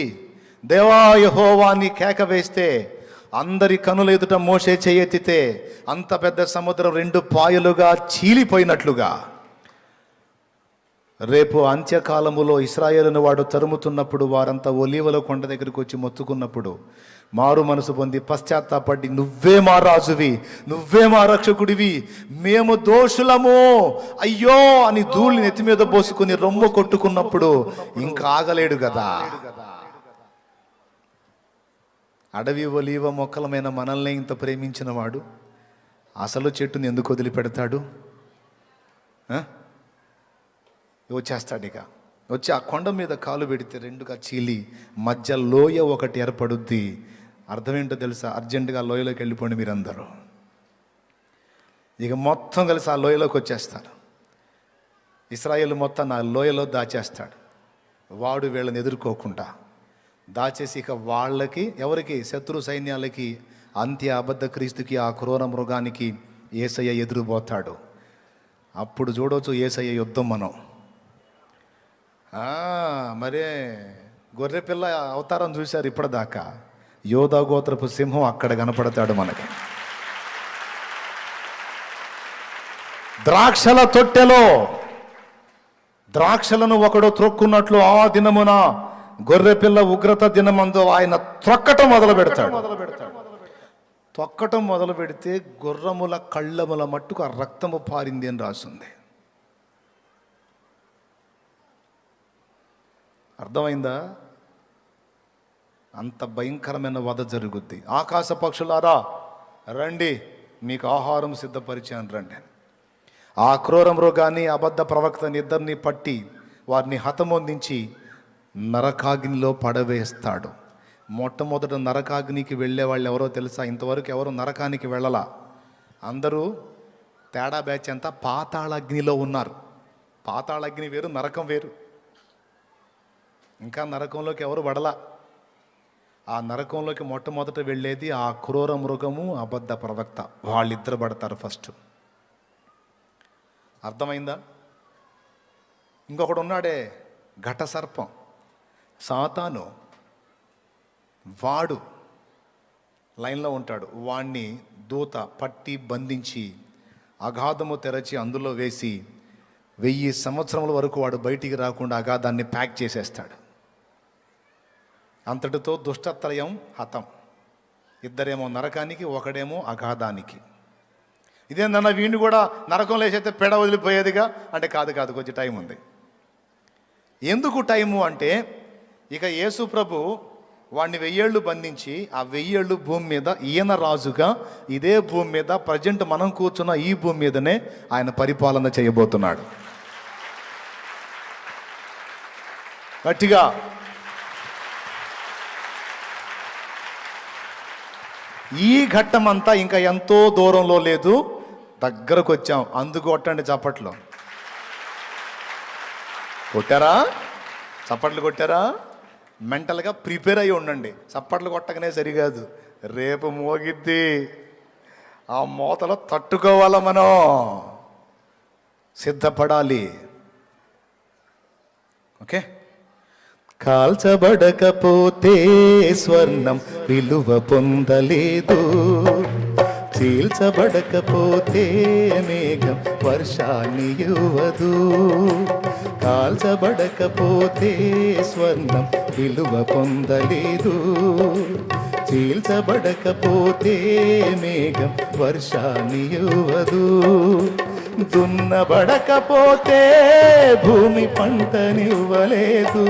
దేవా యెహోవా అని కేక వేస్తే అందరి కనుల ఎదుట మోషే చేయెత్తితే అంత పెద్ద సముద్రం 2 పాయలుగా చీలిపోయినట్లుగా రేపు అంత్యకాలములో ఇశ్రాయేలును వాడు తరుముతున్నప్పుడు వారంతా ఒలీవల కొండ దగ్గరికి వచ్చి మొత్తుకున్నప్పుడు మారు మనసు పొంది పశ్చాత్తాపడి, నువ్వే మా రాజువి, నువ్వే మా రక్షకుడివి, మేము దోషులము అయ్యో అని ధూళి నెత్తి మీద పోసుకుని రొమ్ము కొట్టుకున్నప్పుడు ఇంకా ఆగలేడు కదా. అడవి ఒలీవ మొక్కలమైన మనల్ని ఇంత ప్రేమించిన వాడు అసలు చెట్టుని ఎందుకు వదిలిపెడతాడు? వచ్చేస్తాడు. ఇక వచ్చి ఆ కొండ మీద కాలు పెడితే 2గా చీలి మధ్య లోయ ఒకటి ఏర్పడుద్ది. అర్థం ఏంటో తెలుసా? అర్జెంటుగా లోయలోకి వెళ్ళిపోండి మీరందరూ. ఇక మొత్తం కలిసి ఆ లోయలోకి వచ్చేస్తారు. ఇశ్రాయేలు మొత్తం ఆ లోయలో దాచేస్తాడు. వాడు వీళ్ళని ఎదుర్కోకుండా దాచేసి ఇక వాళ్ళకి, ఎవరికి? శత్రు సైన్యాలకి, అంత్య అబద్ధ క్రీస్తుకి, ఆ క్రూర మృగానికి యేసయ్య ఎదురుపోతాడు. అప్పుడు చూడవచ్చు యేసయ్య యుద్ధం మనం. మరే గొర్రెపిల్ల అవతారం చూశారు ఇప్పటిదాకా. యోధా గోత్రపు సింహం అక్కడ కనపడతాడు మనకి. ద్రాక్షల తొట్టెలో ద్రాక్షలను ఒకడు త్రొక్కున్నట్లు ఆ దినమున గొర్రెపిల్ల ఉగ్రత దినమందు ఆయన త్రొక్కటం మొదలు పెడతాడు. తొక్కటం మొదలు పెడితే గుర్రముల కళ్ళముల మట్టుకు ఆ రక్తము పారింది అని రాస్తుంది. అర్థమైందా? అంత భయంకరమైన వధ జరుగుద్ది. ఆకాశ పక్షులారా రండి, మీకు ఆహారం సిద్ధపరిచాను రండి. ఆ క్రూర మృగాన్ని, అబద్ధ ప్రవక్తని ఇద్దరిని పట్టి వారిని హతమొందించి నరకాగ్నిలో పడవేస్తాడు. మొట్టమొదట నరకాగ్నికి వెళ్ళే వాళ్ళు ఎవరో తెలుసా? ఇంతవరకు ఎవరు నరకానికి వెళ్ళలా. అందరూ తేడా బ్యాచ్ అంతా పాతాళాగ్నిలో ఉన్నారు. పాతాళాగ్ని వేరు, నరకం వేరు. ఇంకా నరకంలోకి ఎవరు పడలా. ఆ నరకంలోకి మొట్టమొదట వెళ్ళేది ఆ క్రూర మృగము, అబద్ధ ప్రవక్త. వాళ్ళిద్దరు పడతారు ఫస్ట్. అర్థమైందా? ఇంకొకడు ఉన్నాడే ఘట సర్పం, సాతాను. వాడు లైన్లో ఉంటాడు. వాణ్ణి దూత పట్టి బంధించి అగాధము తెరచి అందులో వేసి 1000 సంవత్సరముల వరకు వాడు బయటికి రాకుండా అగాధాన్ని ప్యాక్ చేసేస్తాడు. అంతటితో దుష్టత్రయం హతం. ఇద్దరేమో నరకానికి, ఒకడేమో అగాధానికి. ఇదేందన్నా వీడిని కూడా నరకంలో వేసైతే పెడ వదిలిపోయేదిగా అంటే కాదు, కొంచెం టైం ఉంది. ఎందుకు టైము అంటే ఇక యేసు ప్రభు వాడిని 1000 ఏళ్ళు బంధించి ఆ 1000 ఏళ్ళు భూమి మీద ఈయన రాజుగా ఇదే భూమి మీద ప్రజెంట్ మనం కూర్చున్న ఈ భూమి మీదనే ఆయన పరిపాలన చేయబోతున్నాడు. గట్టిగా ఈ ఘట్టం అంతా ఇంకా ఎంతో దూరంలో లేదు, దగ్గరకు వచ్చాం. అందుకు కొట్టండి చప్పట్లు. కొట్టారా? చప్పట్లు కొట్టారా? మెంటల్గా ప్రిపేర్ అయ్యి ఉండండి. చప్పట్లు కొట్టకనే సరికాదు, రేపు మోగిద్ది. ఆ మోతలో తట్టుకోవాలా, మనం సిద్ధపడాలి. ఓకే. కాల్చబడకపోతే స్వర్ణం విలువ పొందలేదు, చీల్చబడకపోతే మేఘం వర్షాన్ని ఇవ్వదు. కాల్చబడకపోతే స్వర్ణం విలువ పొందలేదు, చీల్చబడకపోతే మేఘం వర్షాన్ని ఇవ్వదు. దున్నబడకపోతే భూమి పంటనివ్వలేదు,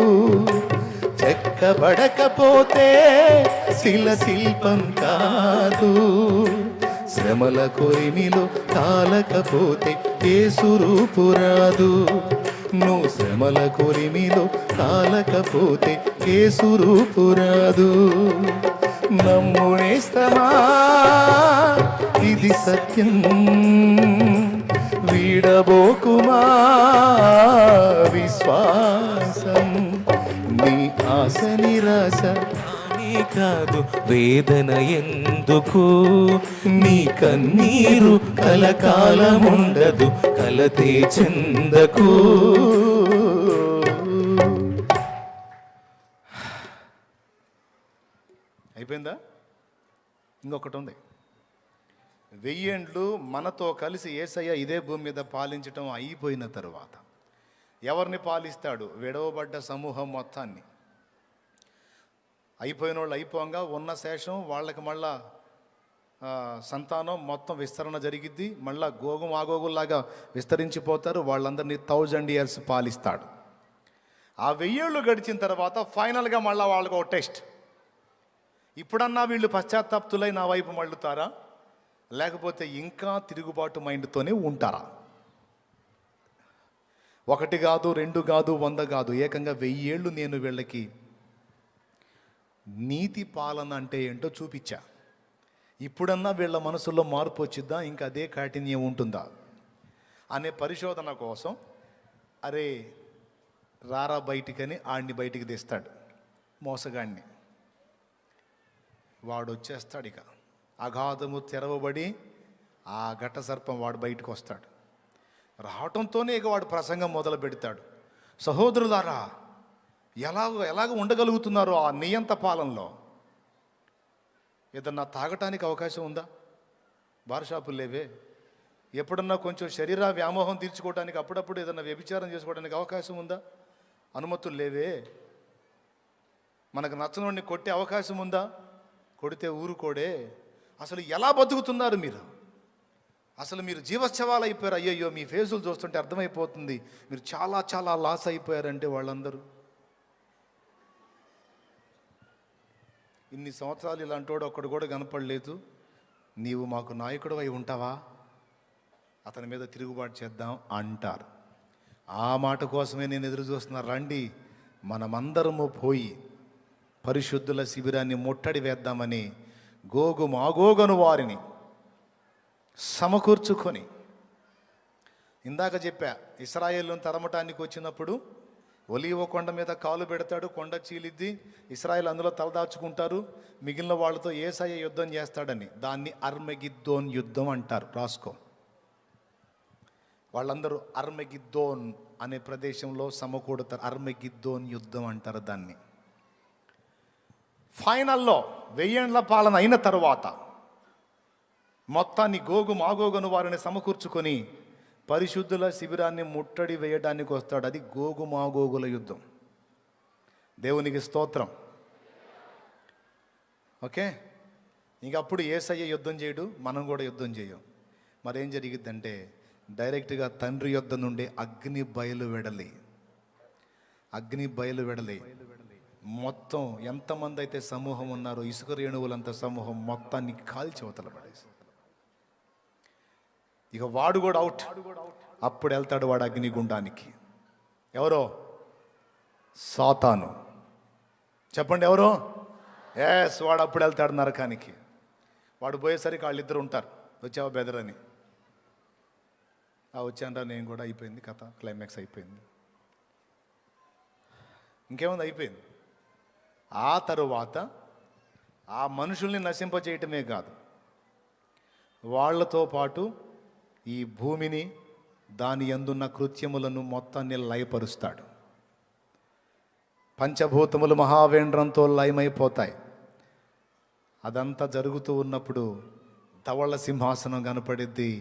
చెక్కబడకపోతే శిల్పం కాదు. శ్రమల కొరిమిలో కాలకపోతే యేసు రూపు రాదు. నువ్వు శ్రమల కొరిమిలో కాలకపోతే యేసు రూపు రాదు. నమ్మునేస్తమా, ఇది సత్యం, వీడబోకుమా విశ్వాసం. నీ ఆశ నిరాశ కాదు, వేదన ఎందుకు? నీ కన్నీరు కలకాలముండదు, కలతే చెందకు. అయిపోయిందా? ఇంకొకటి ఉంది. 1000 ఏండ్లు మనతో కలిసి యేసయ్య ఇదే భూమి మీద పాలించటం అయిపోయిన తరువాత ఎవరిని పాలిస్తాడు? విడవబడ్డ సమూహం మొత్తాన్ని. అయిపోయిన వాళ్ళు అయిపోగా ఉన్న శేషం వాళ్ళకి మళ్ళా సంతానం మొత్తం విస్తరణ జరిగిద్ది. మళ్ళా గోగుం ఆగోగుల్లాగా విస్తరించిపోతారు. వాళ్ళందరినీ 1000 years పాలిస్తాడు. ఆ 1000 ఏళ్ళు గడిచిన తర్వాత ఫైనల్గా మళ్ళీ వాళ్ళకు ఒక టెస్ట్. ఇప్పుడన్నా వీళ్ళు పశ్చాత్తాప్తులై నా వైపు మళ్ళుతారా, లేకపోతే ఇంకా తిరుగుబాటు మైండ్తోనే ఉంటారా? 1 కాదు, 2 కాదు, 100 కాదు, ఏకంగా 1000 ఏళ్ళు నేను వీళ్ళకి నీతి పాలన అంటే ఏంటో చూపించా. ఇప్పుడన్నా వీళ్ళ మనసులో మార్పు వచ్చిద్దా, ఇంకా అదే కాఠిన్యం ఉంటుందా అనే పరిశోధన కోసం అరే రారా బయటికని ఆడిని బయటికి తీస్తాడు, మోసగాడిని. వాడు వచ్చేస్తాడు. ఇక అగాధము తెరవబడి ఆ ఘట సర్పం వాడు బయటకు వస్తాడు. రావటంతోనే ఇక వాడు ప్రసంగం మొదలు పెడతాడు. సహోదరులారా, ఎలాగ ఉండగలుగుతున్నారు ఆ నియంత పాలనలో? ఏదన్నా తాగటానికి అవకాశం ఉందా? బార్ షాపులు లేవే. ఎప్పుడన్నా కొంచెం శరీర వ్యామోహం తీర్చుకోవడానికి అప్పుడప్పుడు ఏదన్నా వ్యభిచారం చేసుకోవడానికి అవకాశం ఉందా? అనుమతులు లేవే. మనకు నచ్చనోడిని కొట్టే అవకాశం ఉందా? కొడితే ఊరుకోడే. అసలు ఎలా బతుకుతున్నారు మీరు? అసలు మీరు జీవశ్చవాలు అయిపోయారు. అయ్యయ్యో, మీ ఫేసులు చూస్తుంటే అర్థమైపోతుంది మీరు చాలా చాలా లాస్ అయిపోయారంటే. వాళ్ళందరూ ఇన్ని సంవత్సరాలు ఇలాంటోడు ఒక్కడు కూడా కనపడలేదు. నీవు మాకు నాయకుడు అయి ఉంటావా? అతని మీద తిరుగుబాటు చేద్దాం అంటారు. ఆ మాట కోసమే నేను ఎదురు చూస్తున్నా. రండి, మనమందరము పోయి పరిశుద్ధుల శిబిరాన్ని ముట్టడి వేద్దామని గోగు మాగోగను వారిని సమకూర్చుకొని, ఇందాక చెప్పా, ఇశ్రాయేలును తరమటానికి వచ్చినప్పుడు ఒలీవ కొండ మీద కాలు పెడతాడు, కొండ చీలిద్ది, ఇశ్రాయేల్ అందులో తలదాచుకుంటారు, మిగిలిన వాళ్ళతో యేసయ్య యుద్ధం చేస్తాడని. దాన్ని అర్మగిద్దోన్ యుద్ధం అంటారు, రాసుకో. వాళ్ళందరూ అర్మగిద్దోన్ అనే ప్రదేశంలో సమకూడతారు. అర్మగిద్దోన్ యుద్ధం అంటారు దాన్ని. ఫైనల్లో 1000 ఏండ్ల పాలన అయిన తరువాత మొత్తాన్ని గోగు మాగోగును వారిని సమకూర్చుకొని పరిశుద్ధుల శిబిరాన్ని ముట్టడి వేయడానికి వస్తాడు. అది గోగు మాగోగుల యుద్ధం. దేవునికి స్తోత్రం. ఓకే, ఇంక అప్పుడు యేసయ్య యుద్ధం చేయడు, మనం కూడా యుద్ధం చేయం. మరేం జరిగిద్దంటే డైరెక్ట్గా తండ్రి యొద్ద నుండి అగ్ని బయలు వెడలి మొత్తం ఎంతమంది అయితే సమూహం ఉన్నారో ఇసుక రేణువులంత సమూహం మొత్తాన్ని కాల్చి అవతల పడేసి ఇక వాడు కూడా అవుట్. అప్పుడు వెళ్తాడు వాడు అగ్నిగుండానికి. ఎవరో? సాతాను. చెప్పండి ఎవరో? ఎస్, వాడు అప్పుడు వెళ్తాడు నరకానికి. వాడు పోయేసరికి వాళ్ళిద్దరు ఉంటారు. వచ్చావా బెదరని? వచ్చానరా నేను కూడా. అయిపోయింది కథ, క్లైమాక్స్ అయిపోయింది. ఇంకేముంది? అయిపోయింది. ఆ తరువాత ఆ మనుషుల్ని నశింపచేయటమే కాదు, వాళ్లతో పాటు ఈ భూమిని దాని యందున్న కృత్యములను మొత్తాన్ని లయపరుస్తాడు. పంచభూతములు మహావేంద్రంతో లయమైపోతాయి. అదంతా జరుగుతూ ఉన్నప్పుడు ధవళ సింహాసనం కనపడిద్ది.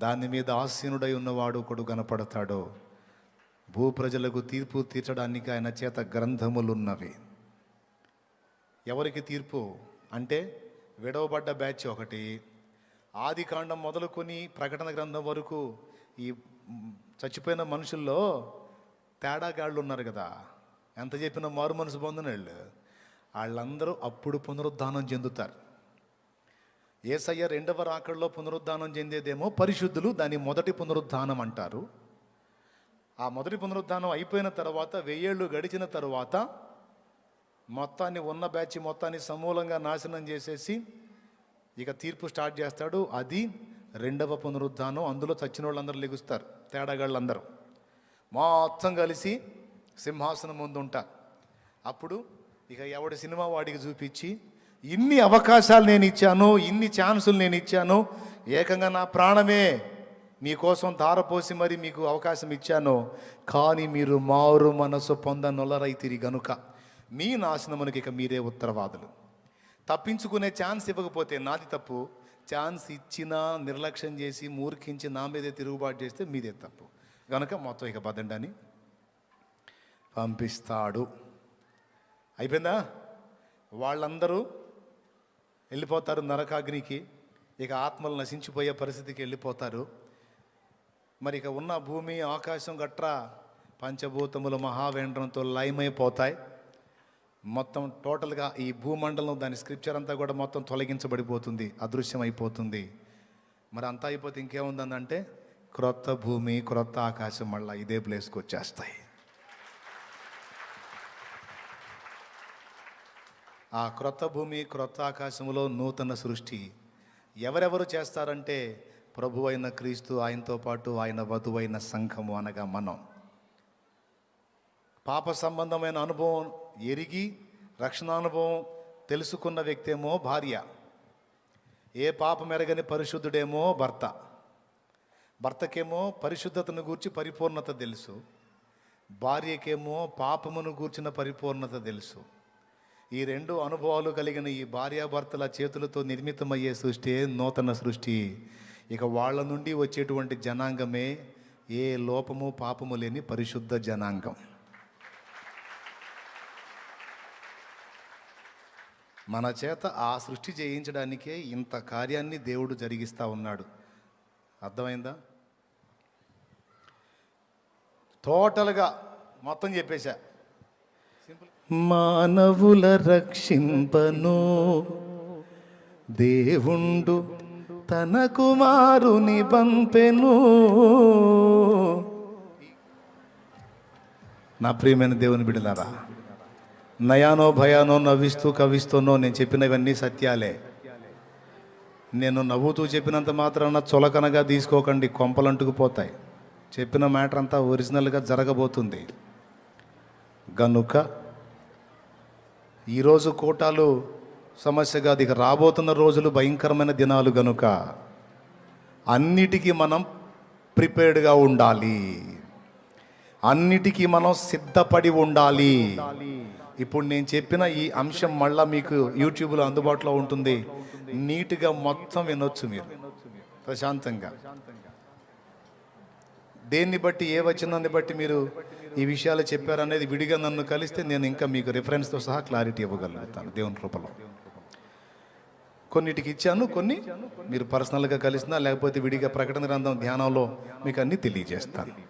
దాని మీద ఆసీనుడై ఉన్నవాడు ఒకడు కనపడతాడు. భూప్రజలకు తీర్పు తీర్చడానికి ఆయన చేత గ్రంథములున్నవి. ఎవరికి తీర్పు అంటే విడవబడ్డ బ్యాచ్ ఒకటి, ఆది కాండం మొదలుకొని ప్రకటన గ్రంథం వరకు ఈ చచ్చిపోయిన మనుషుల్లో తేడాగాళ్ళు ఉన్నారు కదా, ఎంత చెప్పినా మారు మనసు పొందిన వాళ్ళందరూ అప్పుడు పునరుద్ధానం చెందుతారు. యేసయ్య రెండవ రాకడలో పునరుద్ధానం చెందేదేమో పరిశుద్ధులు, దాని మొదటి పునరుద్ధానం అంటారు. ఆ మొదటి పునరుద్ధానం అయిపోయిన తర్వాత 1000 ఏళ్ళు గడిచిన తర్వాత మొత్తాన్ని ఉన్న బ్యాచ్ మొత్తాన్ని సమూలంగా నాశనం చేసేసి ఇక తీర్పు స్టార్ట్ చేస్తాడు. అది రెండవ పునరుద్ధానం. అందులో చచ్చిన వాళ్ళందరూ లెగుస్తారు, తేడాగాళ్ళందరూ మొత్తం కలిసి సింహాసనం ముందు ఉంటారు. అప్పుడు ఇక ఎవడి సినిమా వాడికి చూపించి, ఇన్ని అవకాశాలు నేను ఇచ్చాను, ఇన్ని ఛాన్సులు నేను ఇచ్చాను, ఏకంగా నా ప్రాణమే మీకోసం ధారపోసి మరి మీకు అవకాశం ఇచ్చాను, కానీ మీరు మారు మనసు పొందనొలరైతిరి గనుక మీ నాశనమునికి ఇక మీరే ఉత్తరవాదులు. తప్పించుకునే ఛాన్స్ ఇవ్వకపోతే నాది తప్పు, ఛాన్స్ ఇచ్చినా నిర్లక్ష్యం చేసి మూర్ఖించి నా మీదే తిరుగుబాటు చేస్తే మీదే తప్పు. కనుక మొత్తం ఇక పదండి పంపిస్తాడు. అయిపోయిందా? వాళ్ళందరూ వెళ్ళిపోతారు నరకాగ్నికి. ఇక ఆత్మలు నశించిపోయే పరిస్థితికి వెళ్ళిపోతారు. మరి ఇక ఉన్న భూమి ఆకాశం గట్రా పంచభూతములు మహావేంద్రంతో లయమైపోతాయి. మొత్తం టోటల్గా ఈ భూమండలం, దాని స్క్రిప్చర్ అంతా కూడా మొత్తం తొలగించబడిపోతుంది, అదృశ్యం అయిపోతుంది. మరి అంతా అయిపోతే ఇంకేముందంటే క్రొత్త భూమి క్రొత్త ఆకాశం మళ్ళీ ఇదే ప్లేస్కి వచ్చేస్తాయి. ఆ క్రొత్త భూమి క్రొత్త ఆకాశంలో నూతన సృష్టి ఎవరెవరు చేస్తారంటే ప్రభు అయిన క్రీస్తు, ఆయనతో పాటు ఆయన వధువైన సంఘము అనగా మనం. పాప సంబంధమైన అనుభవం ఎరిగి రక్షణానుభవం తెలుసుకున్న వ్యక్తి ఏమో భార్య, ఏ పాపం ఎరగని పరిశుద్ధుడేమో భర్త. భర్తకేమో పరిశుద్ధతను గూర్చి పరిపూర్ణత తెలుసు, భార్యకేమో పాపమును గూర్చిన పరిపూర్ణత తెలుసు. ఈ రెండు అనుభవాలు కలిగిన ఈ భార్యాభర్తల చేతులతో నిర్మితమయ్యే సృష్టి నూతన సృష్టి. ఇక వాళ్ళ నుండి వచ్చేటువంటి జనాంగమే ఏ లోపము పాపము లేని పరిశుద్ధ జనాంగం. మన చేత ఆ సృష్టి చేయించడానికే ఇంత కార్యాన్ని దేవుడు జరిగిస్తూ ఉన్నాడు. అర్థమైందా? టోటల్గా మొత్తం చెప్పేశా. మానవుల రక్షింపను దేవుండు తన కుమారుని పంపెను. నా ప్రియమైన దేవుని బిడ్డలారా, నయానో భయానో నవ్విస్తూ కవిస్తూనో నేను చెప్పినవన్నీ సత్యాలే. నేను నవ్వుతూ చెప్పినంత మాత్రాన చులకనగా తీసుకోకండి, కొంపలంటుకుపోతాయి. చెప్పిన మ్యాటర్ అంతా ఒరిజినల్గా జరగబోతుంది. గనుక ఈరోజు కోటాలు సమస్య కాదు, ఇక రాబోతున్న రోజులు భయంకరమైన దినాలు. గనుక అన్నిటికీ మనం ప్రిపేర్డ్గా ఉండాలి. అన్నిటికీ మనం సిద్ధపడి ఉండాలి. ఇప్పుడు నేను చెప్పిన ఈ అంశం మళ్ళా మీకు యూట్యూబ్లో అందుబాటులో ఉంటుంది. నీట్గా మొత్తం వినొచ్చు మీరు ప్రశాంతంగా. దేన్ని బట్టి, ఏ వచనాన్ని బట్టి మీరు ఈ విషయాలు చెప్పారనేది విడిగా నన్ను కలిస్తే నేను ఇంకా మీకు రిఫరెన్స్తో సహా క్లారిటీ ఇవ్వగలుగుతాను దేవుని కృపలో. కొన్నిటికి ఇచ్చాను, కొన్ని మీరు పర్సనల్గా కలిసినా లేకపోతే విడిగా ప్రకటన గ్రంథం ధ్యానంలో మీకు అన్నీ తెలియజేస్తాను.